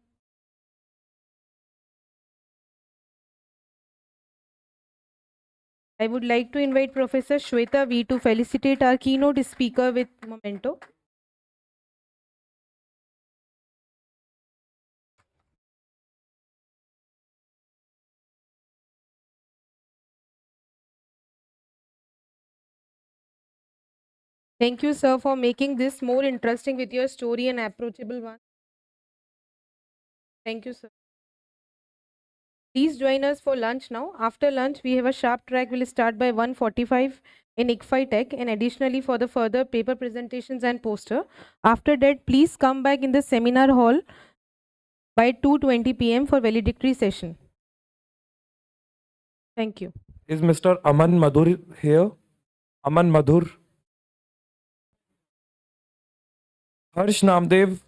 I would like to invite Professor Shweta V to felicitate our keynote speaker with memento. Thank you, sir, for making this more interesting with your story and approachable one. Thank you, sir. Please join us for lunch now. After lunch, we have a sharp track will start by 1:45 in ICFAI Tech and additionally for the further paper presentations and poster. After that, please come back in the seminar hall by 2:20 p.m. for valedictory session. Thank you. Is Mr. Aman Madhur here? Aman Madhur. Harsh Namdev.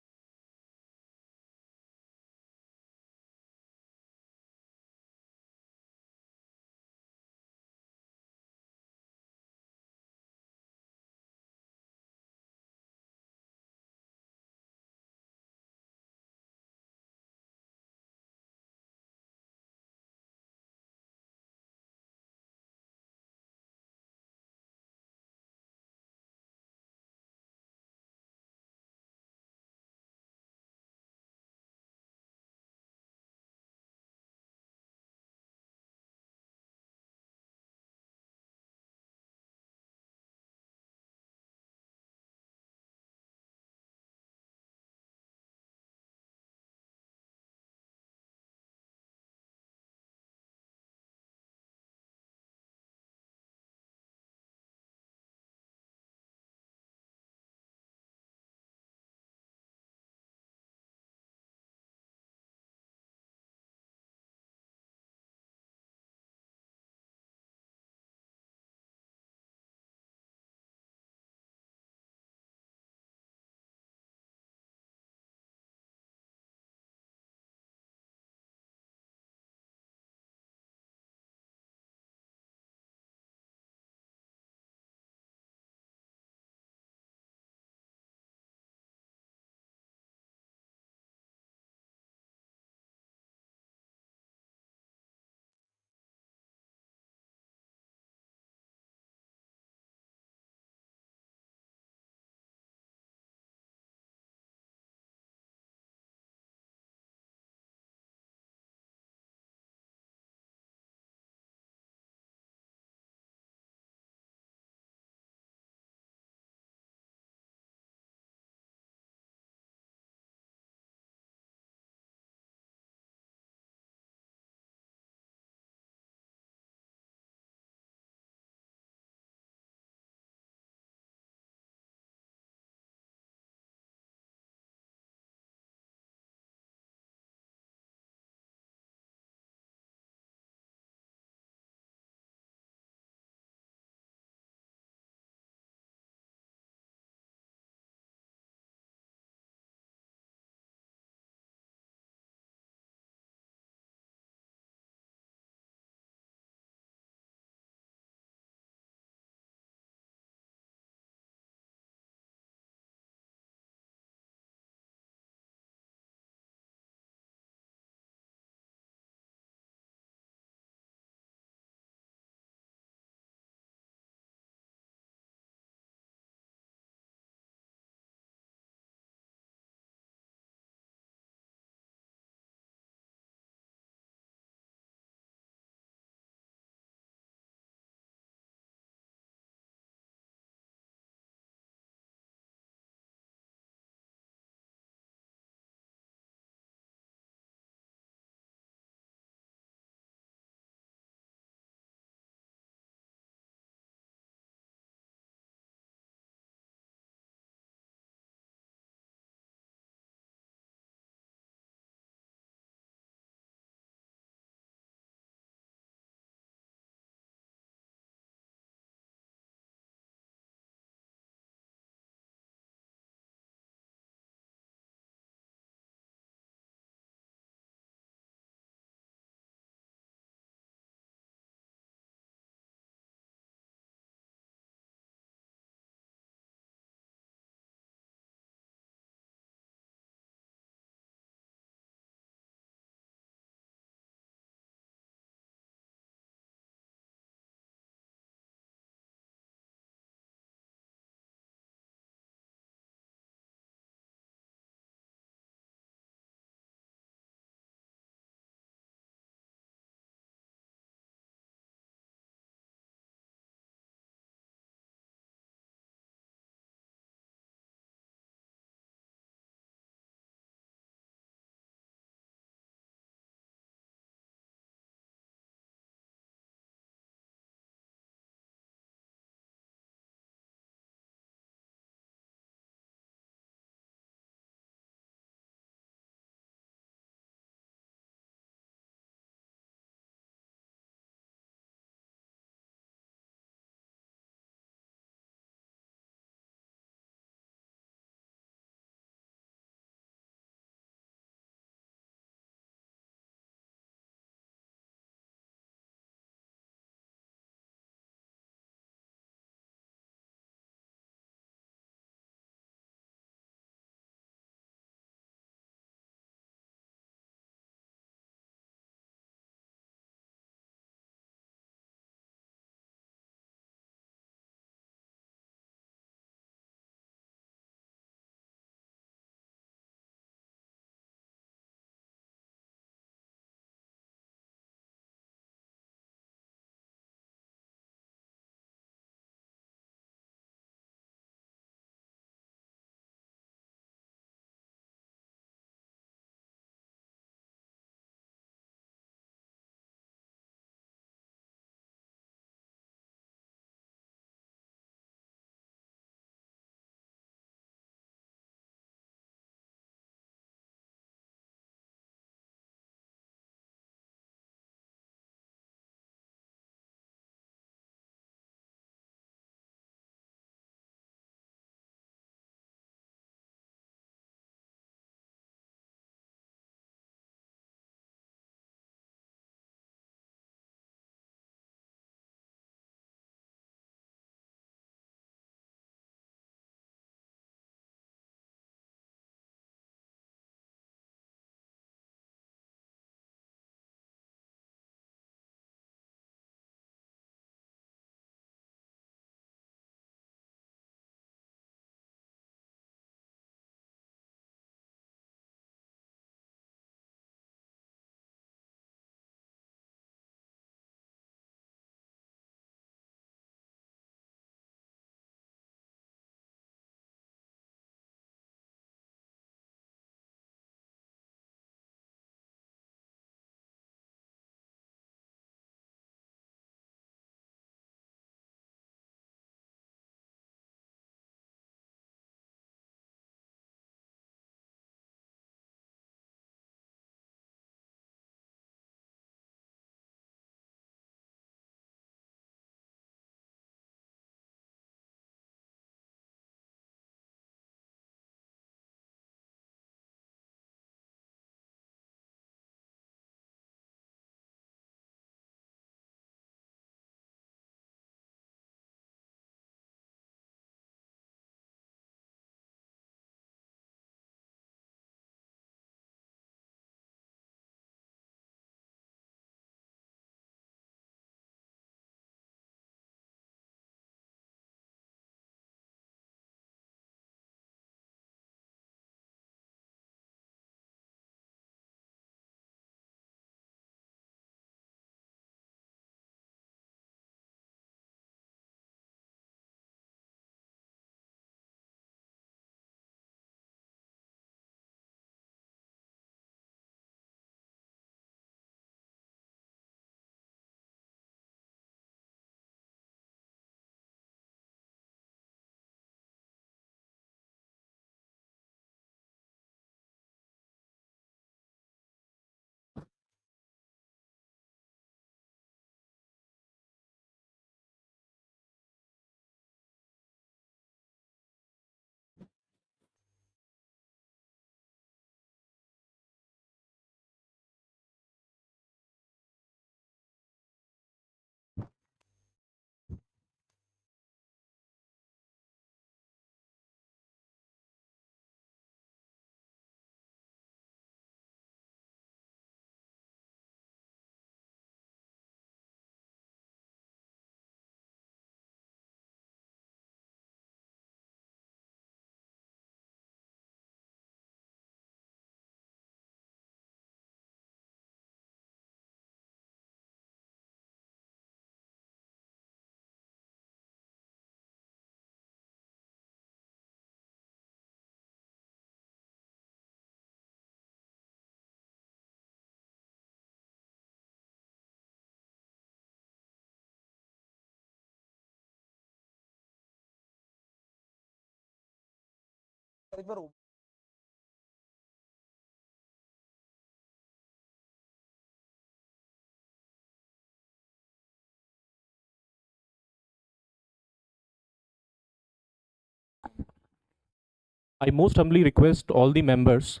I most humbly request all the members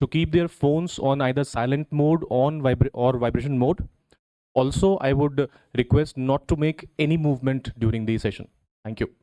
to keep their phones on either silent mode or vibration mode. Also, I would request not to make any movement during the session. Thank you.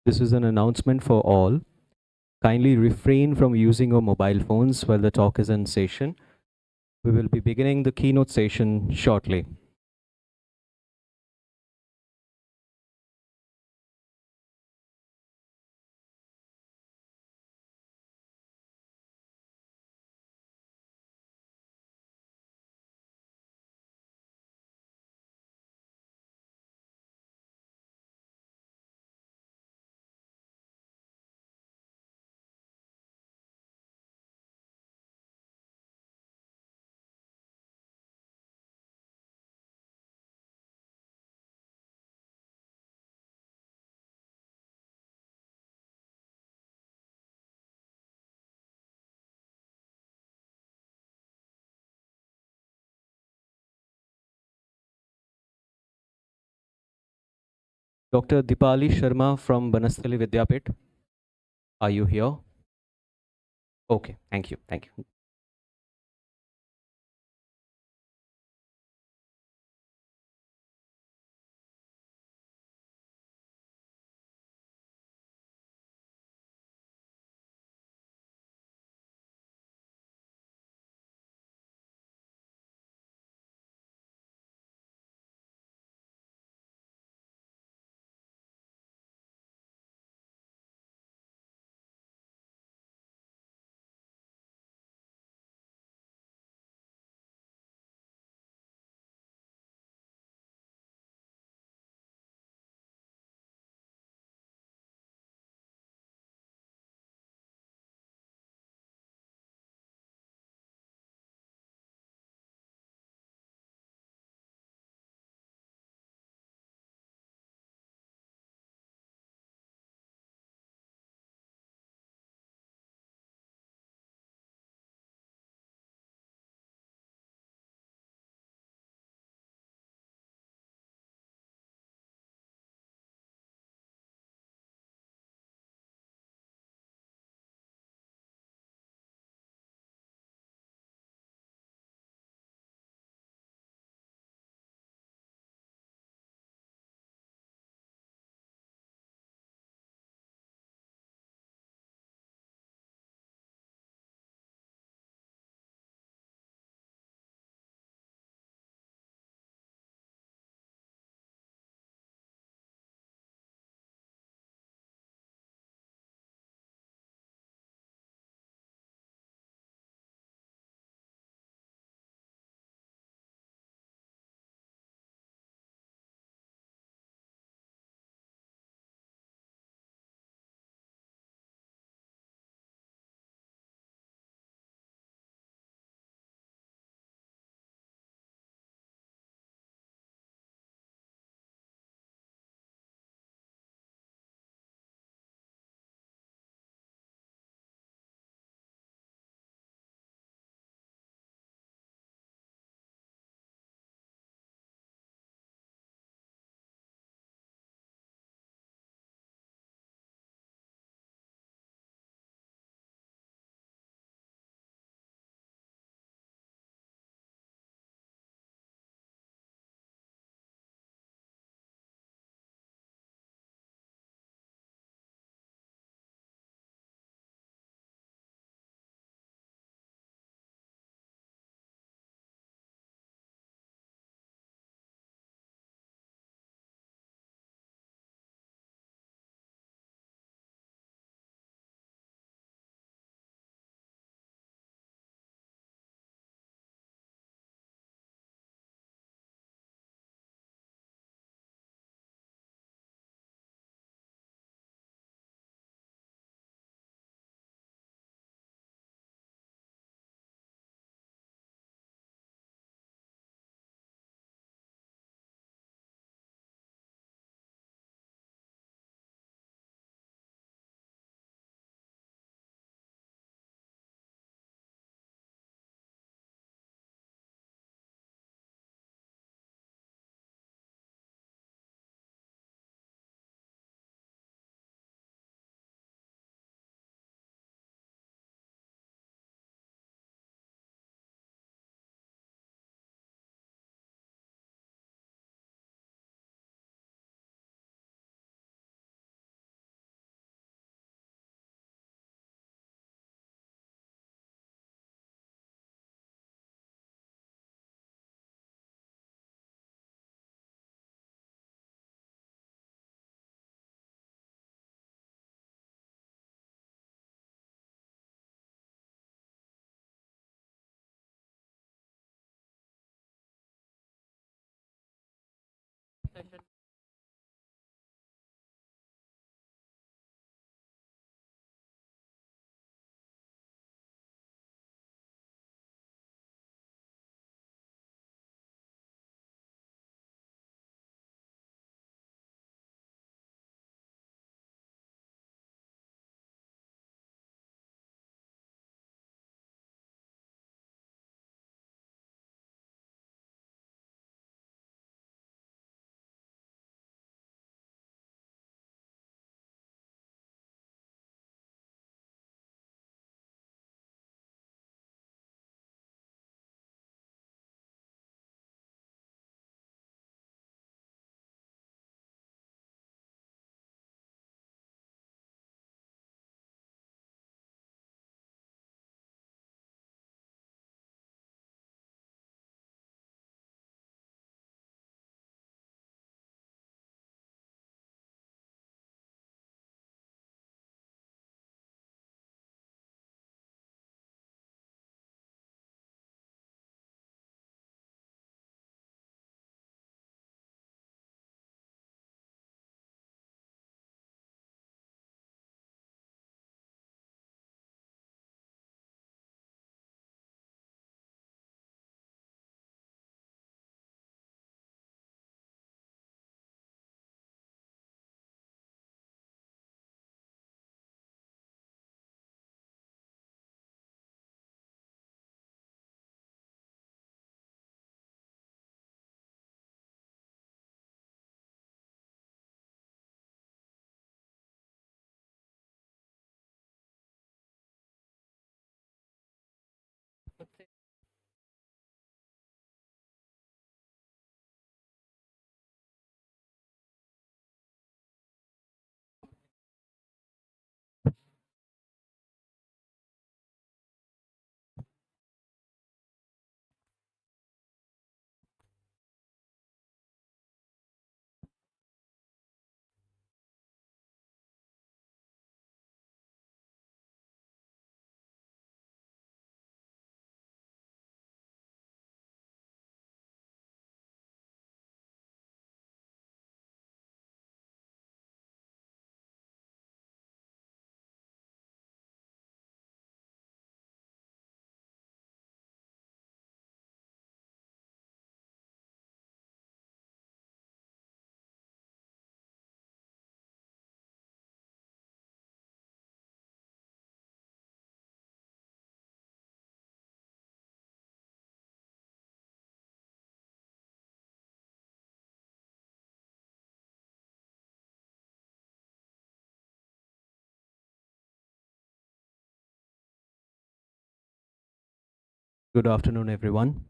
This is an announcement for all. Kindly refrain from using your mobile phones while the talk is in session. We will be beginning the keynote session shortly. Dr. Dipali Sharma from Banasthali Vidyapit. Are you here? Okay, thank you. Thank you. Good afternoon, everyone.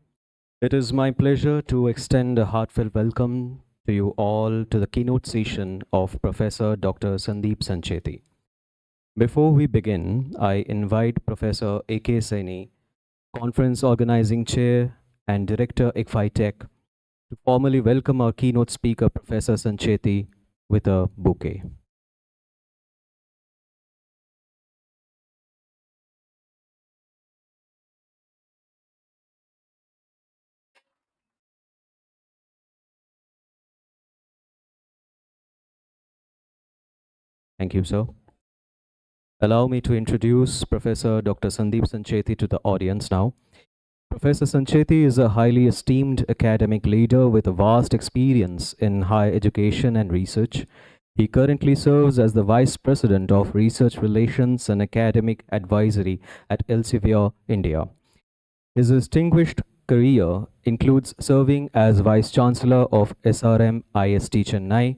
It is my pleasure to extend a heartfelt welcome to you all to the keynote session of Professor Dr. Sandeep Sancheti. Before we begin, I invite Professor A.K. Saini, Conference Organizing Chair and Director ICFAI Tech, to formally welcome our keynote speaker, Professor Sancheti, with a bouquet. Thank you, sir. Allow me to introduce Professor Dr. Sandeep Sancheti to the audience now. Professor Sancheti is a highly esteemed academic leader with a vast experience in higher education and research. He currently serves as the Vice President of Research Relations and Academic Advisory at Elsevier, India. His distinguished career includes serving as Vice Chancellor of SRM IST Chennai,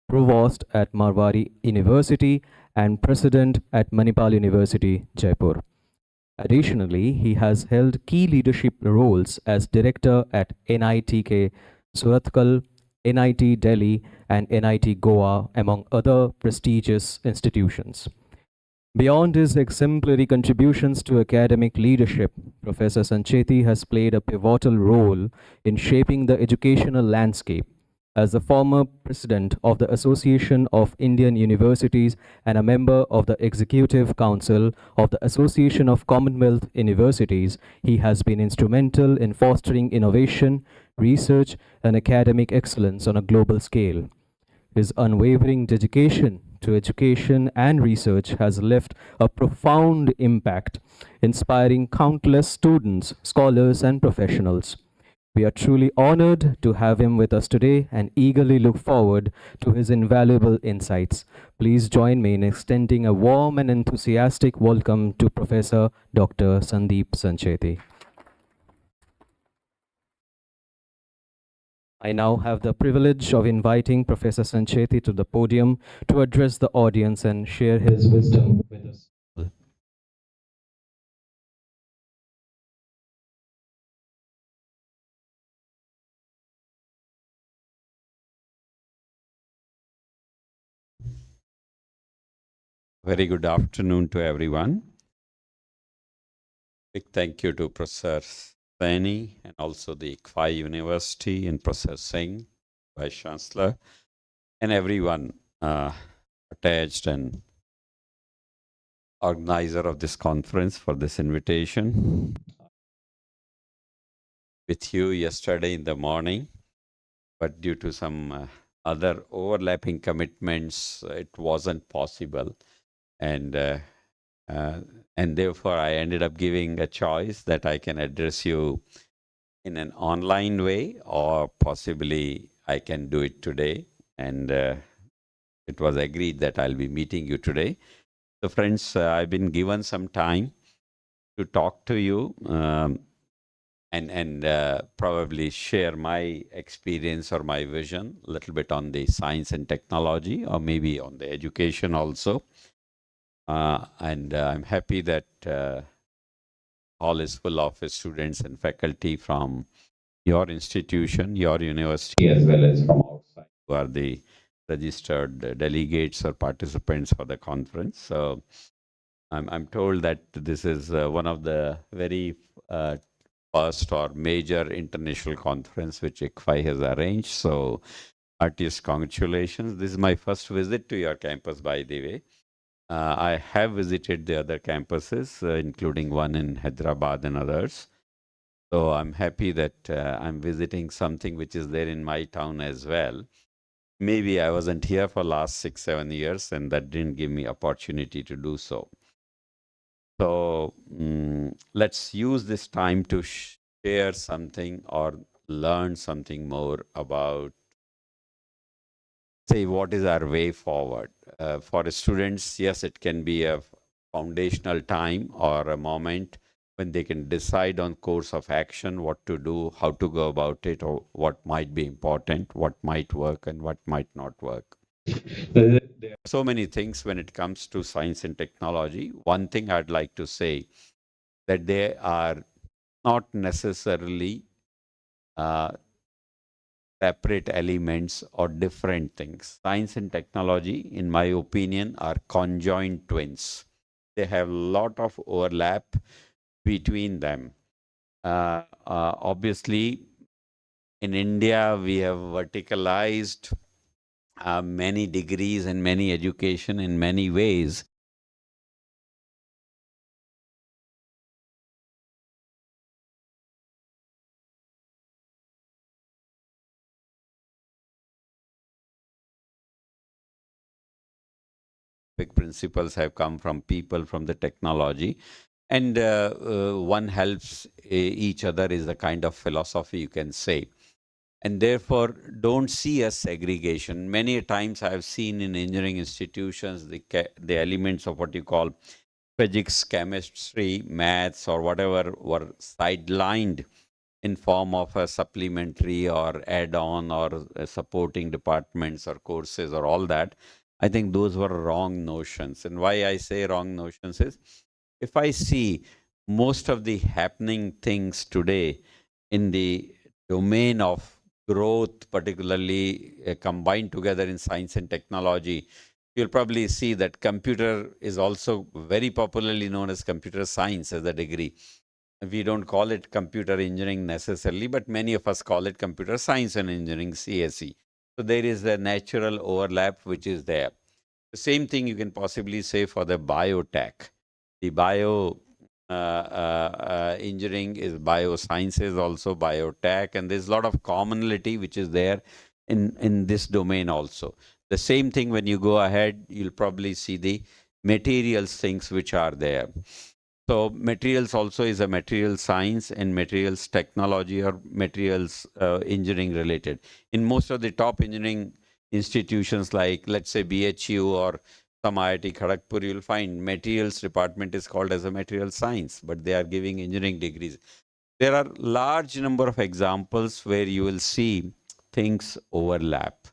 Provost at Marwari University, and President at Manipal University, Jaipur. Additionally, he has held key leadership roles as director at NITK Surathkal, NIT Delhi, and NIT Goa, among other prestigious institutions. Beyond his exemplary contributions to academic leadership, Professor Sancheti has played a pivotal role in shaping the educational landscape. As the former president of the Association of Indian Universities and a member of the Executive Council of the Association of Commonwealth Universities, he has been instrumental in fostering innovation, research, and academic excellence on a global scale. His unwavering dedication to education and research has left a profound impact, inspiring countless students, scholars, and professionals. We are truly honored to have him with us today and eagerly look forward to his invaluable insights. Please join me in extending a warm and enthusiastic welcome to Professor Dr. Sandeep Sancheti. I now have the privilege of inviting Professor Sancheti to the podium to address the audience and share his wisdom with us. Very good afternoon to everyone. Big thank you to Professor Saini and also the ICFAI University and Professor Singh, Vice Chancellor, and everyone attached and organizer of this conference for this invitation. With you yesterday in the morning, but due to some other overlapping commitments, it wasn't possible. And therefore, I ended up giving a choice that I can address you in an online way, or possibly I can do it today. And it was agreed that I'll be meeting you today. So friends, I've been given some time to talk to you and probably share my experience or my vision a little bit on the science and technology, or maybe on the education also. And I'm happy that hall is full of students and faculty from your institution, your university, as well as from outside, who are the registered delegates or participants for the conference. So I'm told that this is one of the very first or major international conference which ICFAI has arranged. So heartiest congratulations. This is my first visit to your campus, by the way. I have visited the other campuses, including one in Hyderabad and others. So I'm happy that I'm visiting something which is there in my town as well. Maybe I wasn't here for last 6-7 years, and that didn't give me opportunity to do so. So let's use this time to share something or learn something more about, say, what is our way forward. For students, yes, it can be a foundational time or a moment when they can decide on course of action, what to do, how to go about it, or what might be important, what might work and what might not work. There are so many things when it comes to science and technology. One thing I'd like to say, that they are not necessarily separate elements or different things. Science and technology, in my opinion, are conjoined twins. They have a lot of overlap between them. Obviously, in India, we have verticalized many degrees and many education in many ways. Big principles have come from people, from the technology, and one helps each other is the kind of philosophy, you can say. And therefore, don't see a segregation. Many times I have seen in engineering institutions the elements of what you call physics, chemistry, maths, or whatever were sidelined in form of a supplementary or add-on or supporting departments or courses or all that. I think those were wrong notions. And why I say wrong notions is, if I see most of the happening things today in the domain of growth, particularly combined together in science and technology, you'll probably see that computer is also very popularly known as computer science as a degree. We don't call it computer engineering necessarily, but many of us call it computer science and engineering, CSE. So there is a natural overlap which is there. The same thing you can possibly say for the biotech. The bio engineering is biosciences, also biotech, and there's a lot of commonality which is there in this domain also. The same thing when you go ahead, you'll probably see the materials things which are there. So materials also is a material science and materials technology or materials engineering related. In most of the top engineering institutions like let's say BHU or some IIT Kharagpur, you'll find materials department is called as a material science, but they are giving engineering degrees. There are large number of examples where you will see things overlap.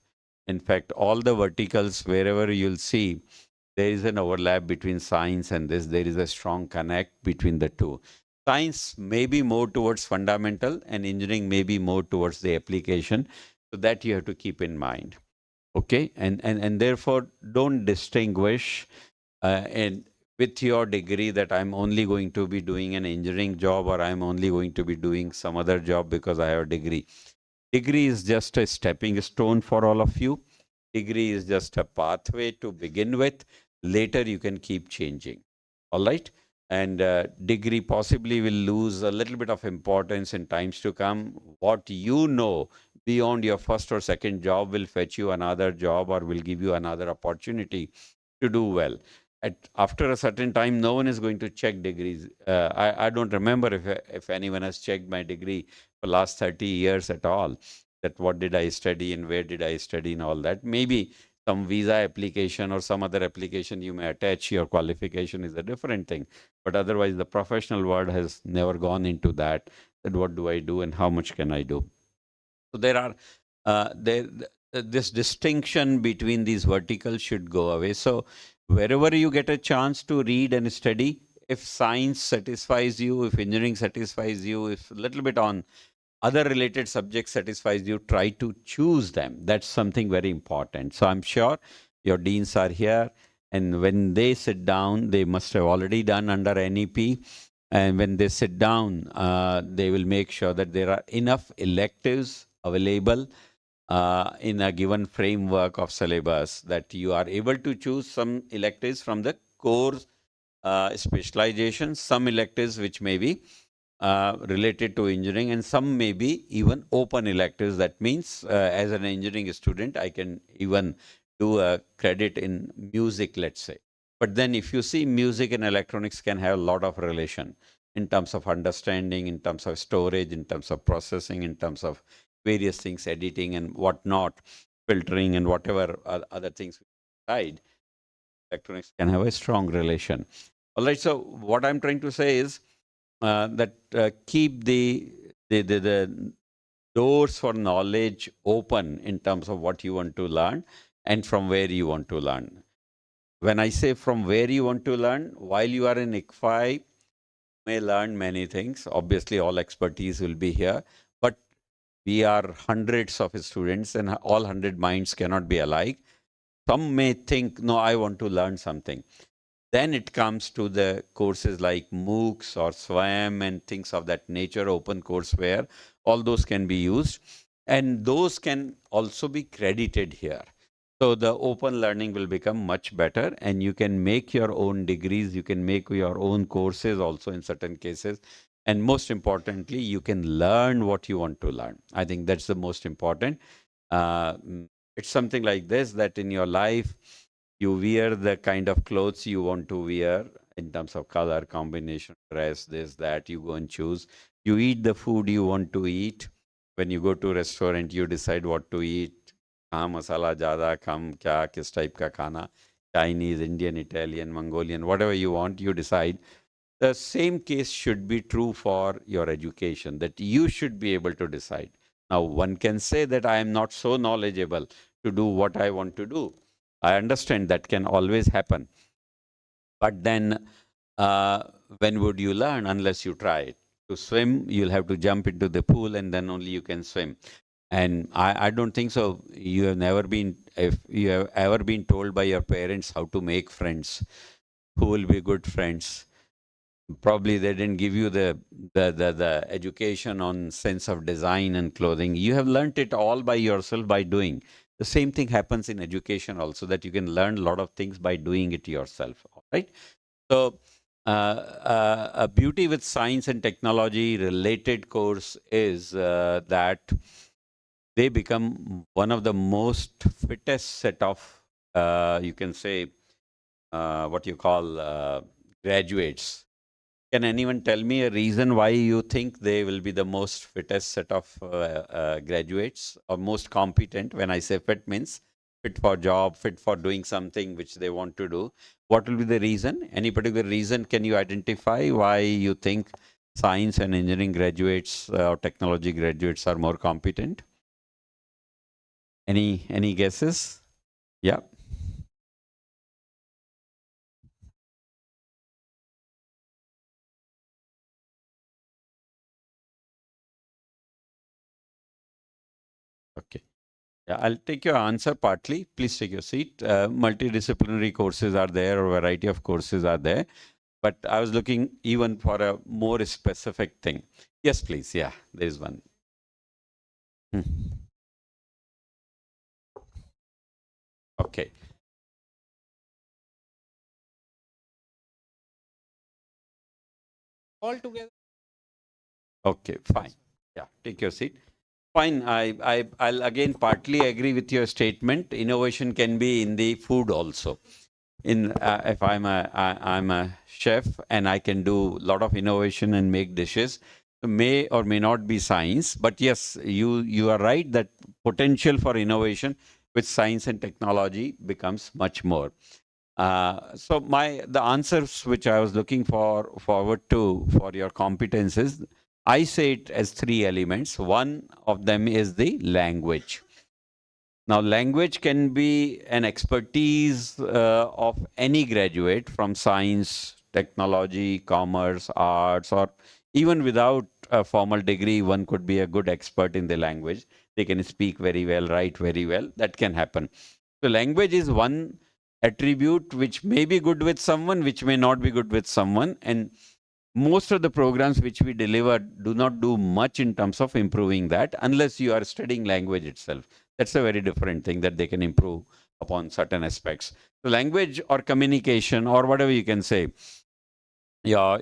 In fact, all the verticals, wherever you'll see, there is an overlap between science and this. There is a strong connect between the two. Science may be more towards fundamental and engineering may be more towards the application. So that you have to keep in mind. Okay, and therefore don't distinguish and with your degree that I'm only going to be doing an engineering job or I'm only going to be doing some other job because I have a degree. Degree is just a stepping stone for all of you. Degree is just a pathway to begin with. Later you can keep changing. All right. And degree possibly will lose a little bit of importance in times to come. What you know beyond your first or second job will fetch you another job or will give you another opportunity to do well. After a certain time, no one is going to check degrees. I don't remember if anyone has checked my degree for last 30 years at all, that what did I study and where did I study and all that. Maybe some visa application or some other application you may attach your qualification is a different thing. But otherwise, the professional world has never gone into that what do I do and how much can I do. So there are this distinction between these verticals should go away. So wherever you get a chance to read and study, if science satisfies you, if engineering satisfies you, if a little bit on other related subjects satisfies you, try to choose them. That's something very important. So I'm sure your deans are here, and when they sit down, they must have already done under NEP. And when they sit down, they will make sure that there are enough electives available in a given framework of syllabus that you are able to choose some electives from the core specializations, some electives which may be related to engineering, and some may be even open electives. That means as an engineering student, I can even do a credit in music, let's say. But then if you see, music and electronics can have a lot of relation in terms of understanding, in terms of storage, in terms of processing, in terms of various things, editing and whatnot, filtering and whatever other things side. Electronics can have a strong relation. All right, so what I'm trying to say is that keep the doors for knowledge open in terms of what you want to learn and from where you want to learn. When I say from where you want to learn, while you are in ICFAI, you may learn many things. Obviously, all expertise will be here, but we are hundreds of students and all 100 minds cannot be alike. Some may think, no, I want to learn something. Then it comes to the courses like MOOCs or SWAYAM and things of that nature, open courseware. All those can be used. And those can also be credited here. So the open learning will become much better and you can make your own degrees. You can make your own courses also in certain cases. And most importantly, you can learn what you want to learn. I think that's the most important. It's something like this, that in your life, you wear the kind of clothes you want to wear in terms of color, combination, dress, this, that, you go and choose. You eat the food you want to eat. When you go to a restaurant, you decide what to eat. Kahan masala jada, kam kya, kis type ka khana, Chinese, Indian, Italian, Mongolian, whatever you want, you decide. The same case should be true for your education, that you should be able to decide. Now, one can say that I am not so knowledgeable to do what I want to do. I understand that can always happen. But then when would you learn unless you try it? To swim, you'll have to jump into the pool and then only you can swim. And I don't think so. You have never been, if you have ever been told by your parents how to make friends, who will be good friends. Probably they didn't give you the education on sense of design and clothing. You have learnt it all by yourself by doing. The same thing happens in education also, that you can learn a lot of things by doing it yourself. All right. So A beauty with science and technology related course is that they become one of the most fittest set of, you can say, what you call graduates. Can anyone tell me a reason why you think they will be the most fittest set of graduates or most competent? When I say fit means fit for job, fit for doing something which they want to do. What will be the reason? Any particular reason? Can you identify why you think science and engineering graduates or technology graduates are more competent? Any guesses? Yeah. Okay. Yeah, I'll take your answer partly. Please take your seat. Multidisciplinary courses are there, or a variety of courses are there. But I was looking even for a more specific thing. Yes, please. Yeah, there is one. Okay. All together. Okay, fine. Yeah, take your seat. Fine. I'll again partly agree with your statement. Innovation can be in the food also. If I'm a chef and I can do a lot of innovation and make dishes, may or may not be science, but yes, you are right that potential for innovation with science and technology becomes much more. So the answers which I was looking forward to for your competences, I say it as three elements. One of them is the language. Now, language can be an expertise of any graduate from science, technology, commerce, arts, or even without a formal degree, one could be a good expert in the language. They can speak very well, write very well. That can happen. So, language is one attribute which may be good with someone, which may not be good with someone. And most of the programs which we deliver do not do much in terms of improving that unless you are studying language itself. That's a very different thing that they can improve upon certain aspects. So language or communication or whatever you can say, your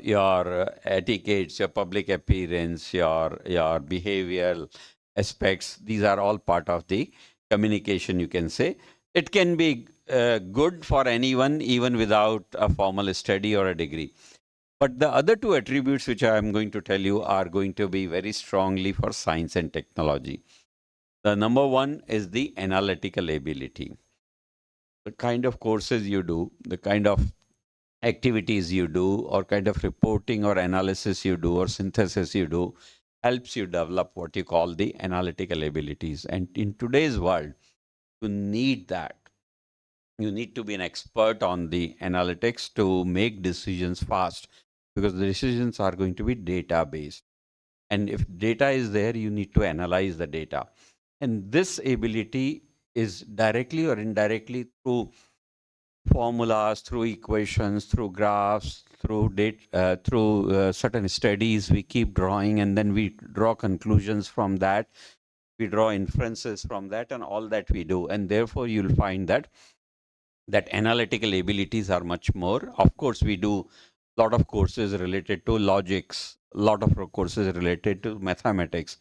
etiquettes, your public appearance, your behavioral aspects, these are all part of the communication, you can say. It can be good for anyone even without a formal study or a degree. But the other two attributes which I am going to tell you are going to be very strongly for science and technology. The number one is the analytical ability. The kind of courses you do, the kind of activities you do, or kind of reporting or analysis you do, or synthesis you do, helps you develop what you call the analytical abilities. And in today's world, you need that. You need to be an expert on the analytics to make decisions fast, because the decisions are going to be data based. And if data is there, you need to analyze the data. And this ability is directly or indirectly through formulas, through equations, through graphs, through certain studies we keep drawing, and then we draw conclusions from that. We draw inferences from that, and all that we do. And therefore, you'll find that analytical abilities are much more. Of course, we do a lot of courses related to logics, a lot of courses related to mathematics,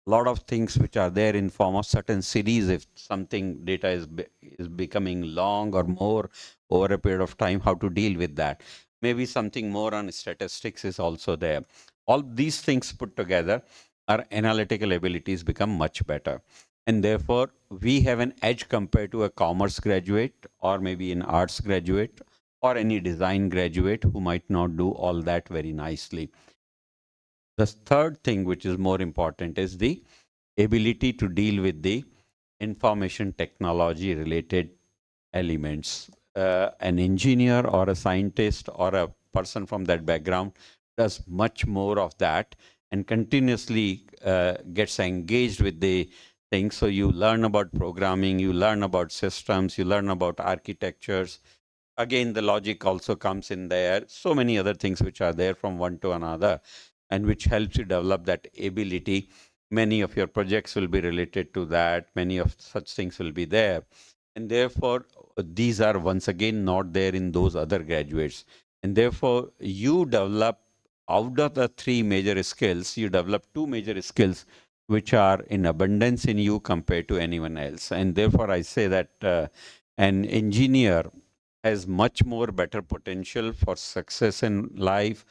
a lot of things which are there in form of certain series. If something data is becoming long or more over a period of time, how to deal with that. Maybe something more on statistics is also there. All these things put together, our analytical abilities become much better. And therefore, we have an edge compared to a commerce graduate or maybe an arts graduate or any design graduate who might not do all that very nicely. The third thing, which is more important, is the ability to deal with the information technology related elements. An engineer or a scientist or a person from that background does much more of that and continuously gets engaged with the things. So you learn about programming, you learn about systems, you learn about architectures. Again, the logic also comes in there. So many other things which are there from one to another, and which helps you develop that ability. Many of your projects will be related to that. Many of such things will be there. And therefore, these are once again not there in those other graduates. And therefore, you develop, out of the three major skills, you develop two major skills which are in abundance in you compared to anyone else. And therefore, I say that an engineer has much more better potential for success in life,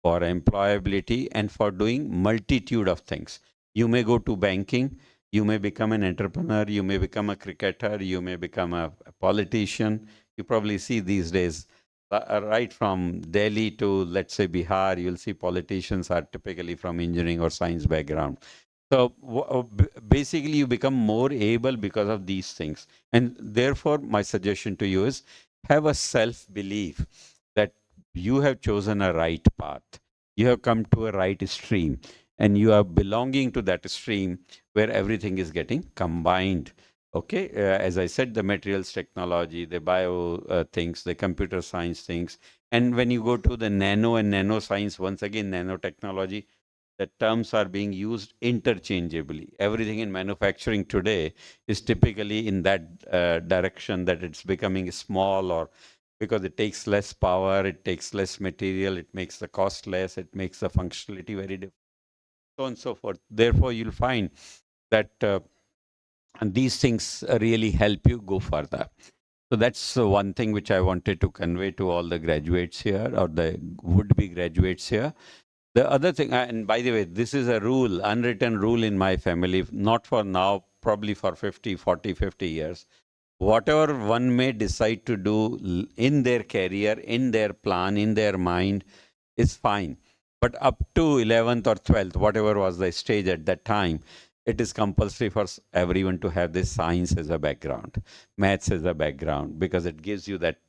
for employability, and for doing multitude of things. You may go to banking, you may become an entrepreneur, you may become a cricketer, you may become a politician. You probably see these days, right from Delhi to, let's say, Bihar, you'll see politicians are typically from engineering or science background. So basically, you become more able because of these things. And therefore, my suggestion to you is have a self-belief that you have chosen a right path. You have come to a right stream, and you are belonging to that stream where everything is getting combined. Okay, as I said, the materials technology, the bio things, the computer science things. And when you go to the nano and nanoscience, once again, nanotechnology, the terms are being used interchangeably. Everything in manufacturing today is typically in that direction, that it's becoming small, or because it takes less power, it takes less material, it makes the cost less, it makes the functionality very different, so on and so forth. Therefore, you'll find that and these things really help you go further. So that's one thing which I wanted to convey to all the graduates here, or the would-be graduates here. The other thing, and by the way, this is a rule, unwritten rule in my family, not for now, probably for 50, 40, 50 years. Whatever one may decide to do in their career, in their plan, in their mind, is fine. But up to 11th or 12th, whatever was the stage at that time, it is compulsory for everyone to have this science as a background, maths as a background, because it gives you that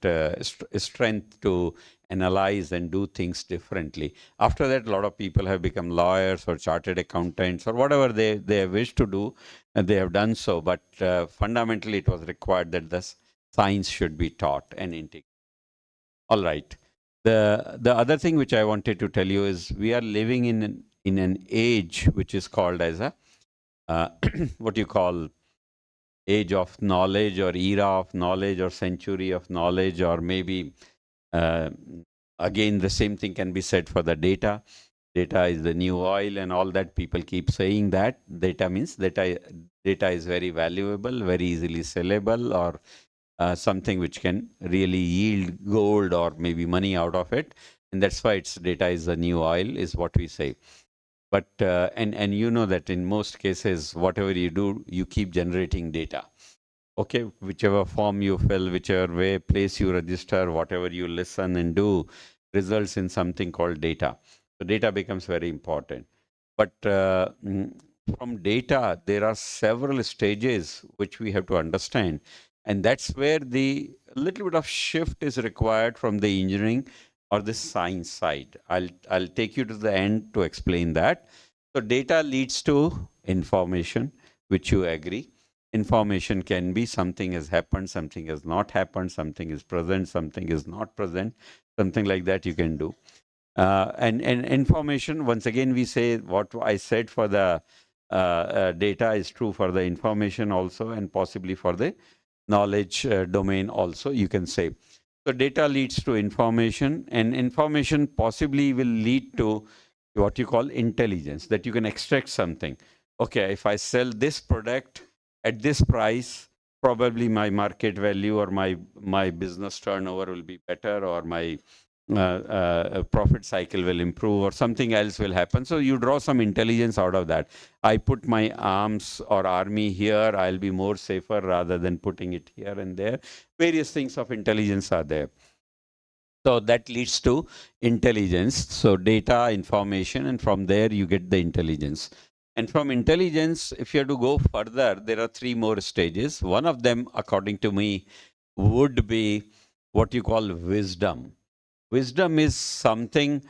strength to analyze and do things differently. After that, a lot of people have become lawyers or chartered accountants or whatever they wish to do, and they have done so. But fundamentally, it was required that the science should be taught and integrated. All right. The other thing which I wanted to tell you is we are living in an age which is called as a what you call age of knowledge, or era of knowledge, or century of knowledge, or maybe again the same thing can be said for the data. Data is the new oil and all that. People keep saying that. Data means data is very valuable, very easily sellable, or something which can really yield gold or maybe money out of it. And that's why it's data is the new oil, is what we say. But and you know that in most cases, whatever you do, you keep generating data. Okay, whichever form you fill, whichever way place you register, whatever you listen and do, results in something called data. So data becomes very important. But from data, there are several stages which we have to understand. And that's where the little bit of shift is required from the engineering or the science side. I'll take you to the end to explain that. So data leads to information, which you agree. Information can be something has happened, something has not happened, something is present, something is not present, something like that you can do. And information, once again, we say what I said for the data is true for the information also, and possibly for the knowledge domain also, you can say. So data leads to information, and information possibly will lead to what you call intelligence, that you can extract something. Okay, if I sell this product at this price, probably my market value or my business turnover will be better, or my profit cycle will improve, or something else will happen. So you draw some intelligence out of that. I put my arms or army here, I'll be more safer rather than putting it here and there. Various things of intelligence are there. So that leads to intelligence. So data, information, and from there you get the intelligence. And from intelligence, if you have to go further, there are three more stages. One of them, according to me, would be what you call wisdom. Wisdom is something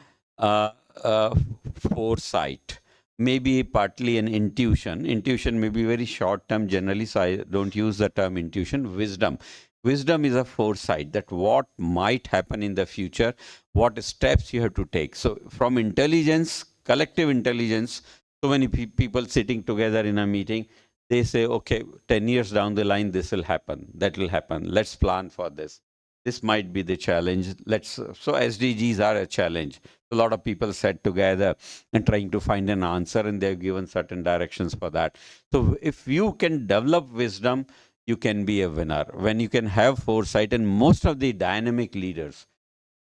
foresight, maybe partly an intuition. Intuition may be very short term generally, so I don't use the term intuition. Wisdom. Wisdom is a foresight, that what might happen in the future, what steps you have to take. So from intelligence, collective intelligence, so many people sitting together in a meeting, they say, okay, 10 years down the line, this will happen, that will happen. Let's plan for this. this might be the challenge. So SDGs are a challenge. A lot of people sat together and trying to find an answer, and they've given certain directions for that. So if you can develop wisdom, you can be a winner. When you can have foresight, and most of the dynamic leaders,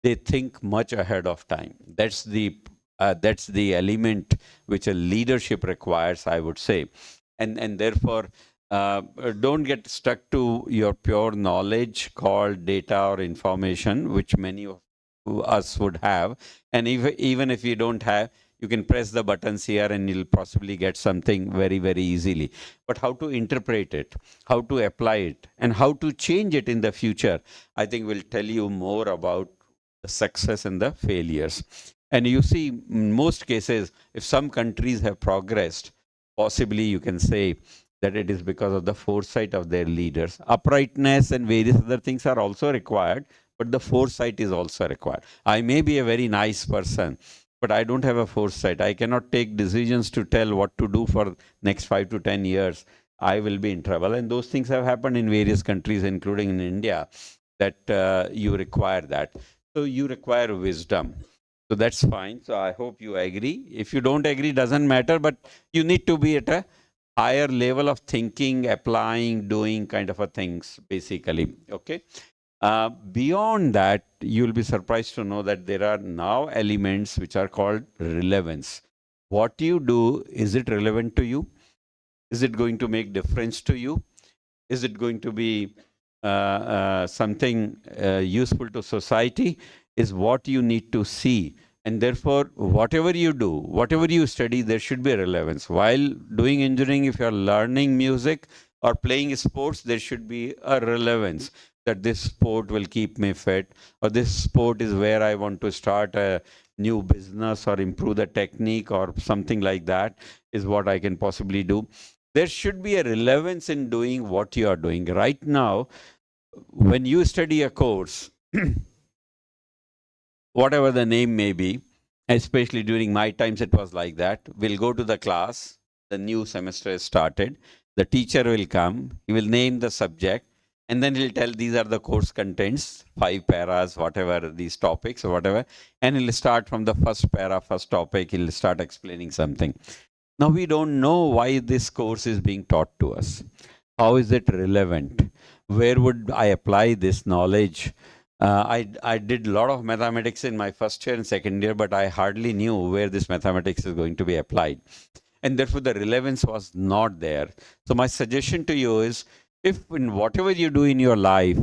they think much ahead of time. That's the element which a leadership requires, I would say. And therefore, don't get stuck to your pure knowledge called data or information, which many of us would have. And even if you don't have, you can press the buttons here and you'll possibly get something very, very easily. But how to interpret it, how to apply it, and how to change it in the future, I think will tell you more about the success and the failures. And you see, in most cases, if some countries have progressed, possibly you can say that it is because of the foresight of their leaders. Uprightness and various other things are also required, but the foresight is also required. I may be a very nice person, but I don't have a foresight. I cannot take decisions to tell what to do for next 5 to 10 years. I will be in trouble. And those things have happened in various countries, including in India, that you require that. So you require wisdom. So that's fine. So I hope you agree. If you don't agree, doesn't matter, but you need to be at a higher level of thinking, applying, doing kind of a things, basically. Okay. Beyond that, you'll be surprised to know that there are now elements which are called relevance. What you do, is it relevant to you? Is it going to make difference to you? Is it going to be something useful to society? Is what you need to see. And therefore, whatever you do, whatever you study, there should be relevance. While doing engineering, if you're learning music or playing sports, there should be a relevance that this sport will keep me fit, or this sport is where I want to start a new business or improve the technique or something like that is what I can possibly do. There should be a relevance in doing what you are doing. Right now, when you study a course, whatever the name may be, especially during my times, it was like that. We'll go to the class, the new semester is started, the teacher will come, he will name the subject, and then he'll tell these are the course contents, 5 paras, whatever these topics or whatever, and he'll start from the first para, first topic, he'll start explaining something. Now we don't know why this course is being taught to us. How is it relevant? Where would I apply this knowledge? I did a lot of mathematics in my first year and second year, but I hardly knew where this mathematics is going to be applied. And therefore, the relevance was not there. So my suggestion to you is, if in whatever you do in your life,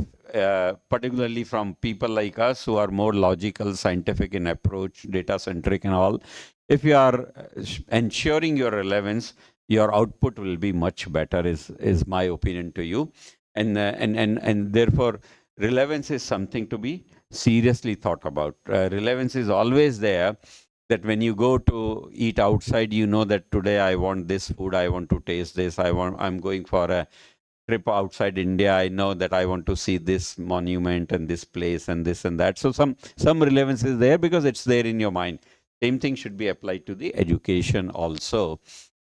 particularly from people like us who are more logical, scientific in approach, data-centric and all, if you are ensuring your relevance, your output will be much better, is my opinion to you. And therefore, relevance is something to be seriously thought about. Relevance is always there, that when you go to eat outside, you know that today I want this food, I want to taste this, I'm going for a trip outside India, I know that I want to see this monument and this place and this and that. So some relevance is there because it's there in your mind. Same thing should be applied to the education also.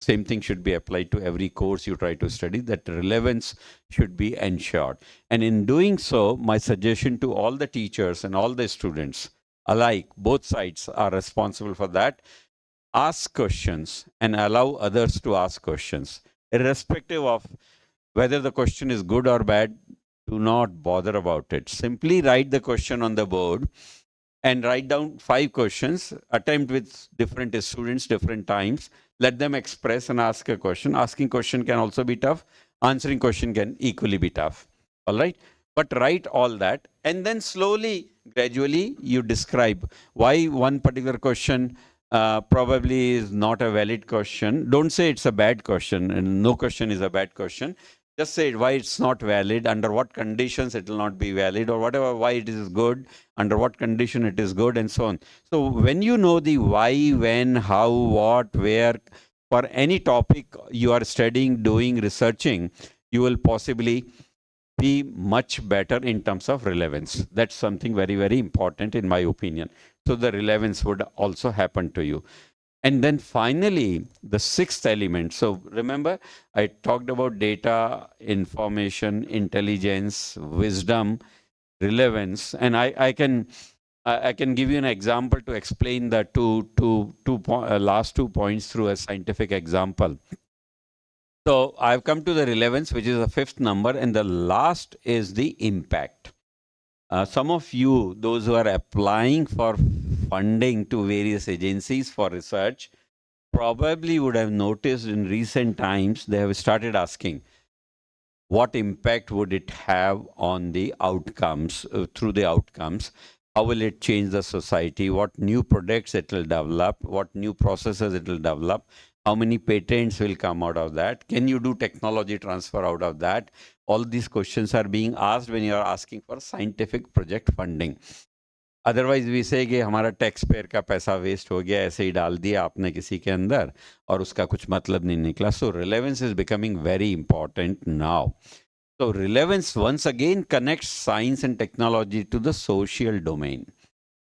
Same thing should be applied to every course you try to study, that relevance should be ensured. And in doing so, my suggestion to all the teachers and all the students alike, both sides are responsible for that. Ask questions and allow others to ask questions. Irrespective of whether the question is good or bad, do not bother about it. Simply write the question on the board and write down 5 questions, attempt with different students, different times. Let them express and ask a question. Asking question can also be tough. Answering question can equally be tough. All right? But write all that, and then slowly, gradually, you describe why one particular question probably is not a valid question. Don't say it's a bad question, and no question is a bad question. Just say why it's not valid, under what conditions it will not be valid, or whatever, why it is good, under what condition it is good, and so on. So when you know the why, when, how, what, where, for any topic you are studying, doing, researching, you will possibly be much better in terms of relevance. That's something very, very important in my opinion. So the relevance would also happen to you. And then finally, the 6th element. So remember, I talked about data, information, intelligence, wisdom, relevance. And I can give you an example to explain the last 2 points through a scientific example. So I've come to the relevance, which is the 5th number, and the last is the impact. Some of you, those who are applying for funding to various agencies for research, probably would have noticed in recent times they have started asking, what impact would it have on the outcomes, through the outcomes? How will it change the society? What new products it will develop? What new processes it will develop? How many patents will come out of that? Can you do technology transfer out of that? All these questions are being asked when you are asking for scientific project funding. Otherwise we say कि हमारा tax payer का पैसा waste हो गया, ऐसे ही डाल दिया आपने किसी के अंदर और उसका कुछ मतलब नहीं निकला. So relevance is becoming very important now. So relevance once again connects science and technology to the social domain.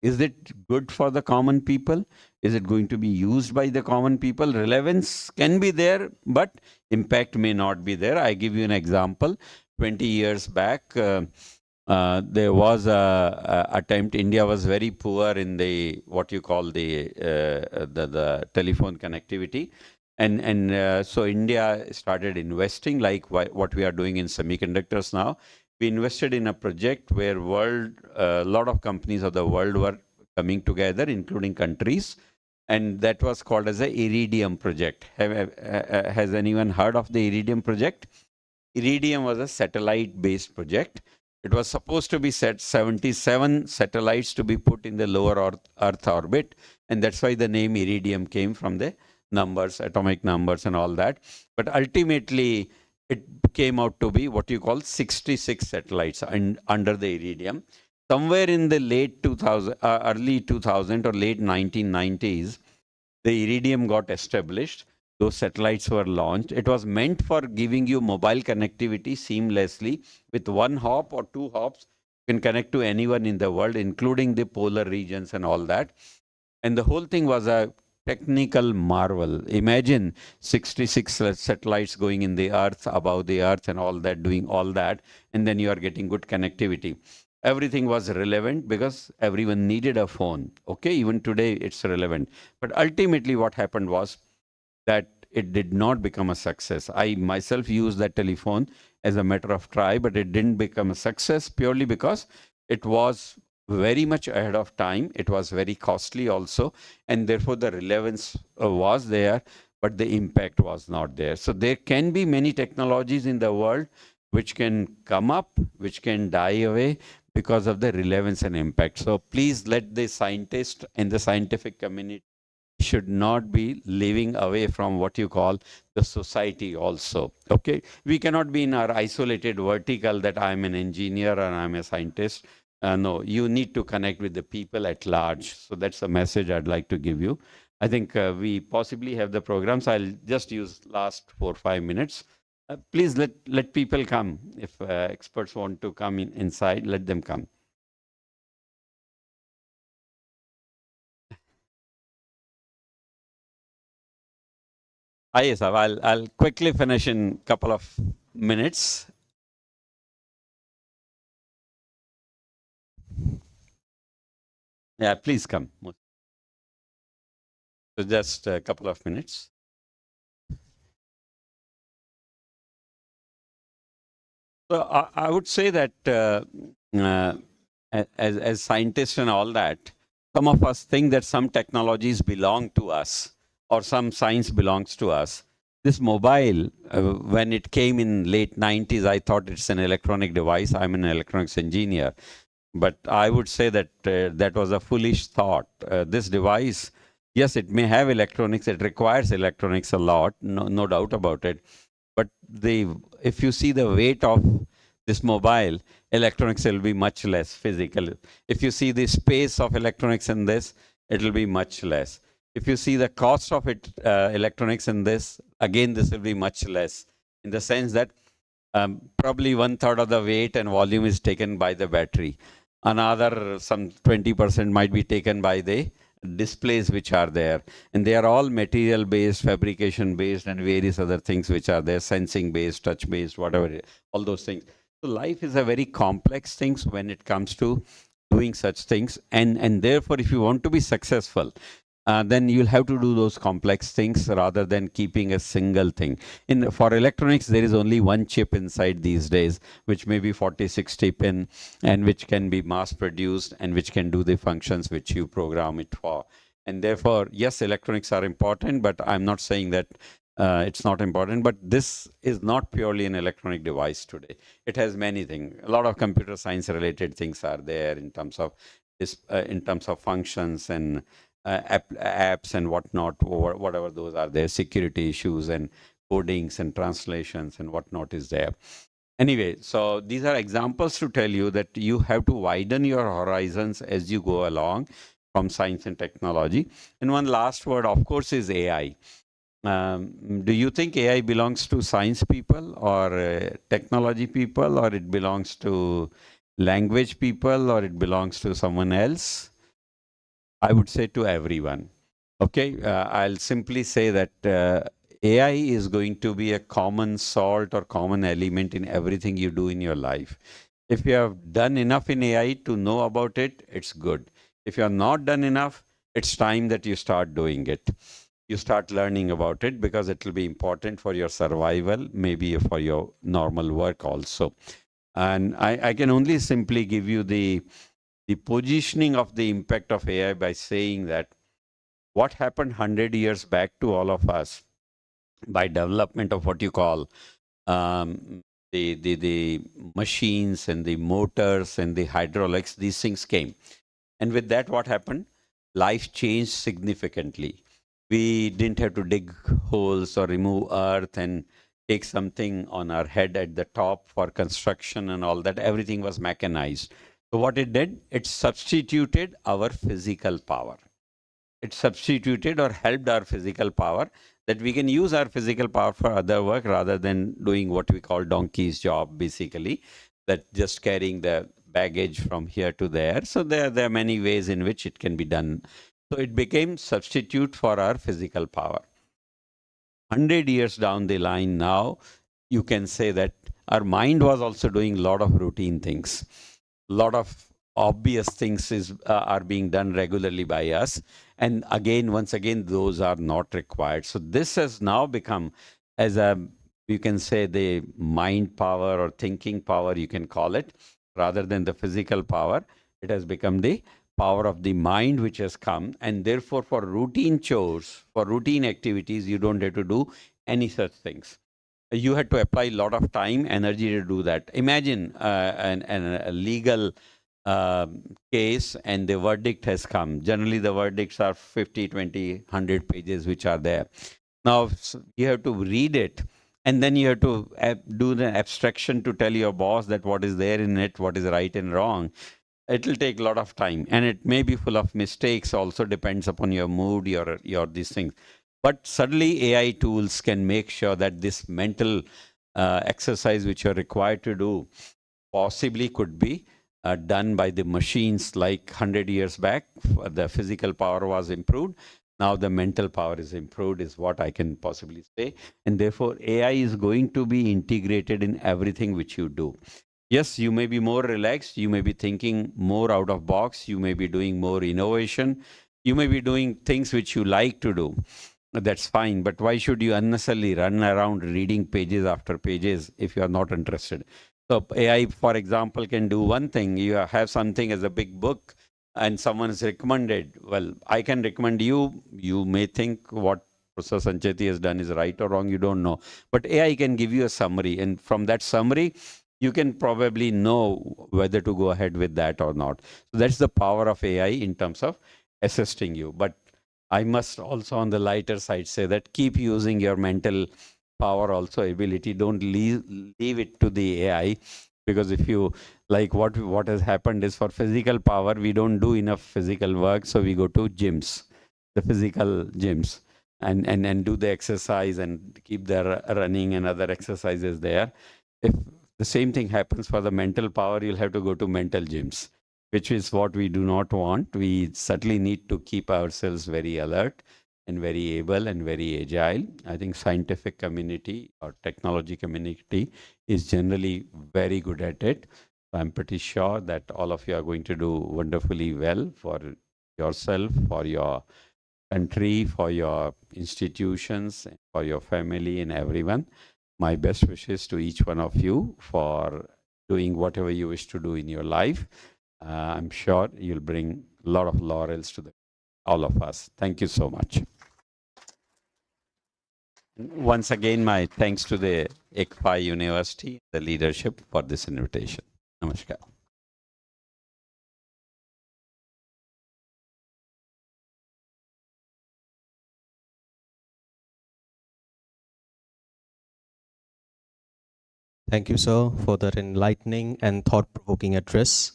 Is it good for the common people? Is it going to be used by the common people? Relevance can be there, but impact may not be there. I give you an example. 20 years back, there was a attempt. India was very poor in the what you call the telephone connectivity. And so India started investing like what we are doing in semiconductors now. We invested in a project where a lot of companies of the world were coming together, including countries. And that was called as the Iridium project. Has anyone heard of the Iridium project? Iridium was a satellite-based project. It was supposed to be 77 satellites to be put in the lower Earth orbit. And that's why the name Iridium came from the numbers, atomic numbers and all that. But ultimately, it came out to be what you call 66 satellites under the Iridium. Somewhere in the late 2000, early 2000 or late 1990s, the Iridium got established. Those satellites were launched. It was meant for giving you mobile connectivity seamlessly. With 1 hop or 2 hops, you can connect to anyone in the world, including the polar regions and all that. And the whole thing was a technical marvel. Imagine 66 satellites going in the earth, above the earth and all that, doing all that, and then you are getting good connectivity. Everything was relevant because everyone needed a phone. Okay, even today it's relevant. But ultimately what happened was that it did not become a success. I myself used that telephone as a matter of try, but it didn't become a success purely because it was very much ahead of time. It was very costly also, and therefore the relevance was there, but the impact was not there. So there can be many technologies in the world which can come up, which can die away because of the relevance and impact. So please let the scientists and the scientific community should not be living away from what you call the society also. Okay, we cannot be in our isolated vertical that I'm an engineer and I'm a scientist. No, you need to connect with the people at large. So that's the message I'd like to give you. I think we possibly have the programs. I'll just use last 4 or 5 minutes. Please let people come. If experts want to come inside, let them come. Yes, I'll quickly finish in a couple of minutes. Yeah, please come. So just a couple of minutes. So I would say that as scientists and all that, some of us think that some technologies belong to us or some science belongs to us. This mobile, when it came in late 90s, I thought it's an electronic device. I'm an electronics engineer. But I would say that that was a foolish thought. This device, yes, it may have electronics. It requires electronics a lot, no doubt about it. But if you see the weight of this mobile, electronics will be much less physical. If you see the space of electronics in this, it will be much less. If you see the cost of it, electronics in this, again, this will be much less in the sense that probably 1/3 of the weight and volume is taken by the battery. Another some 20% might be taken by the displays which are there. And they are all material based, fabrication based, and various other things which are there, sensing based, touch based, whatever, all those things. So life is a very complex thing when it comes to doing such things. And therefore, if you want to be successful, then you'll have to do those complex things rather than keeping a single thing. For electronics, there is only one chip inside these days, which may be 40, 60 pin, and which can be mass produced and which can do the functions which you program it for. And therefore, yes, electronics are important, but I'm not saying that it's not important. But this is not purely an electronic device today. It has many things. A lot of computer science related things are there in terms of functions and apps and whatnot, or whatever those are there, security issues and codings and translations and whatnot is there. Anyway, so these are examples to tell you that you have to widen your horizons as you go along from science and technology. And one last word, of course, is AI. Do you think AI belongs to science people or technology people, or it belongs to language people, or it belongs to someone else? I would say to everyone. Okay, I'll simply say that AI is going to be a common salt or common element in everything you do in your life. If you have done enough in AI to know about it, it's good. If you are not done enough, it's time that you start doing it. You start learning about it because it will be important for your survival, maybe for your normal work also. And I can only simply give you the positioning of the impact of AI by saying that what happened 100 years back to all of us by development of what you call the machines and the motors and the hydraulics, these things came. And with that, what happened? Life changed significantly. We didn't have to dig holes or remove earth and take something on our head at the top for construction and all that. Everything was mechanized. So what it did, it substituted our physical power. It substituted or helped our physical power, that we can use our physical power for other work rather than doing what we call donkey's job, basically, that just carrying the baggage from here to there. So there are many ways in which it can be done. So it became substitute for our physical power. 100 years down the line now, you can say that our mind was also doing a lot of routine things. A lot of obvious things are being done regularly by us. And again, once again, those are not required. So this has now become, as you can say, the mind power or thinking power, you can call it, rather than the physical power. It has become the power of the mind which has come. And therefore, for routine chores, for routine activities, you don't have to do any such things. You had to apply a lot of time, energy to do that. Imagine a legal case and the verdict has come. Generally, the verdicts are 50, 20, 100 pages which are there. Now, you have to read it, and then you have to do the abstraction to tell your boss that what is there in it, what is right and wrong. It will take a lot of time, and it may be full of mistakes, also depends upon your mood, your these things. But suddenly AI tools can make sure that this mental exercise which you're required to do possibly could be done by the machines. Like 100 years back, the physical power was improved. Now the mental power is improved, is what I can possibly say. And therefore, AI is going to be integrated in everything which you do. Yes, you may be more relaxed. You may be thinking more out of box. You may be doing more innovation. You may be doing things which you like to do. That's fine. But why should you unnecessarily run around reading pages after pages if you are not interested? So AI, for example, can do one thing. You have something as a big book and someone is recommended. Well, I can recommend you. You may think what Professor Sancheti has done is right or wrong. You don't know. But AI can give you a summary. And from that summary, you can probably know whether to go ahead with that or not. So that's the power of AI in terms of assisting you. But I must also on the lighter side say that keep using your mental power, also ability. Don't leave it to the AI, because if you like what has happened is for physical power, we don't do enough physical work. So we go to gyms, the physical gyms, and do the exercise and keep the running and other exercises there. If the same thing happens for the mental power, you'll have to go to mental gyms, which is what we do not want. We certainly need to keep ourselves very alert. and very able and very agile. I think scientific community or technology community is generally very good at it. I'm pretty sure that all of you are going to do wonderfully well for yourself, for your country, for your institutions, for your family and everyone. My best wishes to each one of you for doing whatever you wish to do in your life. I'm sure you'll bring a lot of laurels to all of us. Thank you so much. Once again, my thanks to the ICFAI University, the leadership for this invitation. Namaskar. Thank you, sir, for that enlightening and thought-provoking address.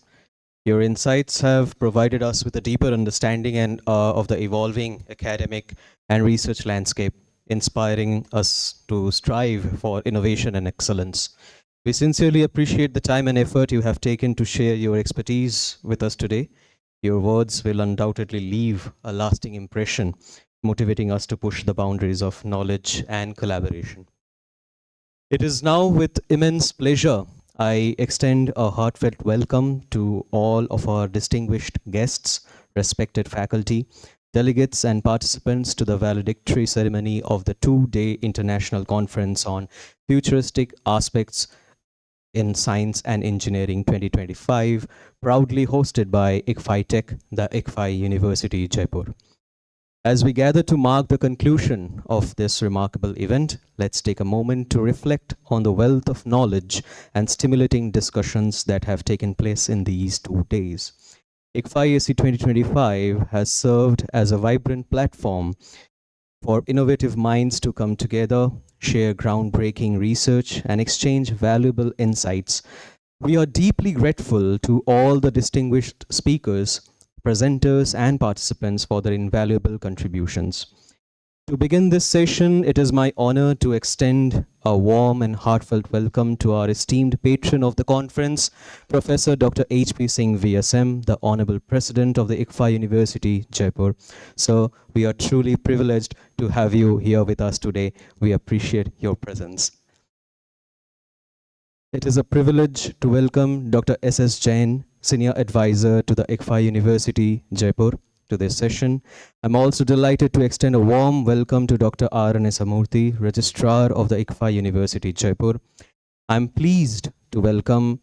Your insights have provided us with a deeper understanding of the evolving academic and research landscape, inspiring us to strive for innovation and excellence. We sincerely appreciate the time and effort you have taken to share your expertise with us today. Your words will undoubtedly leave a lasting impression, motivating us to push the boundaries of knowledge and collaboration. It is now with immense pleasure I extend a heartfelt welcome to all of our distinguished guests, respected faculty, delegates and participants to the valedictory ceremony of the two-day international conference on futuristic aspects in Science and Engineering 2025, proudly hosted by ICFAI Tech, the ICFAI University, Jaipur. As we gather to mark the conclusion of this remarkable event, let's take a moment to reflect on the wealth of knowledge and stimulating discussions that have taken place in these 2 days. ICFAISE 2025 has served as a vibrant platform for innovative minds to come together, share groundbreaking research, and exchange valuable insights. We are deeply grateful to all the distinguished speakers, presenters, and participants for their invaluable contributions. To begin this session, it is my honor to extend a warm and heartfelt welcome to our esteemed patron of the conference, Professor Dr. H.P. Singh VSM, the Honorable President of the ICFAI University, Jaipur. Sir, we are truly privileged to have you here with us today. We appreciate your presence. It is a privilege to welcome Dr. S.S. Jain, Senior Advisor to the ICFAI University, Jaipur, to this session. I'm also delighted to extend a warm welcome to Dr. R.N.S. Amurthy, Registrar of the ICFAI University, Jaipur. I'm pleased to welcome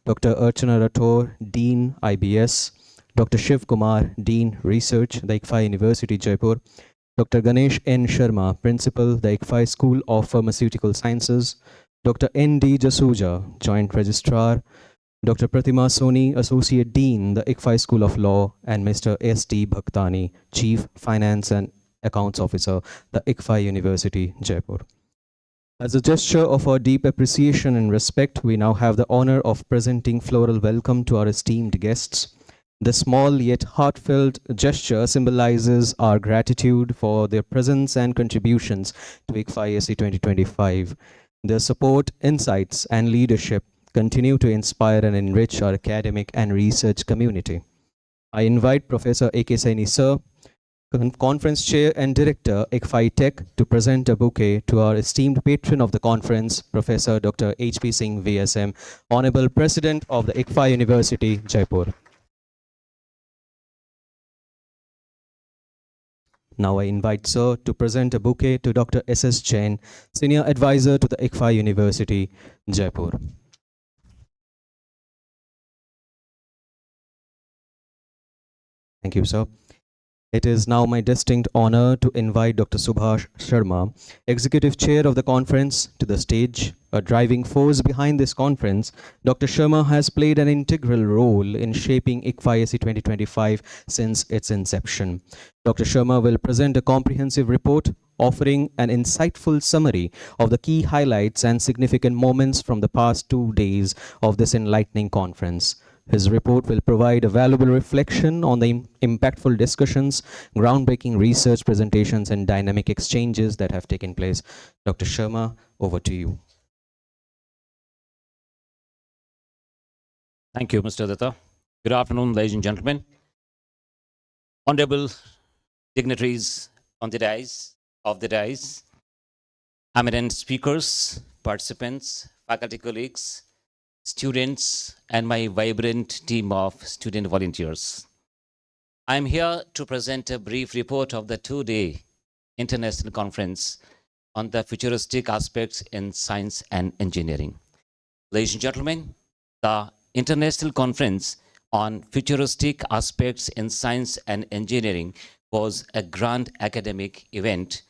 Dr. Archana Rathore, Dean, IBS, Dr. Shiv Kumar, Dean, Research, the ICFAI University, Jaipur, Dr. Ganesh N. Sharma, Principal, the ICFAI School of Pharmaceutical Sciences, Dr. N.D. Jasuja, Joint Registrar, Dr. Pratima Soni, Associate Dean, the ICFAI School of Law, and Mr. S.D. Bhaktani, Chief Finance and Accounts Officer, the ICFAI University, Jaipur. As a gesture of our deep appreciation and respect, we now have the honor of presenting floral welcome to our esteemed guests. The small yet heartfelt gesture symbolizes our gratitude for their presence and contributions to ICFAISE 2025. Their support, insights, and leadership continue to inspire and enrich our academic and research community. I invite Professor A.K. Saini Sir, Conference Chair and Director, ICFAI Tech, to present a bouquet to our esteemed patron of the conference, Professor Dr. H.P. Singh VSM, Honorable President of the ICFAI University, Jaipur. Now I invite Sir to present a bouquet to Dr. S.S. Jain, Senior Advisor to the ICFAI University, Jaipur. Thank you, sir. It is now my distinct honor to invite Dr. Subhash Sharma, Executive Chair of the conference, to the stage. A driving force behind this conference, Dr. Sharma has played an integral role in shaping ICFAISE 2025 since its inception. Dr. Sharma will present a comprehensive report offering an insightful summary of the key highlights and significant moments from the past 2 days of this enlightening conference. His report will provide a valuable reflection on the impactful discussions, groundbreaking research presentations, and dynamic exchanges that have taken place. Dr. Sharma, over to you. Thank you, Mr. Datta. Good afternoon, ladies and gentlemen. Honorable dignitaries on the dais, of the dais, eminent speakers, participants, faculty colleagues, students, and my vibrant team of student volunteers. I'm here to present a brief report of the two-day international conference on the futuristic aspects in science and engineering. Ladies and gentlemen, the International Conference on Futuristic Aspects in Science and Engineering was a grand academic event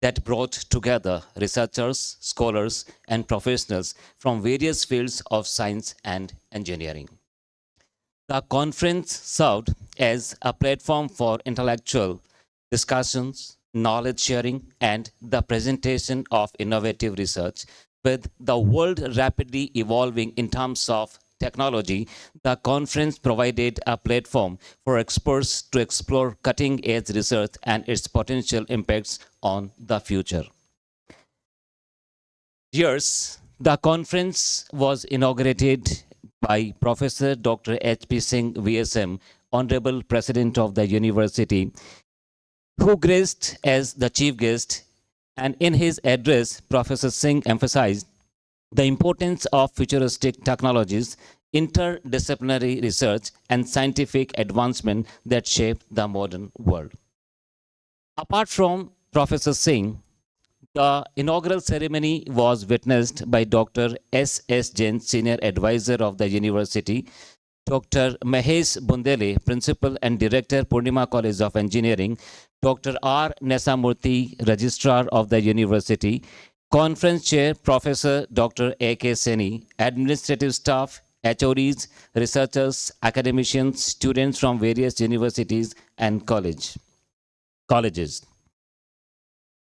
that brought together researchers, scholars, and professionals from various fields of science and engineering. The conference served as a platform for intellectual discussions, knowledge sharing, and the presentation of innovative research. With the world rapidly evolving in terms of technology, the conference provided a platform for experts to explore cutting-edge research and its potential impacts on the future. Years, the conference was inaugurated by Professor Dr. H.P. Singh, VSM, Honorable President of the University, who graced as the chief guest, and in his address, Professor Singh emphasized the importance of futuristic technologies, interdisciplinary research, and scientific advancement that shape the modern world. Apart from Professor Singh, the inaugural ceremony was witnessed by Dr. S.S. Jain, Senior Advisor of the University, Dr. Mahesh Bundele, Principal and Director, Purnima College of Engineering, Dr. R. Nesamurthy, Registrar of the University, Conference Chair, Professor Dr. A.K. Seni, administrative staff, HODs, researchers, academicians, students from various universities and colleges.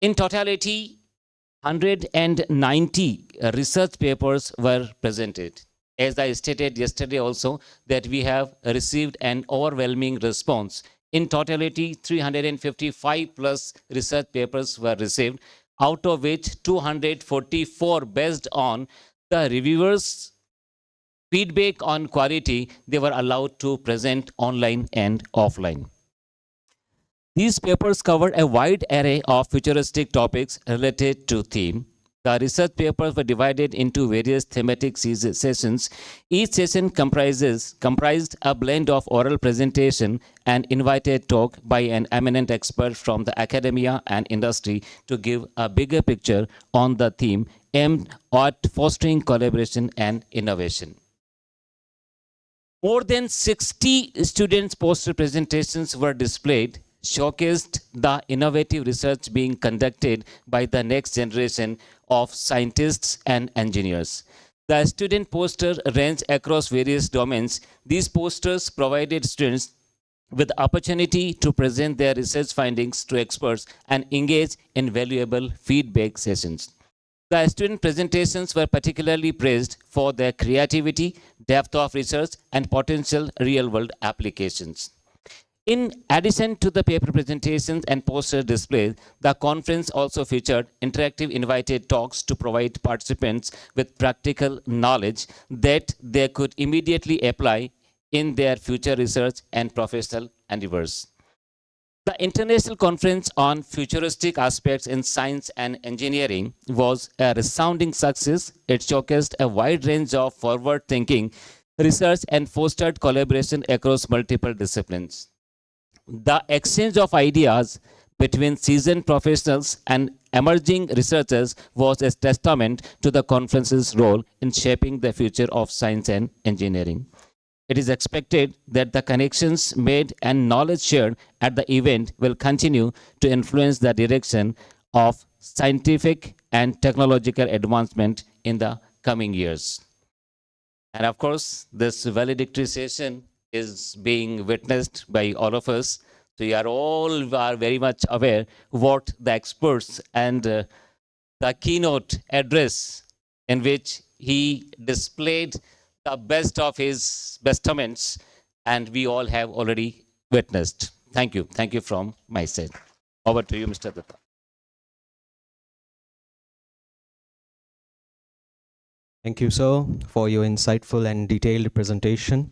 In totality, 190 research papers were presented. As I stated yesterday also, that we have received an overwhelming response. In totality, 355 plus research papers were received, out of which 244 based on the reviewers' feedback on quality, they were allowed to present online and offline. These papers covered a wide array of futuristic topics related to theme. The research papers were divided into various thematic sessions. Each session comprised a blend of oral presentation and invited talk by an eminent expert from the academia and industry to give a bigger picture on the theme aimed at fostering collaboration and innovation. More than 60 students' poster presentations were displayed, showcased the innovative research being conducted by the next generation of scientists and engineers. The student poster ranged across various domains. These posters provided students with the opportunity to present their research findings to experts and engage in valuable feedback sessions. The student presentations were particularly praised for their creativity, depth of research, and potential real-world applications. In addition to the paper presentations and poster displays, the conference also featured interactive invited talks to provide participants with practical knowledge that they could immediately apply in their future research and professional endeavors. The International Conference on Futuristic Aspects in Science and Engineering was a resounding success. It showcased a wide range of forward-thinking research and fostered collaboration across multiple disciplines. The exchange of ideas between seasoned professionals and emerging researchers was a testament to the conference's role in shaping the future of science and engineering. It is expected that the connections made and knowledge shared at the event will continue to influence the direction of scientific and technological advancement in the coming years. And of course, this valedictory session is being witnessed by all of us. So you are all very much aware what the experts and the keynote address in which he displayed the best of his bestaments, and we all have already witnessed. Thank you. Thank you from my side. Over to you, Mr. Datta. Thank you, sir, for your insightful and detailed presentation.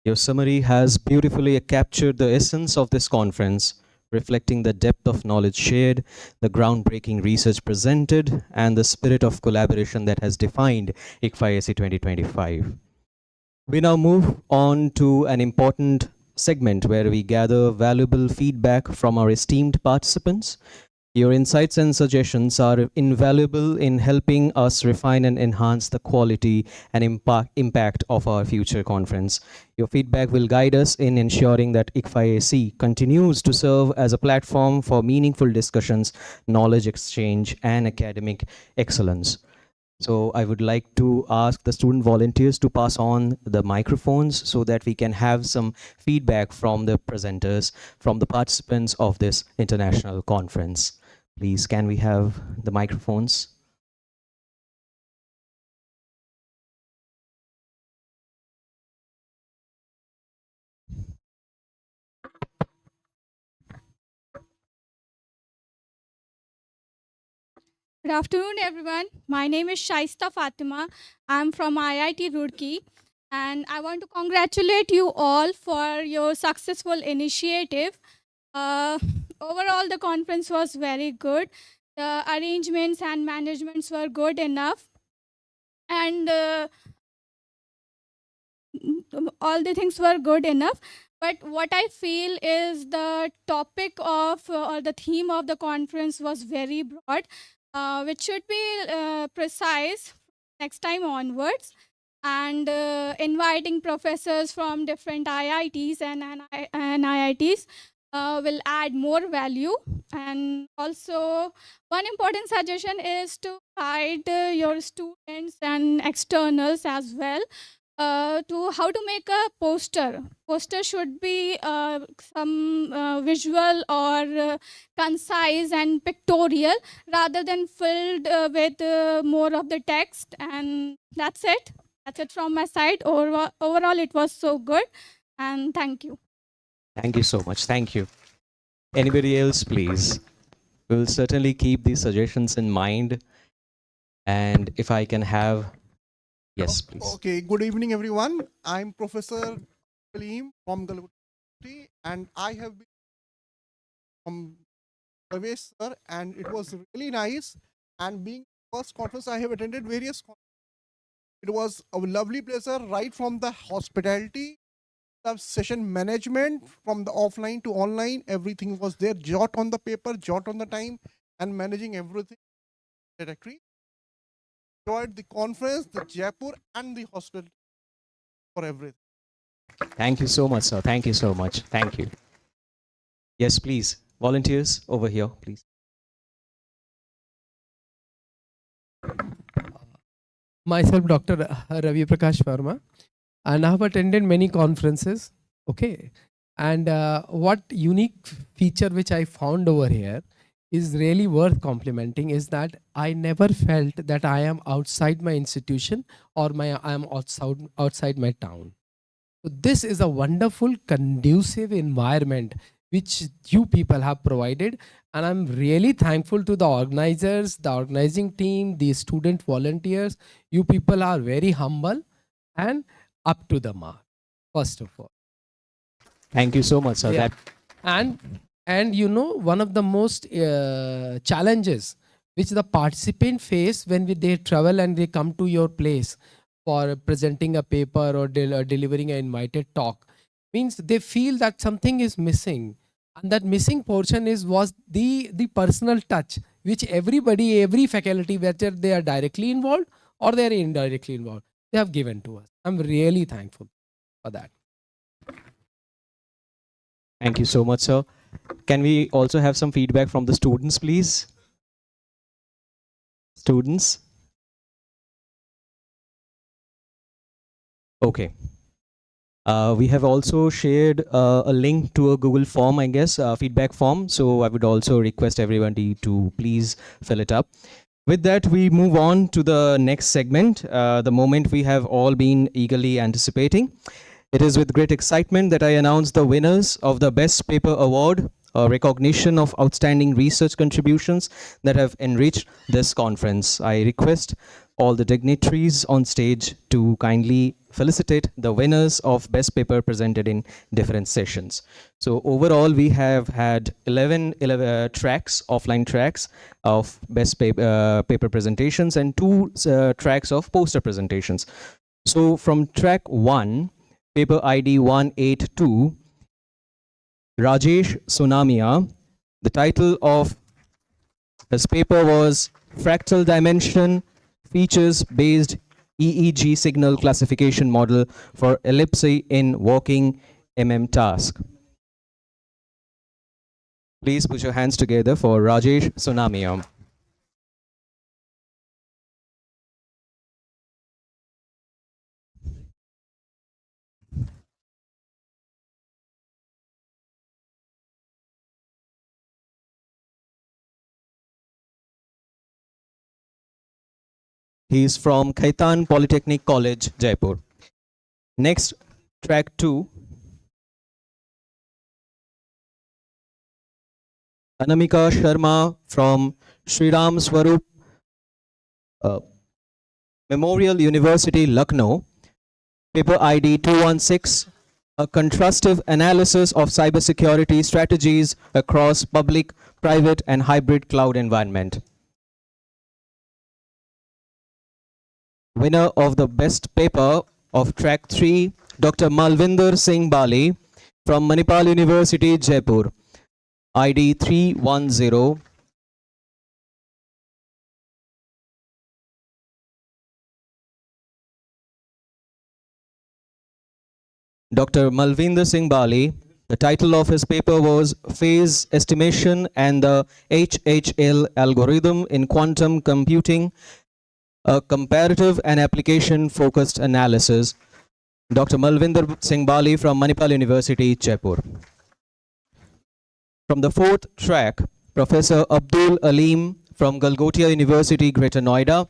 Your summary has beautifully captured the essence of this conference, reflecting the depth of knowledge shared, the groundbreaking research presented, and the spirit of collaboration that has defined ICFAISE 2025. We now move on to an important segment where we gather valuable feedback from our esteemed participants. Your insights and suggestions are invaluable in helping us refine and enhance the quality and impact of our future conference. Your feedback will guide us in ensuring that ICFAISE continues to serve as a platform for meaningful discussions, knowledge exchange, and academic excellence. So I would like to ask the student volunteers to pass on the microphones so that we can have some feedback from the presenters, from the participants of this international conference. Please, can we have the microphones? Good afternoon, everyone. My name is Shaista Fatima. I'm from IIT Roorkee, and I want to congratulate you all for your successful initiative. Overall, the conference was very good. The arrangements and managements were good enough, and all the things were good enough. But what I feel is the topic of or the theme of the conference was very broad, which should be precise next time onwards, and inviting professors from different IITs and IITs will add more value. And also, one important suggestion is to guide your students and externals as well to how to make a poster. Poster should be some visual or concise and pictorial rather than filled with more of the text. And that's it. That's it from my side. Overall, it was so good. And thank you. Thank you so much. Thank you. Anybody else, please? We'll certainly keep these suggestions in mind. And if I can have, yes, please. Okay, good evening, everyone. I'm Professor Kaleem from Galguti, and I have been from Pravesh sir, and it was really nice. And being first conference, I have attended various conferences. It was a lovely pleasure, right from the hospitality, the session management, from the offline to online, everything was there. Jot on the paper, jot on the time, and managing everything. Directory. Enjoyed the conference, the Jaipur, and the hospital for everything. Thank you so much, sir. Thank you so much. Thank you. Yes, please. Volunteers over here, please. Myself, Dr. Ravi Prakash Verma, and I have attended many conferences. Okay. And what unique feature which I found over here is really worth complimenting is that I never felt that I am outside my institution or I am outside my town. So this is a wonderful, conducive environment which you people have provided. And I'm really thankful to the organizers, the organizing team, the student volunteers. You people are very humble and up to the mark, first of all. Thank you so much, sir. Yeah. That And you know, one of the most challenges which the participant face when they travel and they come to your place for presenting a paper or delivering an invited talk means they feel that something is missing. And that missing portion was the personal touch, which every faculty, whether they are directly involved or they are indirectly involved, they have given to us. I'm really thankful for that. Thank you so much, sir. Can we also have some feedback from the students, please? Students? Okay. We have also shared a link to a Google form, I guess, feedback form. So I would also request everybody to please fill it up. With that, we move on to the next segment, the moment we have all been eagerly anticipating. It is with great excitement that I announce the winners of the Best Paper Award, a recognition of outstanding research contributions that have enriched this conference. I request all the dignitaries on stage to kindly felicitate the winners of best paper presented in different sessions. So overall, we have had 11 tracks, offline tracks of best paper presentations and 2 tracks of poster presentations. So from track 1, paper ID 182, Rajesh Sunamia, the title of his paper was Fractal Dimension Features Based EEG Signal Classification Model for Ellipse in Working Task. Please put your hands together for Rajesh Sunamia. He is from Khaitan Polytechnic College, Jaipur. Next, track 2. Anamika Sharma from Sriram Swarup Memorial University, Lucknow. Paper ID 216, a contrastive analysis of cybersecurity strategies across public, private, and hybrid cloud environment. Winner of the best paper of track 3, Dr. Malvinder Singh Bali from Manipal University, Jaipur. ID 310. Dr. Malvinder Singh Bali, the title of his paper was Phase Estimation and the HHL Algorithm in Quantum Computing, a comparative and application-focused analysis. Dr. Malvinder Singh Bali from Manipal University, Jaipur. From the 4th track, Professor Abdul Aleem from Galgotia University, Greater Noida.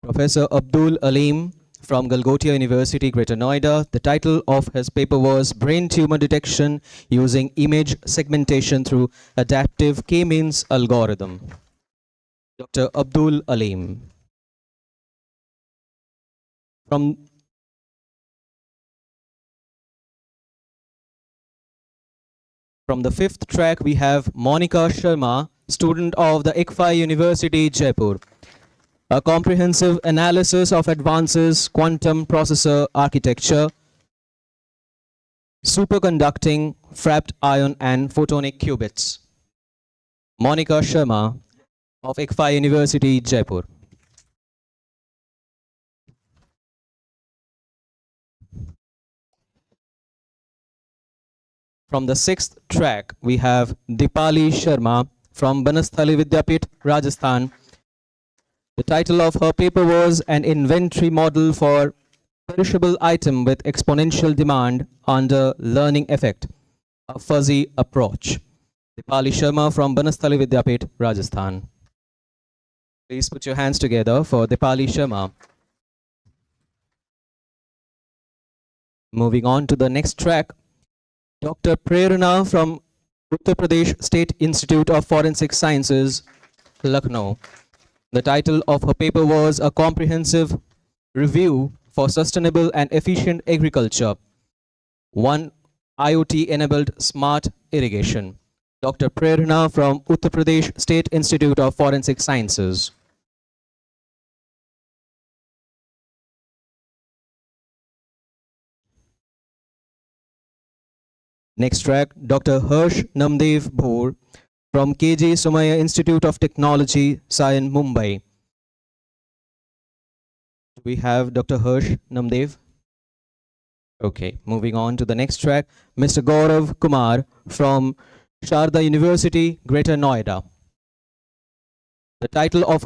Professor Abdul Aleem from Galgotia University, Greater Noida. The title of his paper was Brain Tumor Detection Using Image Segmentation Through Adaptive K-means Algorithm. Dr. Abdul Aleem. From the 5th track, we have Monica Sharma, student of the ICFAI University, Jaipur. A comprehensive analysis of advances quantum processor architecture, superconducting, trapped ion and photonic qubits. Monica Sharma of ICFAI University, Jaipur. From the 6th track, we have Dipali Sharma from Banasthali Vidyapith, Rajasthan. The title of her paper was An Inventory Model for Perishable Item with Exponential Demand Under Learning Effect, a Fuzzy Approach. Dipali Sharma from Banasthali Vidyapith, Rajasthan. Please put your hands together for Dipali Sharma. Moving on to the next track, Dr. Prerna from Uttar Pradesh State Institute of Forensic Sciences, Lucknow. The title of her paper was A Comprehensive Review for Sustainable and Efficient Agriculture, One IoT-Enabled Smart Irrigation. Dr. Prerna from Uttar Pradesh State Institute of Forensic Sciences. Next track, Dr. Harsh Namdev Bhor from KJ Somaya Institute of Technology, Sion, Mumbai. We have Dr. Harsh Namdev. Okay, moving on to the next track, Mr. Gaurav Kumar from Sharda University, Greater Noida. The title of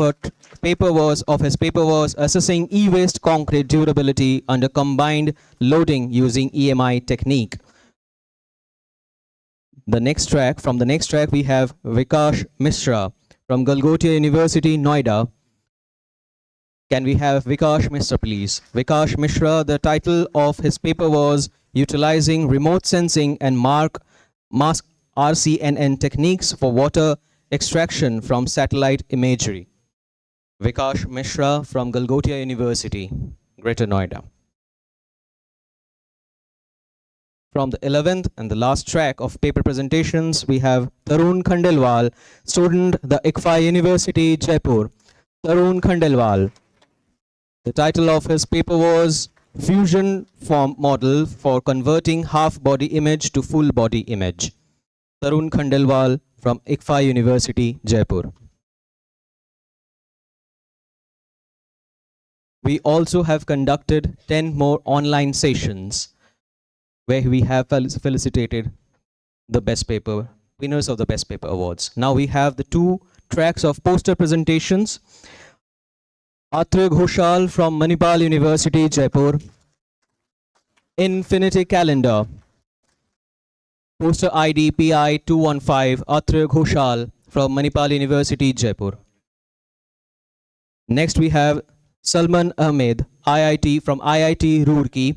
his paper was Assessing E-Waste Concrete Durability Under Combined Loading Using EMI Technique. From the next track, we have Vikash Mishra from Galgotia University, Noida. Can we have Vikash Mishra, please? Vikash Mishra, the title of his paper was Utilizing Remote Sensing and Mask RCNN Techniques for Water Extraction from Satellite Imagery. Vikash Mishra from Galgotia University, Greater Noida. From the 11th and the last track of paper presentations, we have Tarun Khandelwal, student, the ICFAI University, Jaipur. Tarun Khandelwal. The title of his paper was Fusion Form Model for Converting Half Body Image to Full Body Image. Tarun Khandelwal from ICFAI University, Jaipur. We also have conducted 10 more online sessions where we have felicitated the best paper, winners of the best paper awards. Now we have the 2 tracks of poster presentations. Atre Ghoshal from Manipal University, Jaipur. Infinity Calendar. Poster ID PI 215, Atre Ghoshal from Manipal University, Jaipur. Next we have Salman Ahmed, IIT from IIT Roorkee.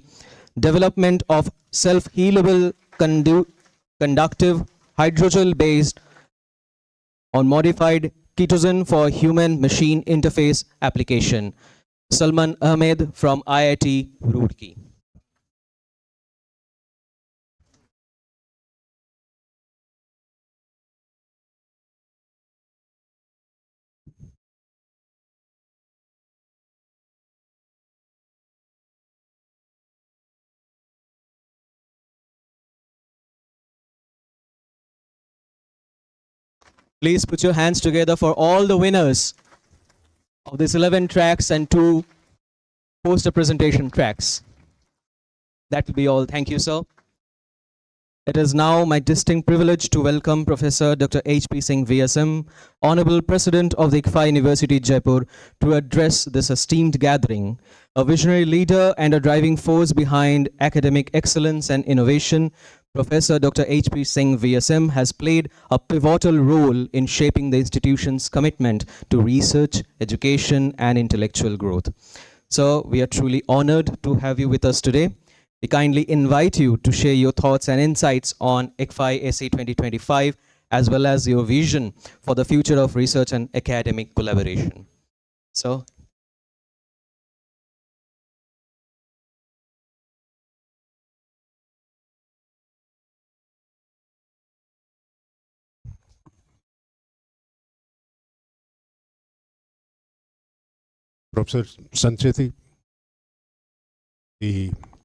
Development of self-healable conductive hydrogel based on modified ketosine for human-machine interface application. Salman Ahmed from IIT Roorkee. Please put your hands together for all the winners of these 11 tracks and 2 poster presentation tracks. That will be all. Thank you, sir. It is now my distinct privilege to welcome Professor Dr. H.P. Singh VSM, Honorable President of the ICFAI University, Jaipur, to address this esteemed gathering. A visionary leader and a driving force behind academic excellence and innovation, Professor Dr. H.P. Singh VSM has played a pivotal role in shaping the institution's commitment to research, education, and intellectual growth. So we are truly honored to have you with us today. We kindly invite you to share your thoughts and insights on ICFAISE 2025, as well as your vision for the future of research and academic collaboration. So, Professor Sancheti, the